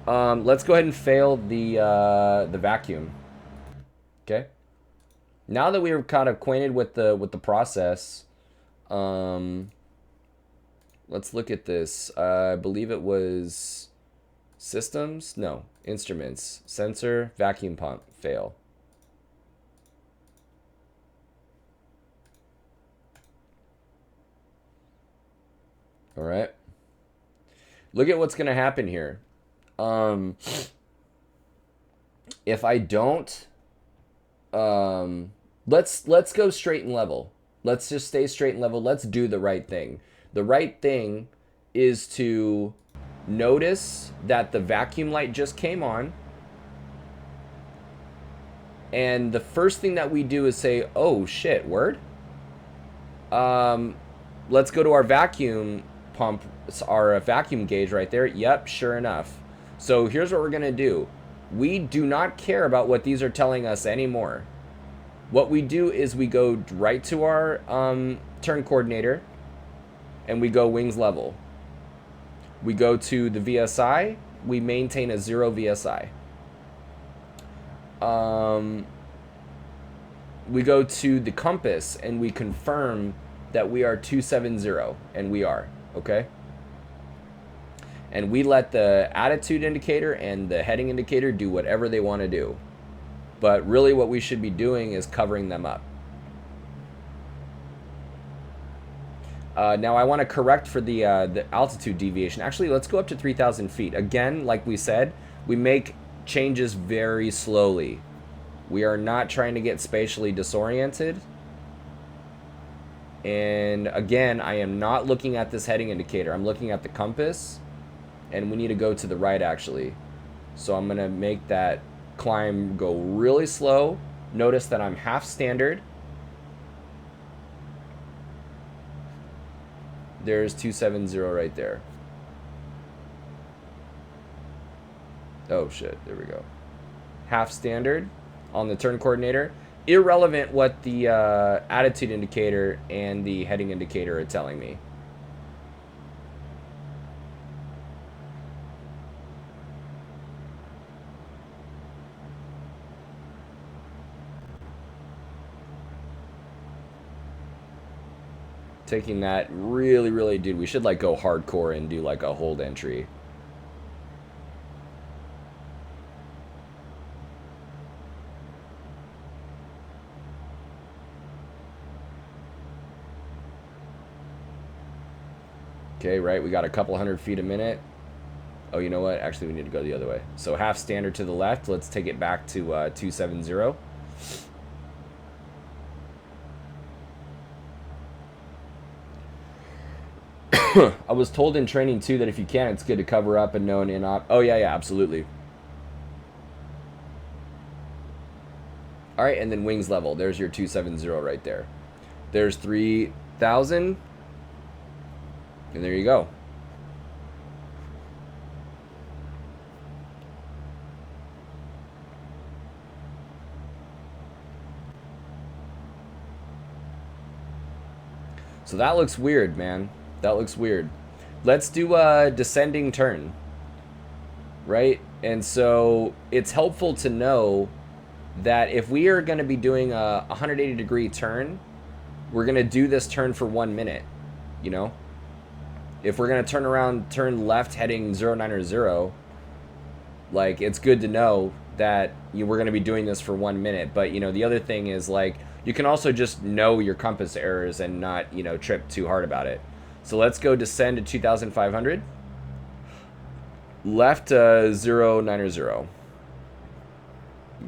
Let's go ahead and fail the vacuum. Okay. Now that we're kind of acquainted with the process, Let's look at this. I believe it was systems. No, instruments. Sensor, vacuum pump, fail. All right. Look at what's going to happen here. If I don't, let's go straight and level. Let's just stay straight and level. Let's do the right thing. The right thing is to notice that the vacuum light just came on. And the first thing that we do is say, oh shit, word? Let's go to our vacuum pump, our vacuum gauge right there. Yep, sure enough. So here's what we're gonna do. We do not care about what these are telling us anymore. What we do is we go right to our turn coordinator and we go wings level. We go to the VSI, we maintain a 0 VSI. We go to the compass and we confirm that we are 270, and we are, okay? And we let the attitude indicator and the heading indicator do whatever they want to do. But really what we should be doing is covering them up. Now I want to correct for the altitude deviation. Actually, let's go up to 3,000 feet. Again, like we said, we make changes very slowly. We are not trying to get spatially disoriented. And again, I am not looking at this heading indicator. I'm looking at the compass. And we need to go to the right, actually. So I'm going to make that climb go really slow. Notice that I'm half standard. There's 270 right there. Oh, shit. There we go. Half standard on the turn coordinator. Irrelevant what the attitude indicator and the heading indicator are telling me. Taking that really, dude, we should like go hardcore and do like a hold entry. Okay, right, we got a couple hundred feet a minute. Oh, you know what? Actually, we need to go the other way. So half standard to the left. Let's take it back to 270. I was told in training, too, that if you can, it's good to cover up and know an in-op. Oh, yeah, absolutely. All right, and then wings level. There's your 270 right there. There's 3,000. And there you go. So that looks weird, man. That looks weird. Let's do a descending turn. Right? And so it's helpful to know that if we are going to be doing a 180-degree turn, we're going to do this turn for 1 minute, you know? If we're going to turn around, turn left heading 090, like, it's good to know that we're going to be doing this for 1 minute. But, you know, the other thing is, like, you can also just know your compass errors and not, you know, trip too hard about it. So let's go descend to 2,500. Left 090.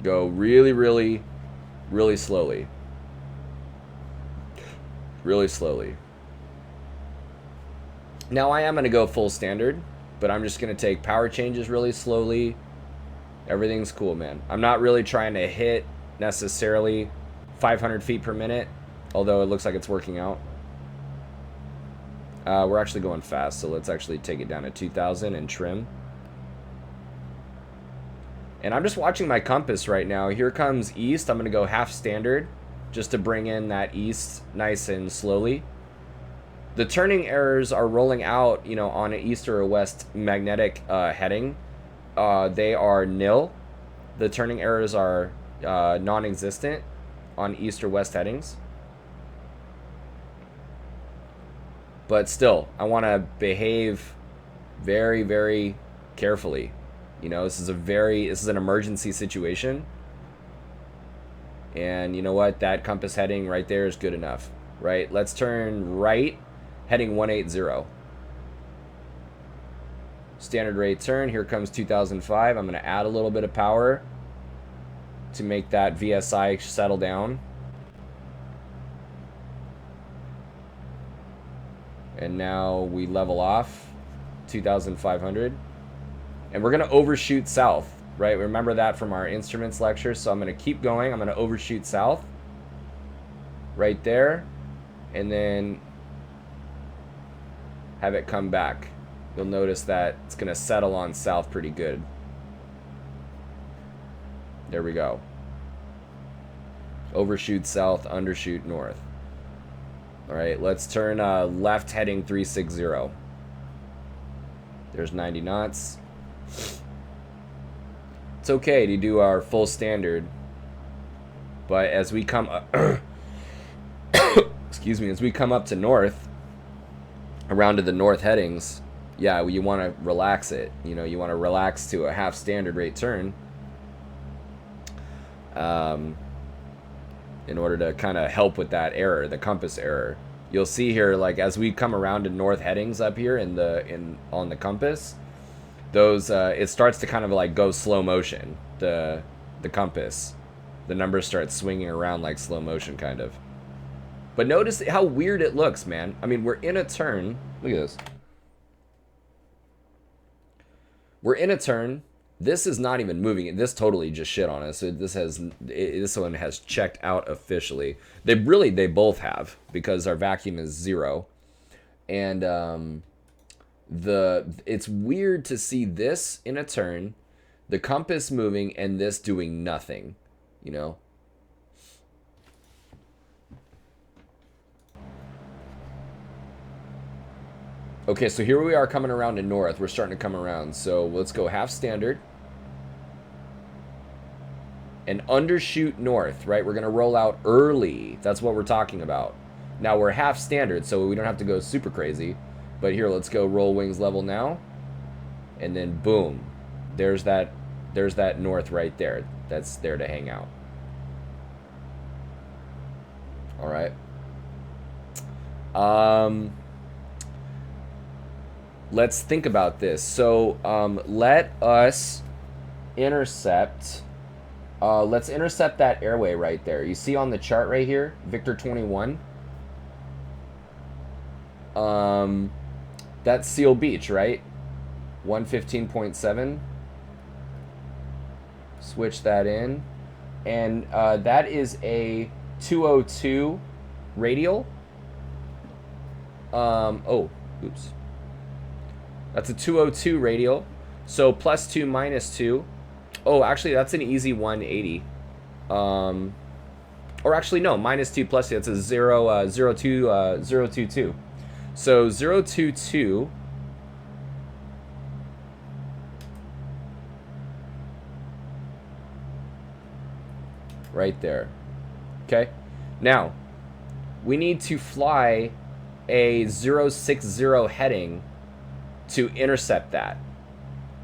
Go really slowly. Really slowly. Now I am going to go full standard, but I'm just going to take power changes really slowly. Everything's cool, man. I'm not really trying to hit necessarily 500 feet per minute, although it looks like it's working out. We're actually going fast, so let's actually take it down to 2,000 and trim. And I'm just watching my compass right now. Here comes east. I'm going to go half standard just to bring in that east nice and slowly. The turning errors are rolling out, you know, on an east or a west magnetic heading. They are nil. The turning errors are non-existent on east or west headings. But still, I want to behave very, very carefully. You know, this is an emergency situation. And you know what? That compass heading right there is good enough, right? Let's turn right, heading 180. Standard rate turn. Here comes 2005. I'm going to add a little bit of power to make that VSI settle down. And now we level off 2,500. And we're going to overshoot south, right? Remember that from our instruments lecture. So I'm going to keep going. I'm going to overshoot south right there. And then have it come back. You'll notice that it's going to settle on south pretty good. There we go. Overshoot south, undershoot north. All right, let's turn left heading 360. There's 90 knots. It's okay to do our full standard, but as we come up, excuse me, as we come up to north, around to the north headings, yeah, you want to relax it. You know, you want to relax to a half standard rate turn. In order to kind of help with that error, the compass error. You'll see here, like as we come around to north headings up here on the compass, those it starts to kind of like go slow motion. The compass, the numbers start swinging around like slow motion kind of. But notice how weird it looks, man. I mean, we're in a turn. Look at this. We're in a turn. This is not even moving. This totally just shit on us. This one has checked out officially. They both have, because our vacuum is 0, and it's weird to see this in a turn, the compass moving, and this doing nothing. You know. Okay, so here we are coming around to north. We're starting to come around. So let's go half standard. And undershoot north, right? We're going to roll out early. That's what we're talking about. Now we're half standard, so we don't have to go super crazy. But here, let's go roll wings level now. And then boom. There's that north right there. That's there to hang out. All right. Let's think about this. So let us intercept. Let's intercept that airway right there. You see on the chart right here, Victor 21. That's Seal Beach, right? 115.7. Switch that in. And that is a 202 radial. Oh, oops. That's a 202 radial. So +2, -2. Oh, actually, that's an easy 180. Or actually, no, -2 +2. That's a 022. So 022. Right there. Okay. Now, we need to fly a 060 heading to intercept that.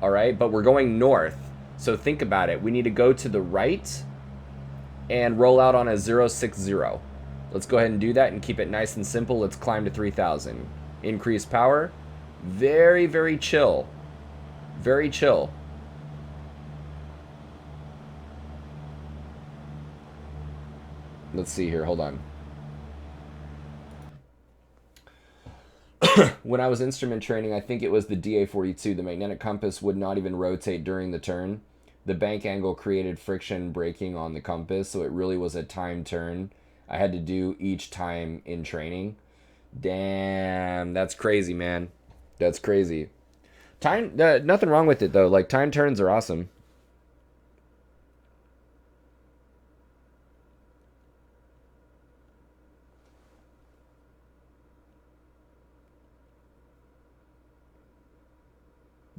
All right, but we're going north. So think about it. We need to go to the right and roll out on a 060. Let's go ahead and do that and keep it nice and simple. Let's climb to 3,000. Increase power. Very, very chill. Very chill. Let's see here. Hold on. When I was instrument training, I think it was the DA42, the magnetic compass would not even rotate during the turn. The bank angle created friction braking on the compass, so it really was a timed turn. I had to do each time in training. Damn, that's crazy, man. That's crazy. Time, nothing wrong with it, though. Like, time turns are awesome.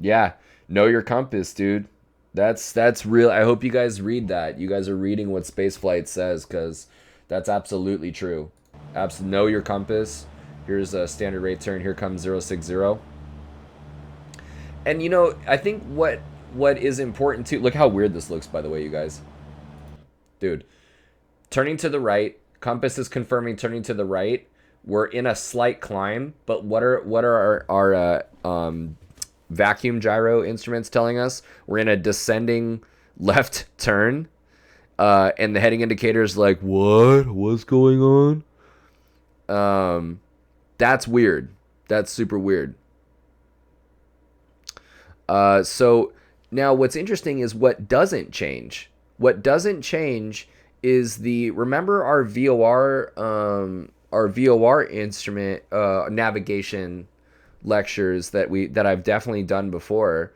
Yeah, know your compass, dude. That's real. I hope you guys read that. You guys are reading what spaceflight says, because that's absolutely true. Know your compass. Here's a standard rate turn. Here comes 060. And I think what is important too. Look how weird this looks, by the way, you guys. Dude, turning to the right. Compass is confirming turning to the right. We're in a slight climb, but what are our vacuum gyro instruments telling us? We're in a descending left turn, and the heading indicator is like, what's going on? That's weird. That's super weird. So now what's interesting is what doesn't change. What doesn't change is remember our VOR instrument navigation lectures that I've definitely done before,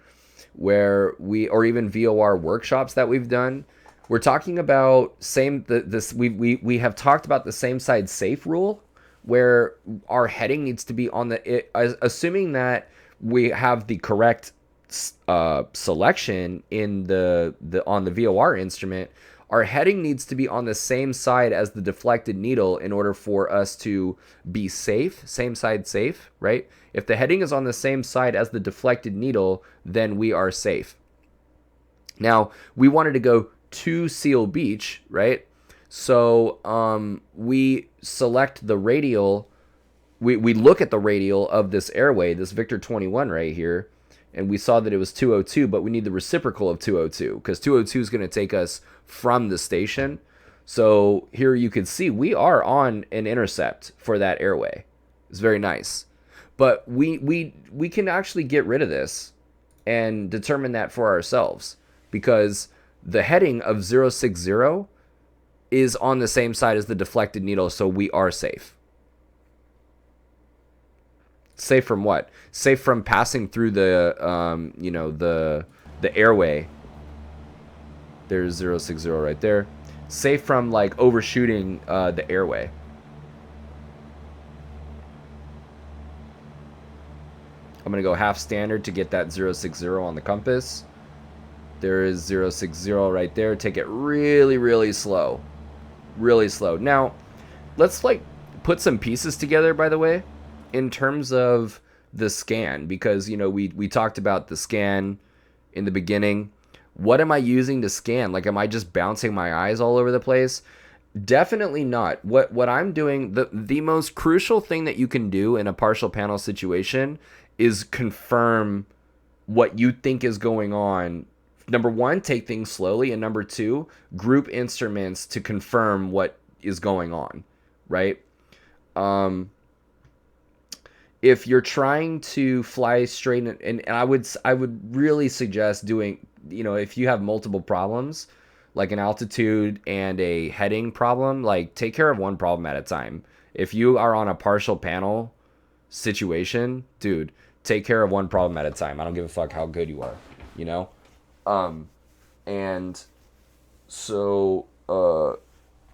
or even VOR workshops that we've done. We're talking about we have talked about the same side safe rule, where our heading needs to be assuming that we have the correct selection on the VOR instrument. Our heading needs to be on the same side as the deflected needle in order for us to be safe, same side safe, right? If the heading is on the same side as the deflected needle, then we are safe. Now, we wanted to go to Seal Beach, right? So we select the radial. We look at the radial of this airway, this Victor 21 right here, and we saw that it was 202, but we need the reciprocal of 202 because 202 is going to take us from the station. So here you can see we are on an intercept for that airway. It's very nice. But we can actually get rid of this and determine that for ourselves because the heading of 060 is on the same side as the deflected needle, so we are safe. Safe from what? Safe from passing through the airway. There's 060 right there. Safe from like overshooting the airway. I'm gonna go half standard to get that 060 on the compass. There is 060 right there. Take it really, really slow. Really slow. Now, let's put some pieces together, by the way, in terms of the scan, because we talked about the scan in the beginning. What am I using to scan? Am I just bouncing my eyes all over the place? Definitely not. What I'm doing, the most crucial thing that you can do in a partial panel situation is confirm what you think is going on. Number one, take things slowly, and number two, group instruments to confirm what is going on, right? If you're trying to fly straight, and I would really suggest doing, if you have multiple problems, like an altitude and a heading problem, take care of one problem at a time. If you are on a partial panel situation, dude, take care of one problem at a time. I don't give a fuck how good you are, and so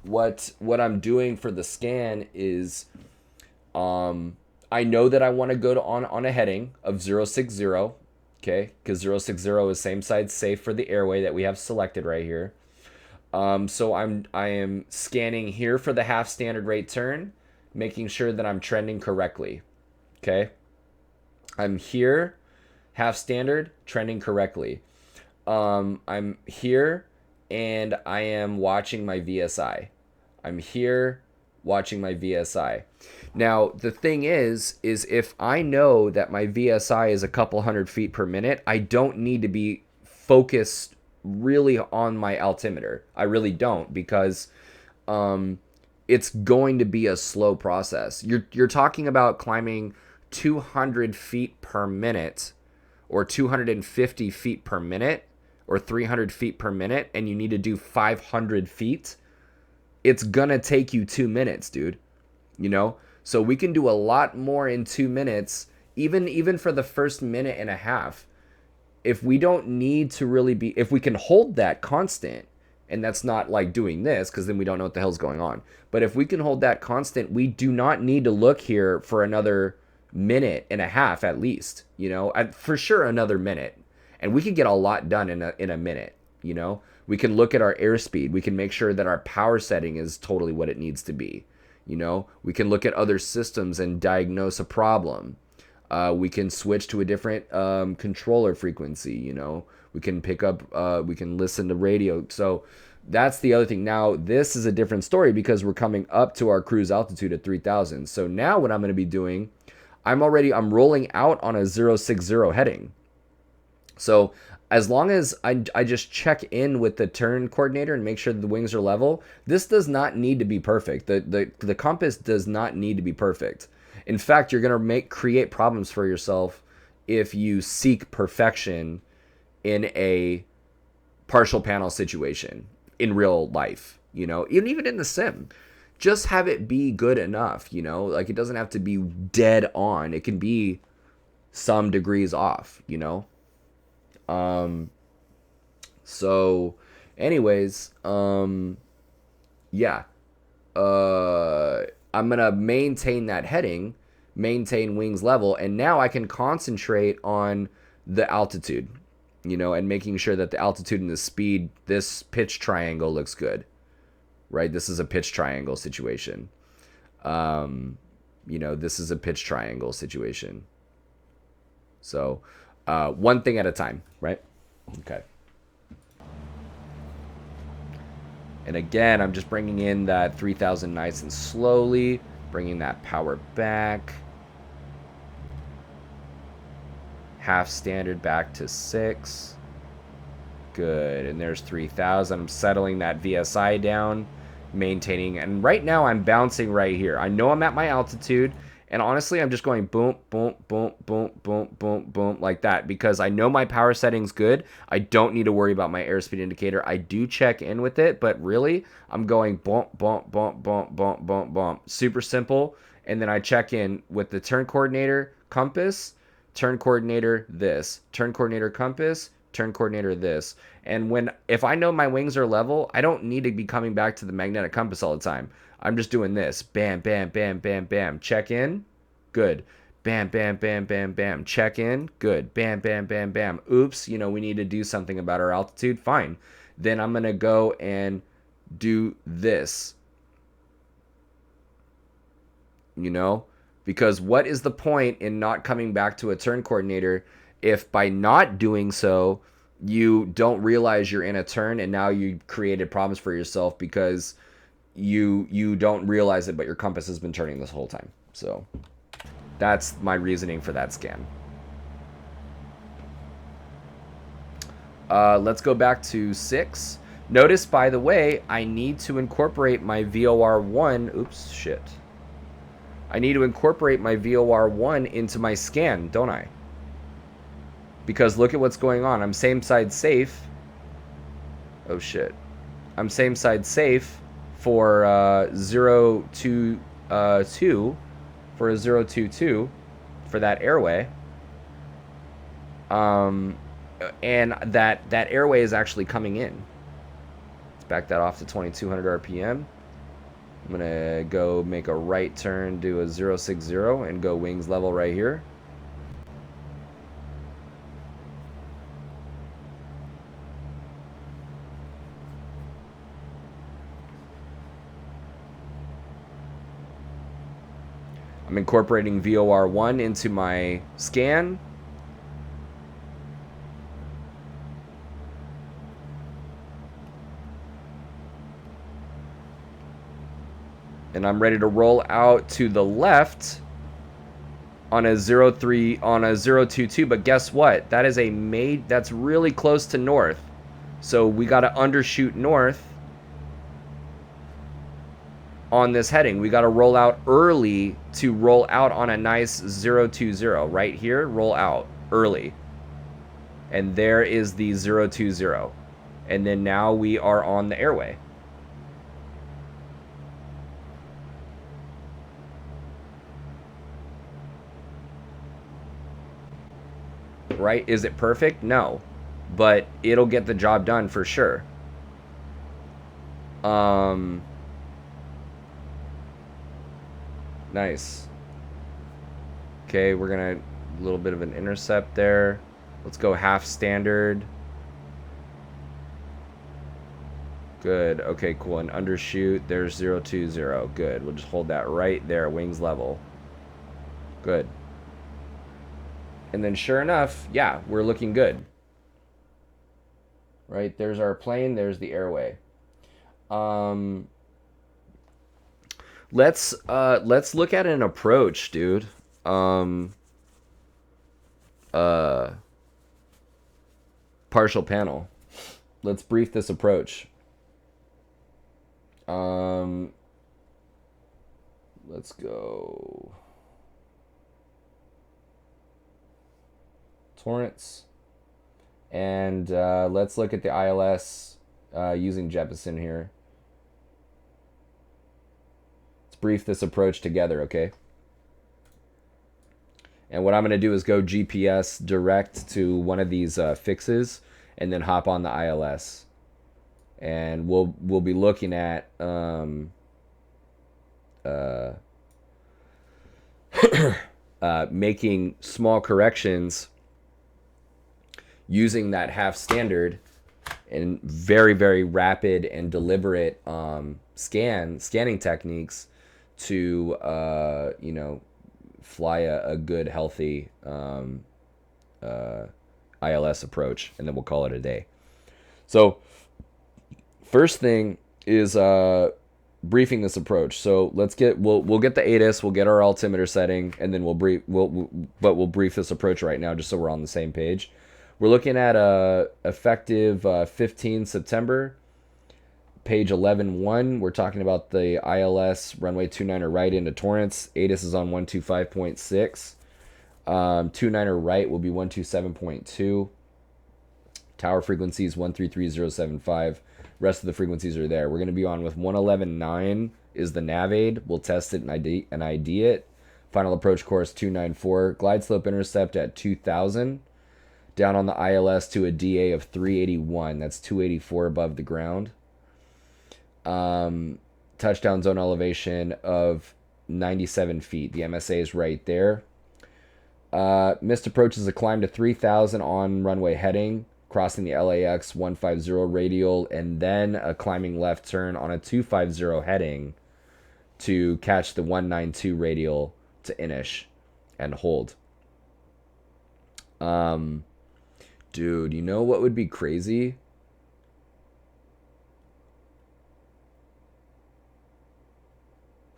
what I'm doing for the scan is I know that I want to go on a heading of 060, okay? Because 060 is same side safe for the airway that we have selected right here. So I am scanning here for the half standard rate turn, making sure that I'm trending correctly, okay? I'm here, half standard, trending correctly. I'm here, and I am watching my VSI. I'm here, watching my VSI. Now, the thing is if I know that my VSI is a couple hundred feet per minute, I don't need to be focused really on my altimeter. I really don't, because it's going to be a slow process. You're talking about climbing 200 feet per minute or 250 feet per minute or 300 feet per minute, and you need to do 500 feet. It's gonna take you 2 minutes, dude. So we can do a lot more in 2 minutes, even for the first minute and a half. If we don't need to really be, if we can hold that constant, and that's not like doing this, because then we don't know what the hell's going on. But if we can hold that constant, we do not need to look here for another minute and a half at least, for sure another minute. And we can get a lot done in a minute, We can look at our airspeed. We can make sure that our power setting is totally what it needs to be. You know, we can look at other systems and diagnose a problem. We can switch to a different controller frequency. You know, we can pick up, we can listen to radio. So that's the other thing. Now, this is a different story because we're coming up to our cruise altitude at 3,000. So now what I'm going to be doing, I'm rolling out on a 060 heading. So as long as I just check in with the turn coordinator and make sure that the wings are level, this does not need to be perfect. The compass does not need to be perfect. In fact, you're going to create problems for yourself if you seek perfection in a partial panel situation in real life, you know, even in the sim. Just have it be good enough, you know, like it doesn't have to be dead on. It can be some degrees off, you know. So anyways, yeah, I'm going to maintain that heading, maintain wings level. And now I can concentrate on the altitude, you know, and making sure that the altitude and the speed, this pitch triangle looks good, right? This is a pitch triangle situation. You know, this is a pitch triangle situation. So, one thing at a time, right? Okay. And again, I'm just bringing in that 3,000 nice and slowly, bringing that power back. Half standard back to 6. Good. And there's 3,000. I'm settling that VSI down, maintaining. And right now I'm bouncing right here. I know I'm at my altitude. And honestly, I'm just going boom, boom, boom, boom, boom, boom, boom, like that. Because I know my power setting's good. I don't need to worry about my airspeed indicator. I do check in with it. But really, I'm going bump, bump, bump, bump, bump, bump, bump. Super simple. And then I check in with the turn coordinator, compass, turn coordinator, this. Turn coordinator, compass, turn coordinator, this. And if I know my wings are level, I don't need to be coming back to the magnetic compass all the time. I'm just doing this. Bam, bam, bam, bam, bam. Check in. Good. Bam, bam, bam, bam, bam. Check in. Good. Bam, bam, bam, bam. Oops, you know, we need to do something about our altitude. Fine. Then I'm going to go and do this. You know? Because what is the point in not coming back to a turn coordinator if by not doing so, you don't realize you're in a turn and now you created problems for yourself because you don't realize it, but your compass has been turning this whole time. So that's my reasoning for that scan. Let's go back to 6. Notice, by the way, I need to incorporate my VOR1. Oops, shit. I need to incorporate my VOR1 into my scan, don't I? Because look at what's going on. I'm same side safe. Oh, shit. I'm same side safe for 022 for a 022 for that airway. And that airway is actually coming in. Let's back that off to 2200 RPM. I'm going to go make a right turn, do a 060, and go wings level right here. I'm incorporating VOR1 into my scan. And I'm ready to roll out to the left on a 022, but guess what? That is that's really close to north. So we got to undershoot north on this heading. We got to roll out early to roll out on a nice 020 right here. Roll out early. And there is the 020. And then now we are on the airway. Right? Is it perfect? No. But it'll get the job done for sure. Nice. Okay, we're gonna a little bit of an intercept there. Let's go half standard. Good. Okay, cool. And undershoot, there's 020. Good. We'll just hold that right there, wings level. Good. And then sure enough, yeah, we're looking good. Right? There's our plane, there's the airway. Let's look at an approach, dude. Partial panel. Let's brief this approach. Let's go Torrance. And let's look at the ILS using Jeppesen here. Let's brief this approach together, okay? And what I'm going to do is go GPS direct to one of these fixes and then hop on the ILS. And we'll be looking at making small corrections using that half standard and very, very rapid and deliberate scanning techniques to fly a good, healthy ILS approach, and then we'll call it a day. So first thing is briefing this approach. So we'll get the ATIS, we'll get our altimeter setting, and then we'll brief this approach right now just so we're on the same page. We're looking at effective 15 September, page 11.1. We're talking about the ILS runway 29er right into Torrance. ATIS is on 125.6. 29er right will be 127.2. Tower frequencies 133075. Rest of the frequencies are there. We're going to be on with 111.9 is the nav aid. We'll test it and ID it. Final approach course 294. Glide slope intercept at 2000. Down on the ILS to a DA of 381. That's 284 above the ground. Touchdown zone elevation of 97 feet. The MSA is right there. Missed approach is a climb to 3000 on runway heading, crossing the LAX 150 radial, and then a climbing left turn on a 250 heading to catch the 192 radial to Inish and hold. Dude, you know what would be crazy?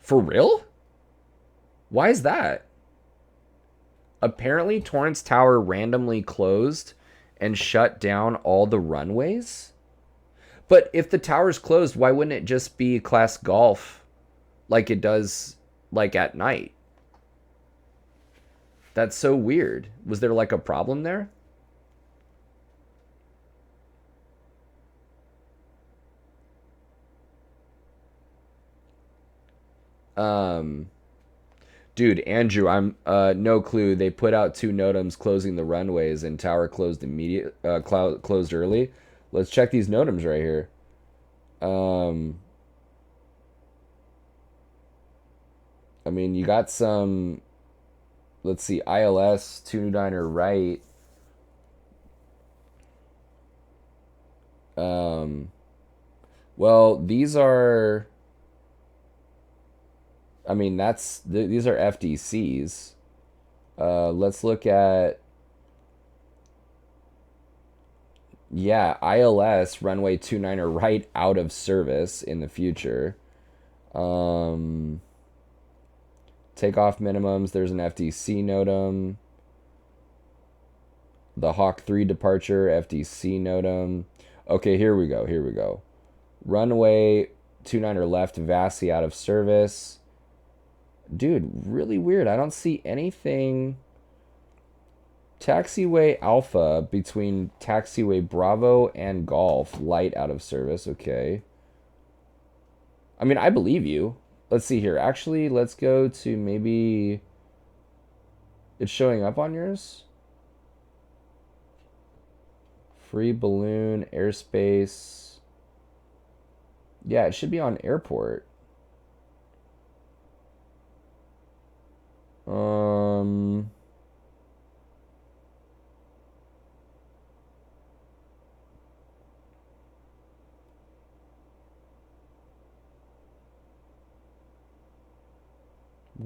For real? Why is that? Apparently, Torrance Tower randomly closed and shut down all the runways? But if the tower's closed, why wouldn't it just be class golf like it does like at night? That's so weird. Was there like a problem there? Dude, Andrew, I'm no clue. They put out 2 NOTAMs closing the runways and tower closed closed early. Let's check these NOTAMs right here. I mean, you got some. Let's see, ILS 29er right. Well, these are. I mean, these are FDCs. Let's look at. Yeah, ILS runway 29er right out of service in the future. Takeoff minimums. There's an FDC NOTAM. The Hawk 3 departure, FDC NOTAM. Okay, here we go. Runway 29er left, VASI out of service. Dude, really weird. I don't see anything. Taxiway Alpha between Taxiway Bravo and Golf, light out of service. Okay. I mean, I believe you. Let's see here. Actually, let's go to maybe. It's showing up on yours? Free balloon, airspace. Yeah, it should be on airport.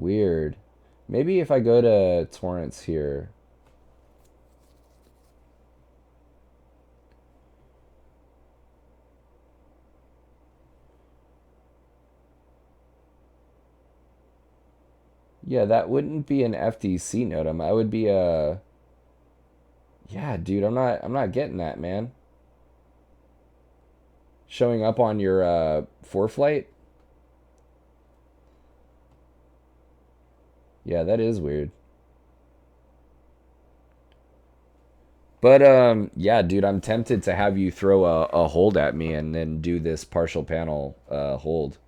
Weird. Maybe if I go to Torrance here. Yeah, that wouldn't be an FTC NOTAM. I would be a... Yeah, dude, I'm not getting that, man. Showing up on your ForeFlight? Yeah, that is weird. But yeah, dude, I'm tempted to have you throw a hold at me and then do this partial panel hold.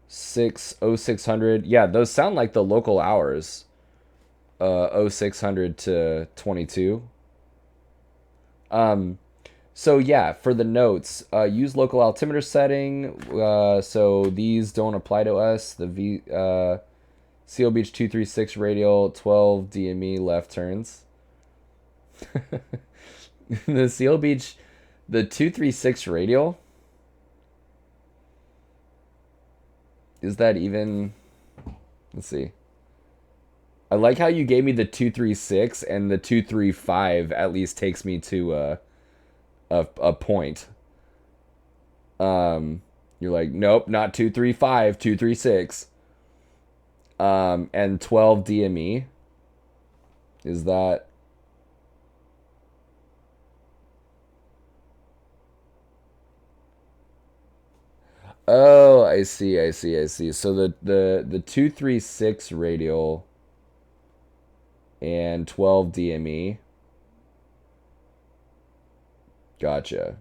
0600. Yeah, those sound like the local hours. 0600 to 22. So yeah, for the notes, use local altimeter setting. So these don't apply to us. The Seal Beach 236 radial 12 DME left turns. The Seal Beach, the 236 radial. Is that even? Let's see. I like how you gave me the 236 and the 235 at least takes me to a point. You're like, nope, not 235, 236. And 12 DME. Is that? Oh, I see, I see, I see. So the 236 radial and 12 DME. Gotcha.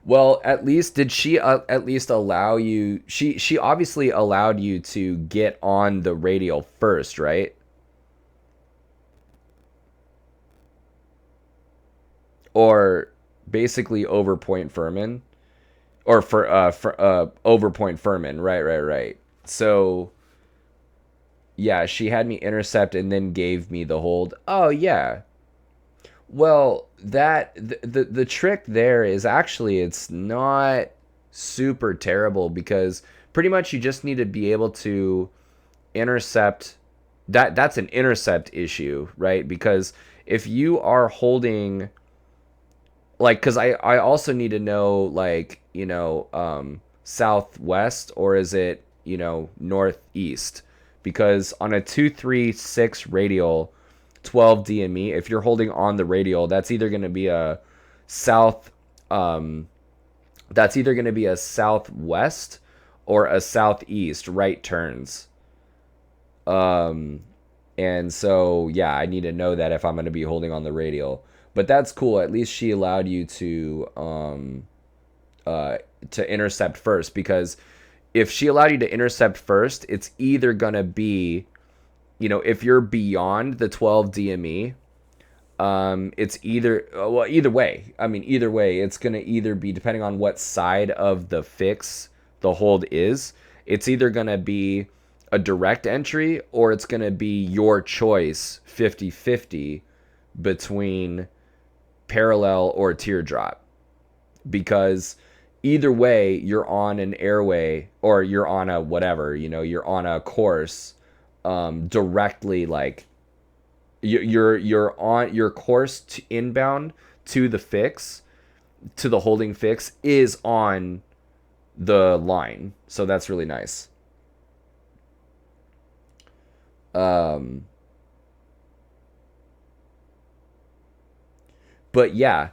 Well, at least did she at least allow you? She obviously allowed you to get on the radial first, right? Or basically over Point Furman, or for over Point Furman, right, right, right. So yeah, she had me intercept and then gave me the hold. Oh yeah. Well, that the trick there is actually it's not super terrible because pretty much you just need to be able to intercept that's an intercept issue, right? Because if you are holding like cuz I also need to know like, southwest or is it, northeast? Because on a 236 radial 12 DME, if you're holding on the radial, that's either going to be a south that's either going to be a southwest or a southeast right turns. Um and so yeah, I need to know that if I'm going to be holding on the radial. But that's cool. At least she allowed you uh to intercept first because if she allowed you to intercept first, it's either going to be, if you're beyond the 12 DME, it's either well either way. I mean, either way, it's gonna either be depending on what side of the fix the hold is. It's either gonna be a direct entry or it's gonna be your choice 50-50 between parallel or teardrop because either way you're on an airway or you're on a whatever, you're on a course directly like you're on your course to inbound to the fix to the holding fix is on the line, so that's really nice. um but yeah,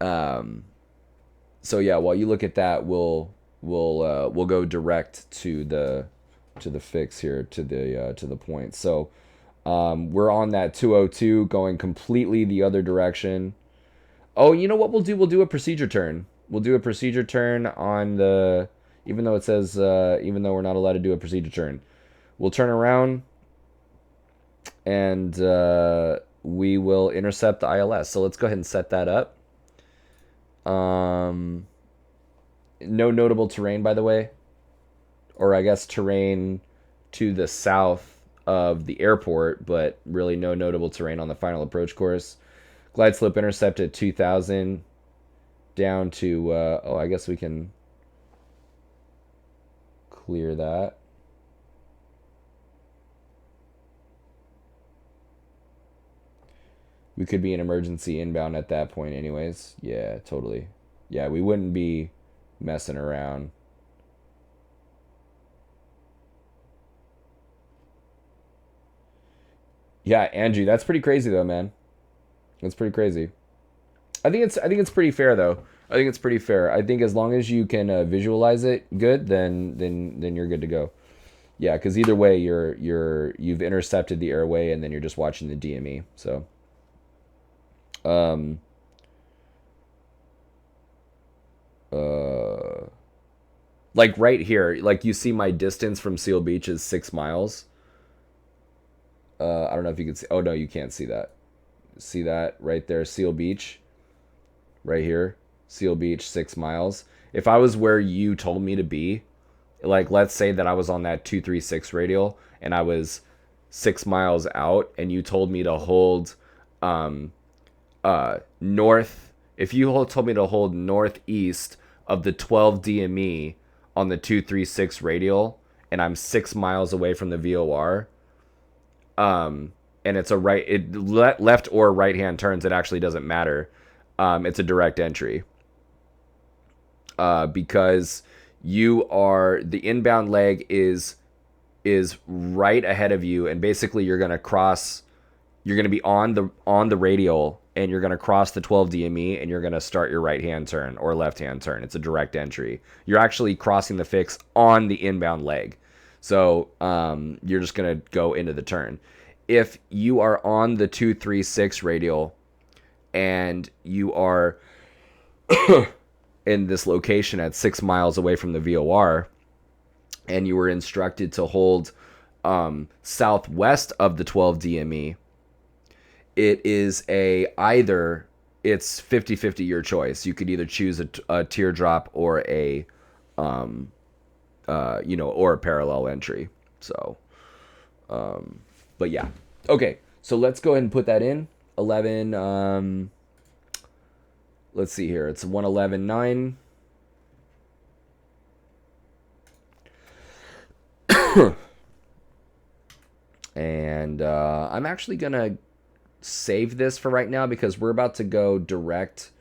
um so yeah, while you look at that, we'll go direct to the fix here to the point. So we're on that 202 going completely the other direction. Oh, you know what we'll do? We'll do a procedure turn. We'll do a procedure turn on the, even though it says, even though we're not allowed to do a procedure turn, we'll turn around and we will intercept the ILS. So let's go ahead and set that up. No notable terrain, by the way, or I guess terrain to the south of the airport, but really no notable terrain on the final approach course. Glide slope intercept at 2000. down to, oh, I guess we can clear that. We could be an emergency inbound at that point anyways. Yeah, totally. Yeah, we wouldn't be messing around. Yeah, Angie, that's pretty crazy though, man. That's pretty crazy. I think it's pretty fair though. I think it's pretty fair. I think as long as you can visualize it good, then you're good to go. Yeah, because either way, you've intercepted the airway, and then you're just watching the DME. So, um, uh, like right here, like you see my distance from Seal Beach is 6 miles. I don't know if you can see. Oh no, you can't see that. See that right there, Seal Beach, right here, Seal Beach, 6 miles. If I was where you told me to be, like let's say that I was on that 236 radial and I was 6 miles out, and you told me to hold um, north. If you told me to hold northeast of the 12 DME on the 236 radial, and I'm 6 miles away from the VOR, and it's a left or right hand turns, it actually doesn't matter. It's a direct entry. Because the inbound leg is right ahead of you, and basically you're gonna be on the radial, and you're gonna cross the 12 DME, and you're gonna start your right hand turn or left hand turn. It's a direct entry. You're actually crossing the fix on the inbound leg, so you're just gonna go into the turn. If you are on the 236 radial and you are in this location at 6 miles away from the VOR, and you were instructed to hold southwest of the 12 DME, it is it's 50-50 your choice. You could either choose a teardrop or or a parallel entry. So, but yeah. Okay, so let's go ahead and put that in. 11, let's see here. It's 111.9. And I'm actually going to save this for right now because we're about to go direct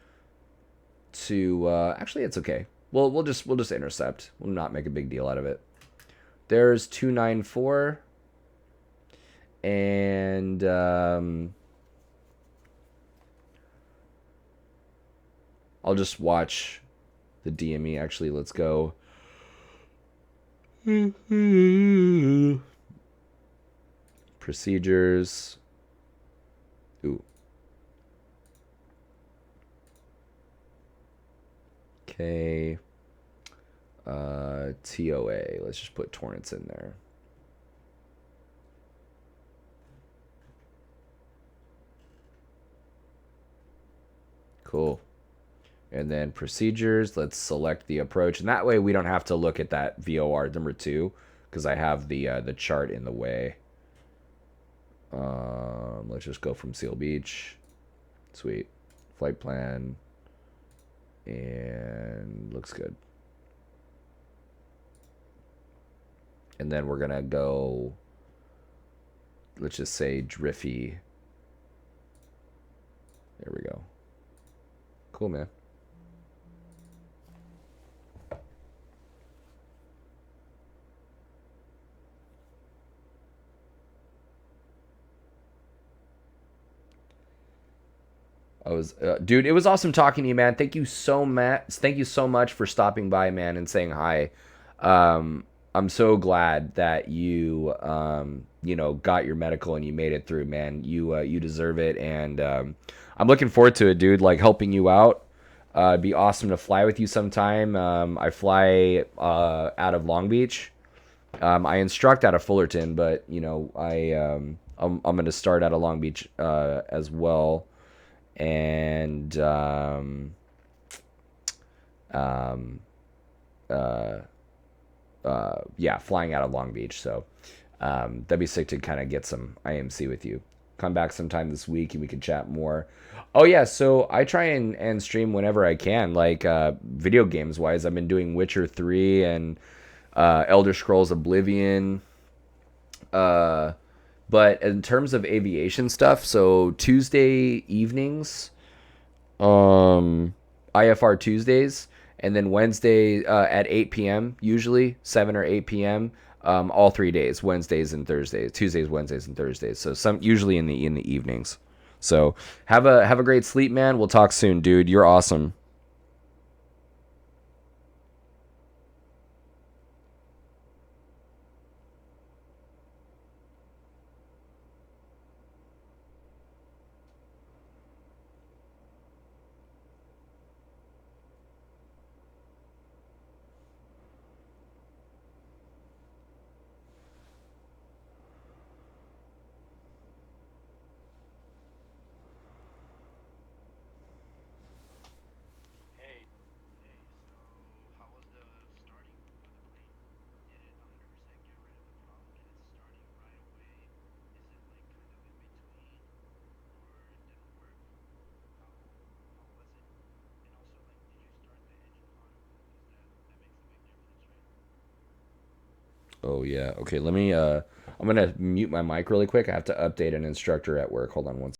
to actually it's okay. We'll just intercept. We'll not make a big deal out of it. There's 294, and I'll just watch the DME. Actually, let's go. Procedures. Ooh. Okay. TOA. Let's just put Torrents in there. Cool. And then procedures, let's select the approach. And that way we don't have to look at that VOR number 2 because I have the chart in the way. Let's just go from Seal Beach. Sweet. Flight plan. And looks good. And then we're going to go, let's just say Driffy. There we go. Cool, man. Dude, it was awesome talking to you, man. Thank you so much. Thank you so much for stopping by, man, and saying hi. I'm so glad that you, got your medical and you made it through, man. You deserve it, and I'm looking forward to it, dude. Like helping you out. It'd be awesome to fly with you sometime. I fly out of Long Beach. I instruct out of Fullerton, but I'm going to start out of Long Beach as well. And flying out of Long Beach. So that'd be sick to kind of get some IMC with you. come back sometime this week and we can chat more. Oh yeah, so I try and stream whenever I can. Like video games wise, I've been doing Witcher 3 and Elder Scrolls Oblivion. Uh, but in terms of aviation stuff, so Tuesday evenings, IFR Tuesdays, and then Wednesday at 8 p.m. usually 7 or 8 p.m. All 3 days, Wednesdays and Thursdays, Tuesdays, Wednesdays, and Thursdays. So some usually in the evenings. So have a great sleep, man. We'll talk soon, dude. You're awesome. Oh yeah. Okay, let me I'm gonna mute my mic really quick. I have to update an instructor at work. Hold on one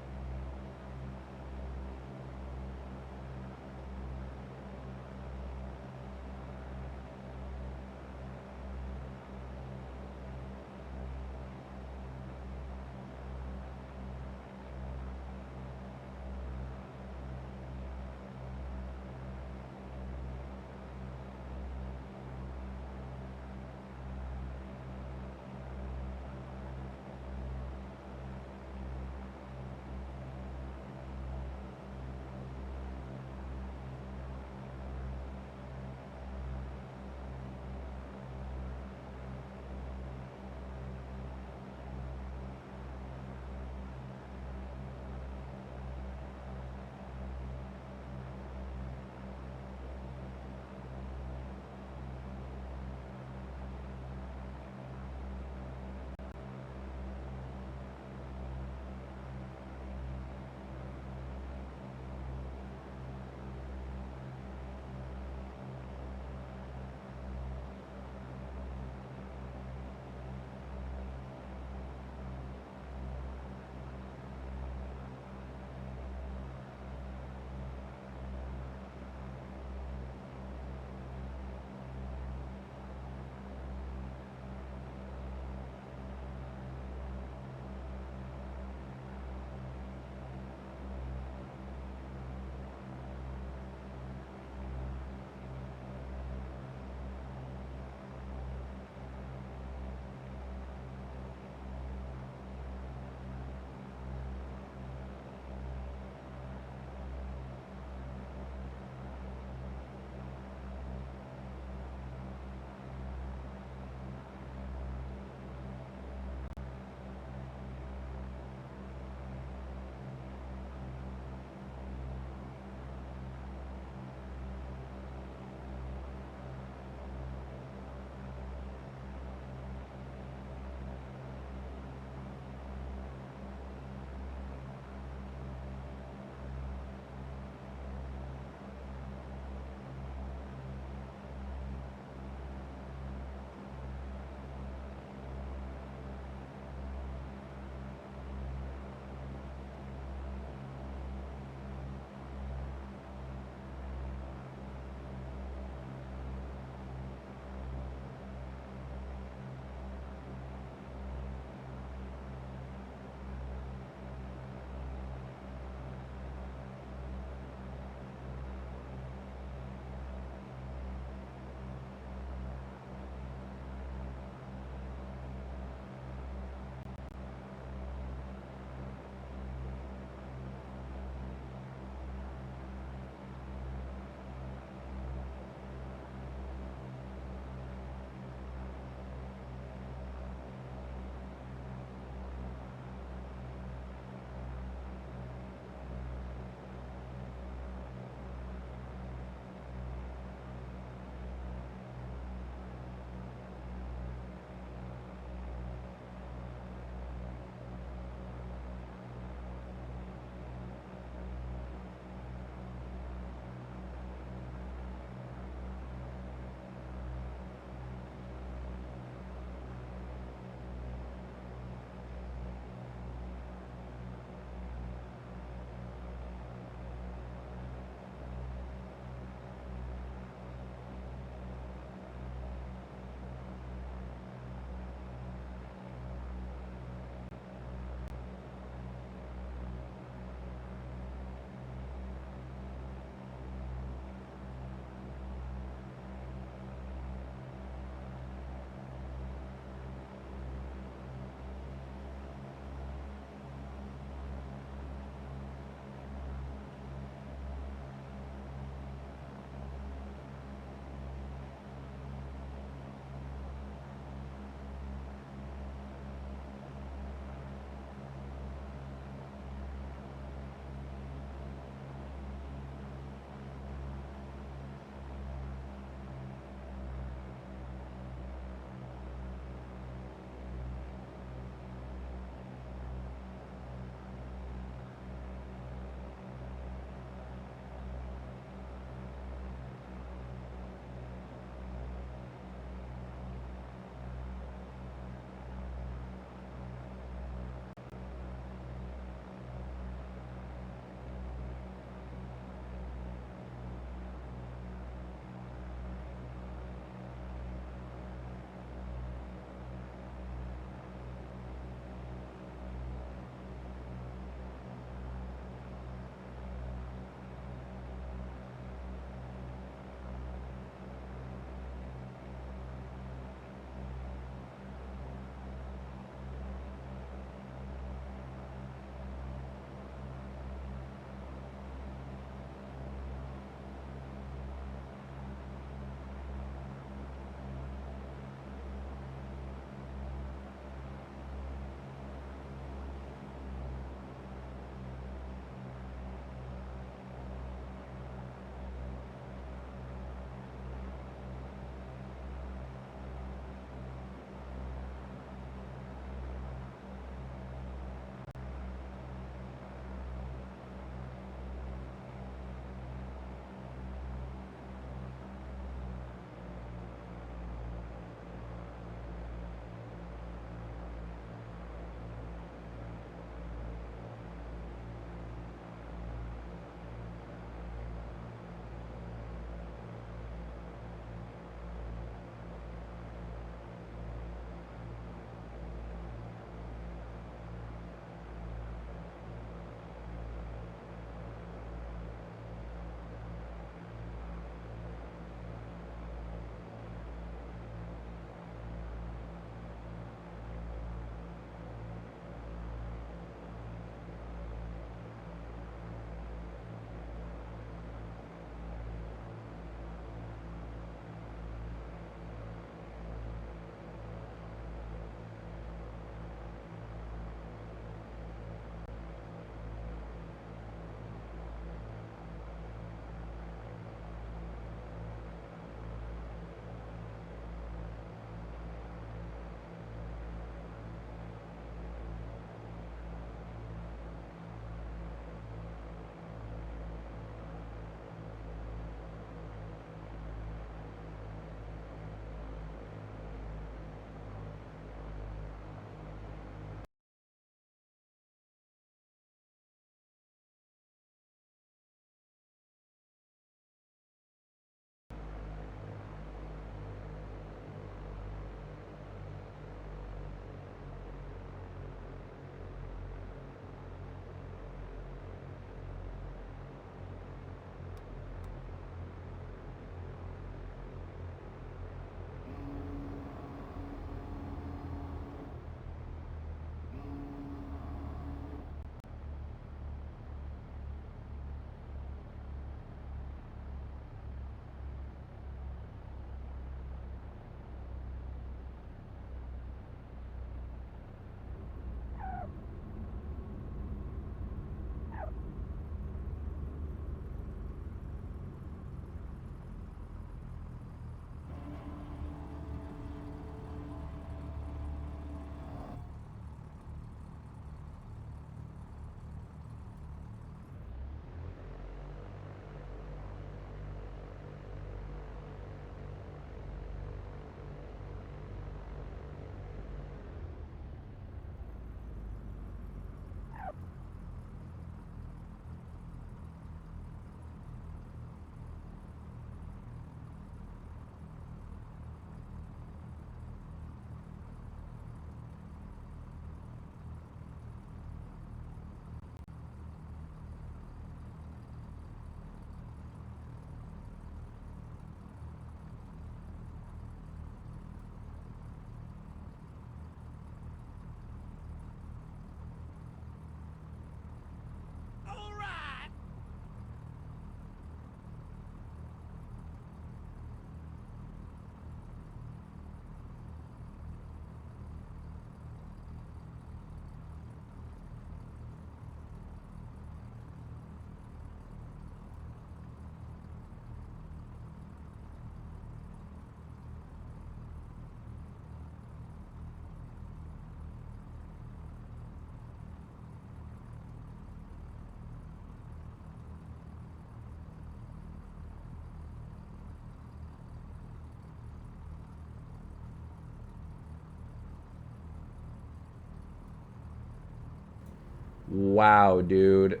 Wow, dude.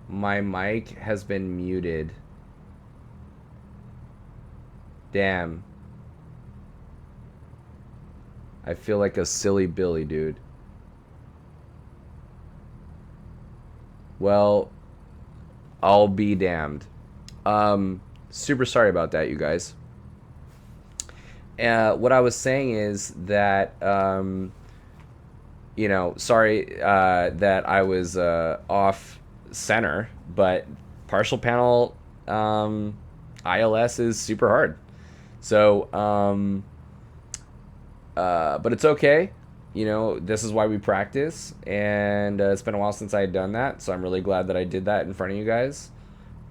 My mic has been muted. Damn. I feel like a silly Billy, dude. Well, I'll be damned. Super sorry about that, you guys. What I was saying is that, sorry that I was off center, but partial panel ILS is super hard. So, but it's okay. This is why we practice, and it's been a while since I had done that, so I'm really glad that I did that in front of you guys,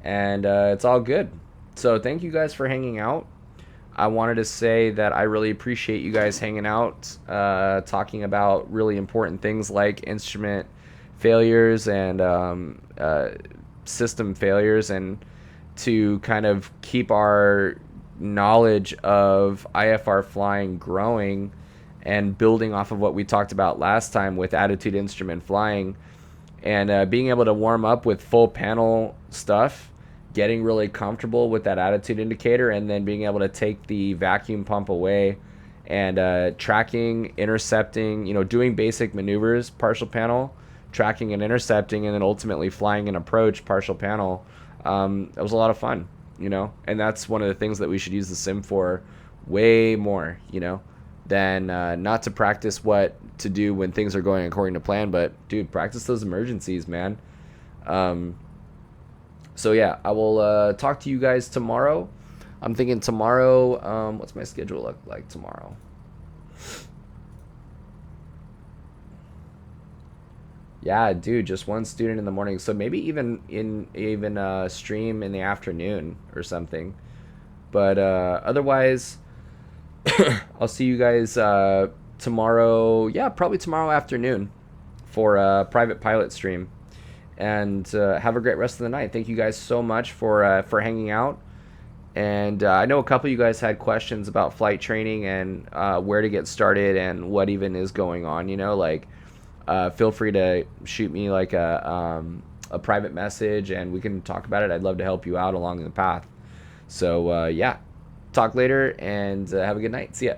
and it's all good. So thank you guys for hanging out. I wanted to say that I really appreciate you guys hanging out, talking about really important things like instrument failures and system failures, and to kind of keep our knowledge of IFR flying growing and building off of what we talked about last time with attitude instrument flying, and being able to warm up with full panel stuff, getting really comfortable with that attitude indicator, and then being able to take the vacuum pump away and tracking, intercepting, doing basic maneuvers, partial panel, tracking and intercepting, and then ultimately flying an approach, partial panel. That was a lot of fun, and that's one of the things that we should use the sim for way more, than not to practice what to do when things are going according to plan, but dude, practice those emergencies, man. So yeah, I will talk to you guys tomorrow. I'm thinking tomorrow, what's my schedule look like tomorrow? Yeah, dude, just one student in the morning. So maybe even stream in the afternoon or something. But otherwise, I'll see you guys tomorrow. Yeah, probably tomorrow afternoon for a private pilot stream. And have a great rest of the night. Thank you guys so much for hanging out. And I know a couple of you guys had questions about flight training and where to get started and what even is going on. Feel free to shoot me like a private message and we can talk about it. I'd love to help you out along the path. So yeah, talk later and have a good night. See ya.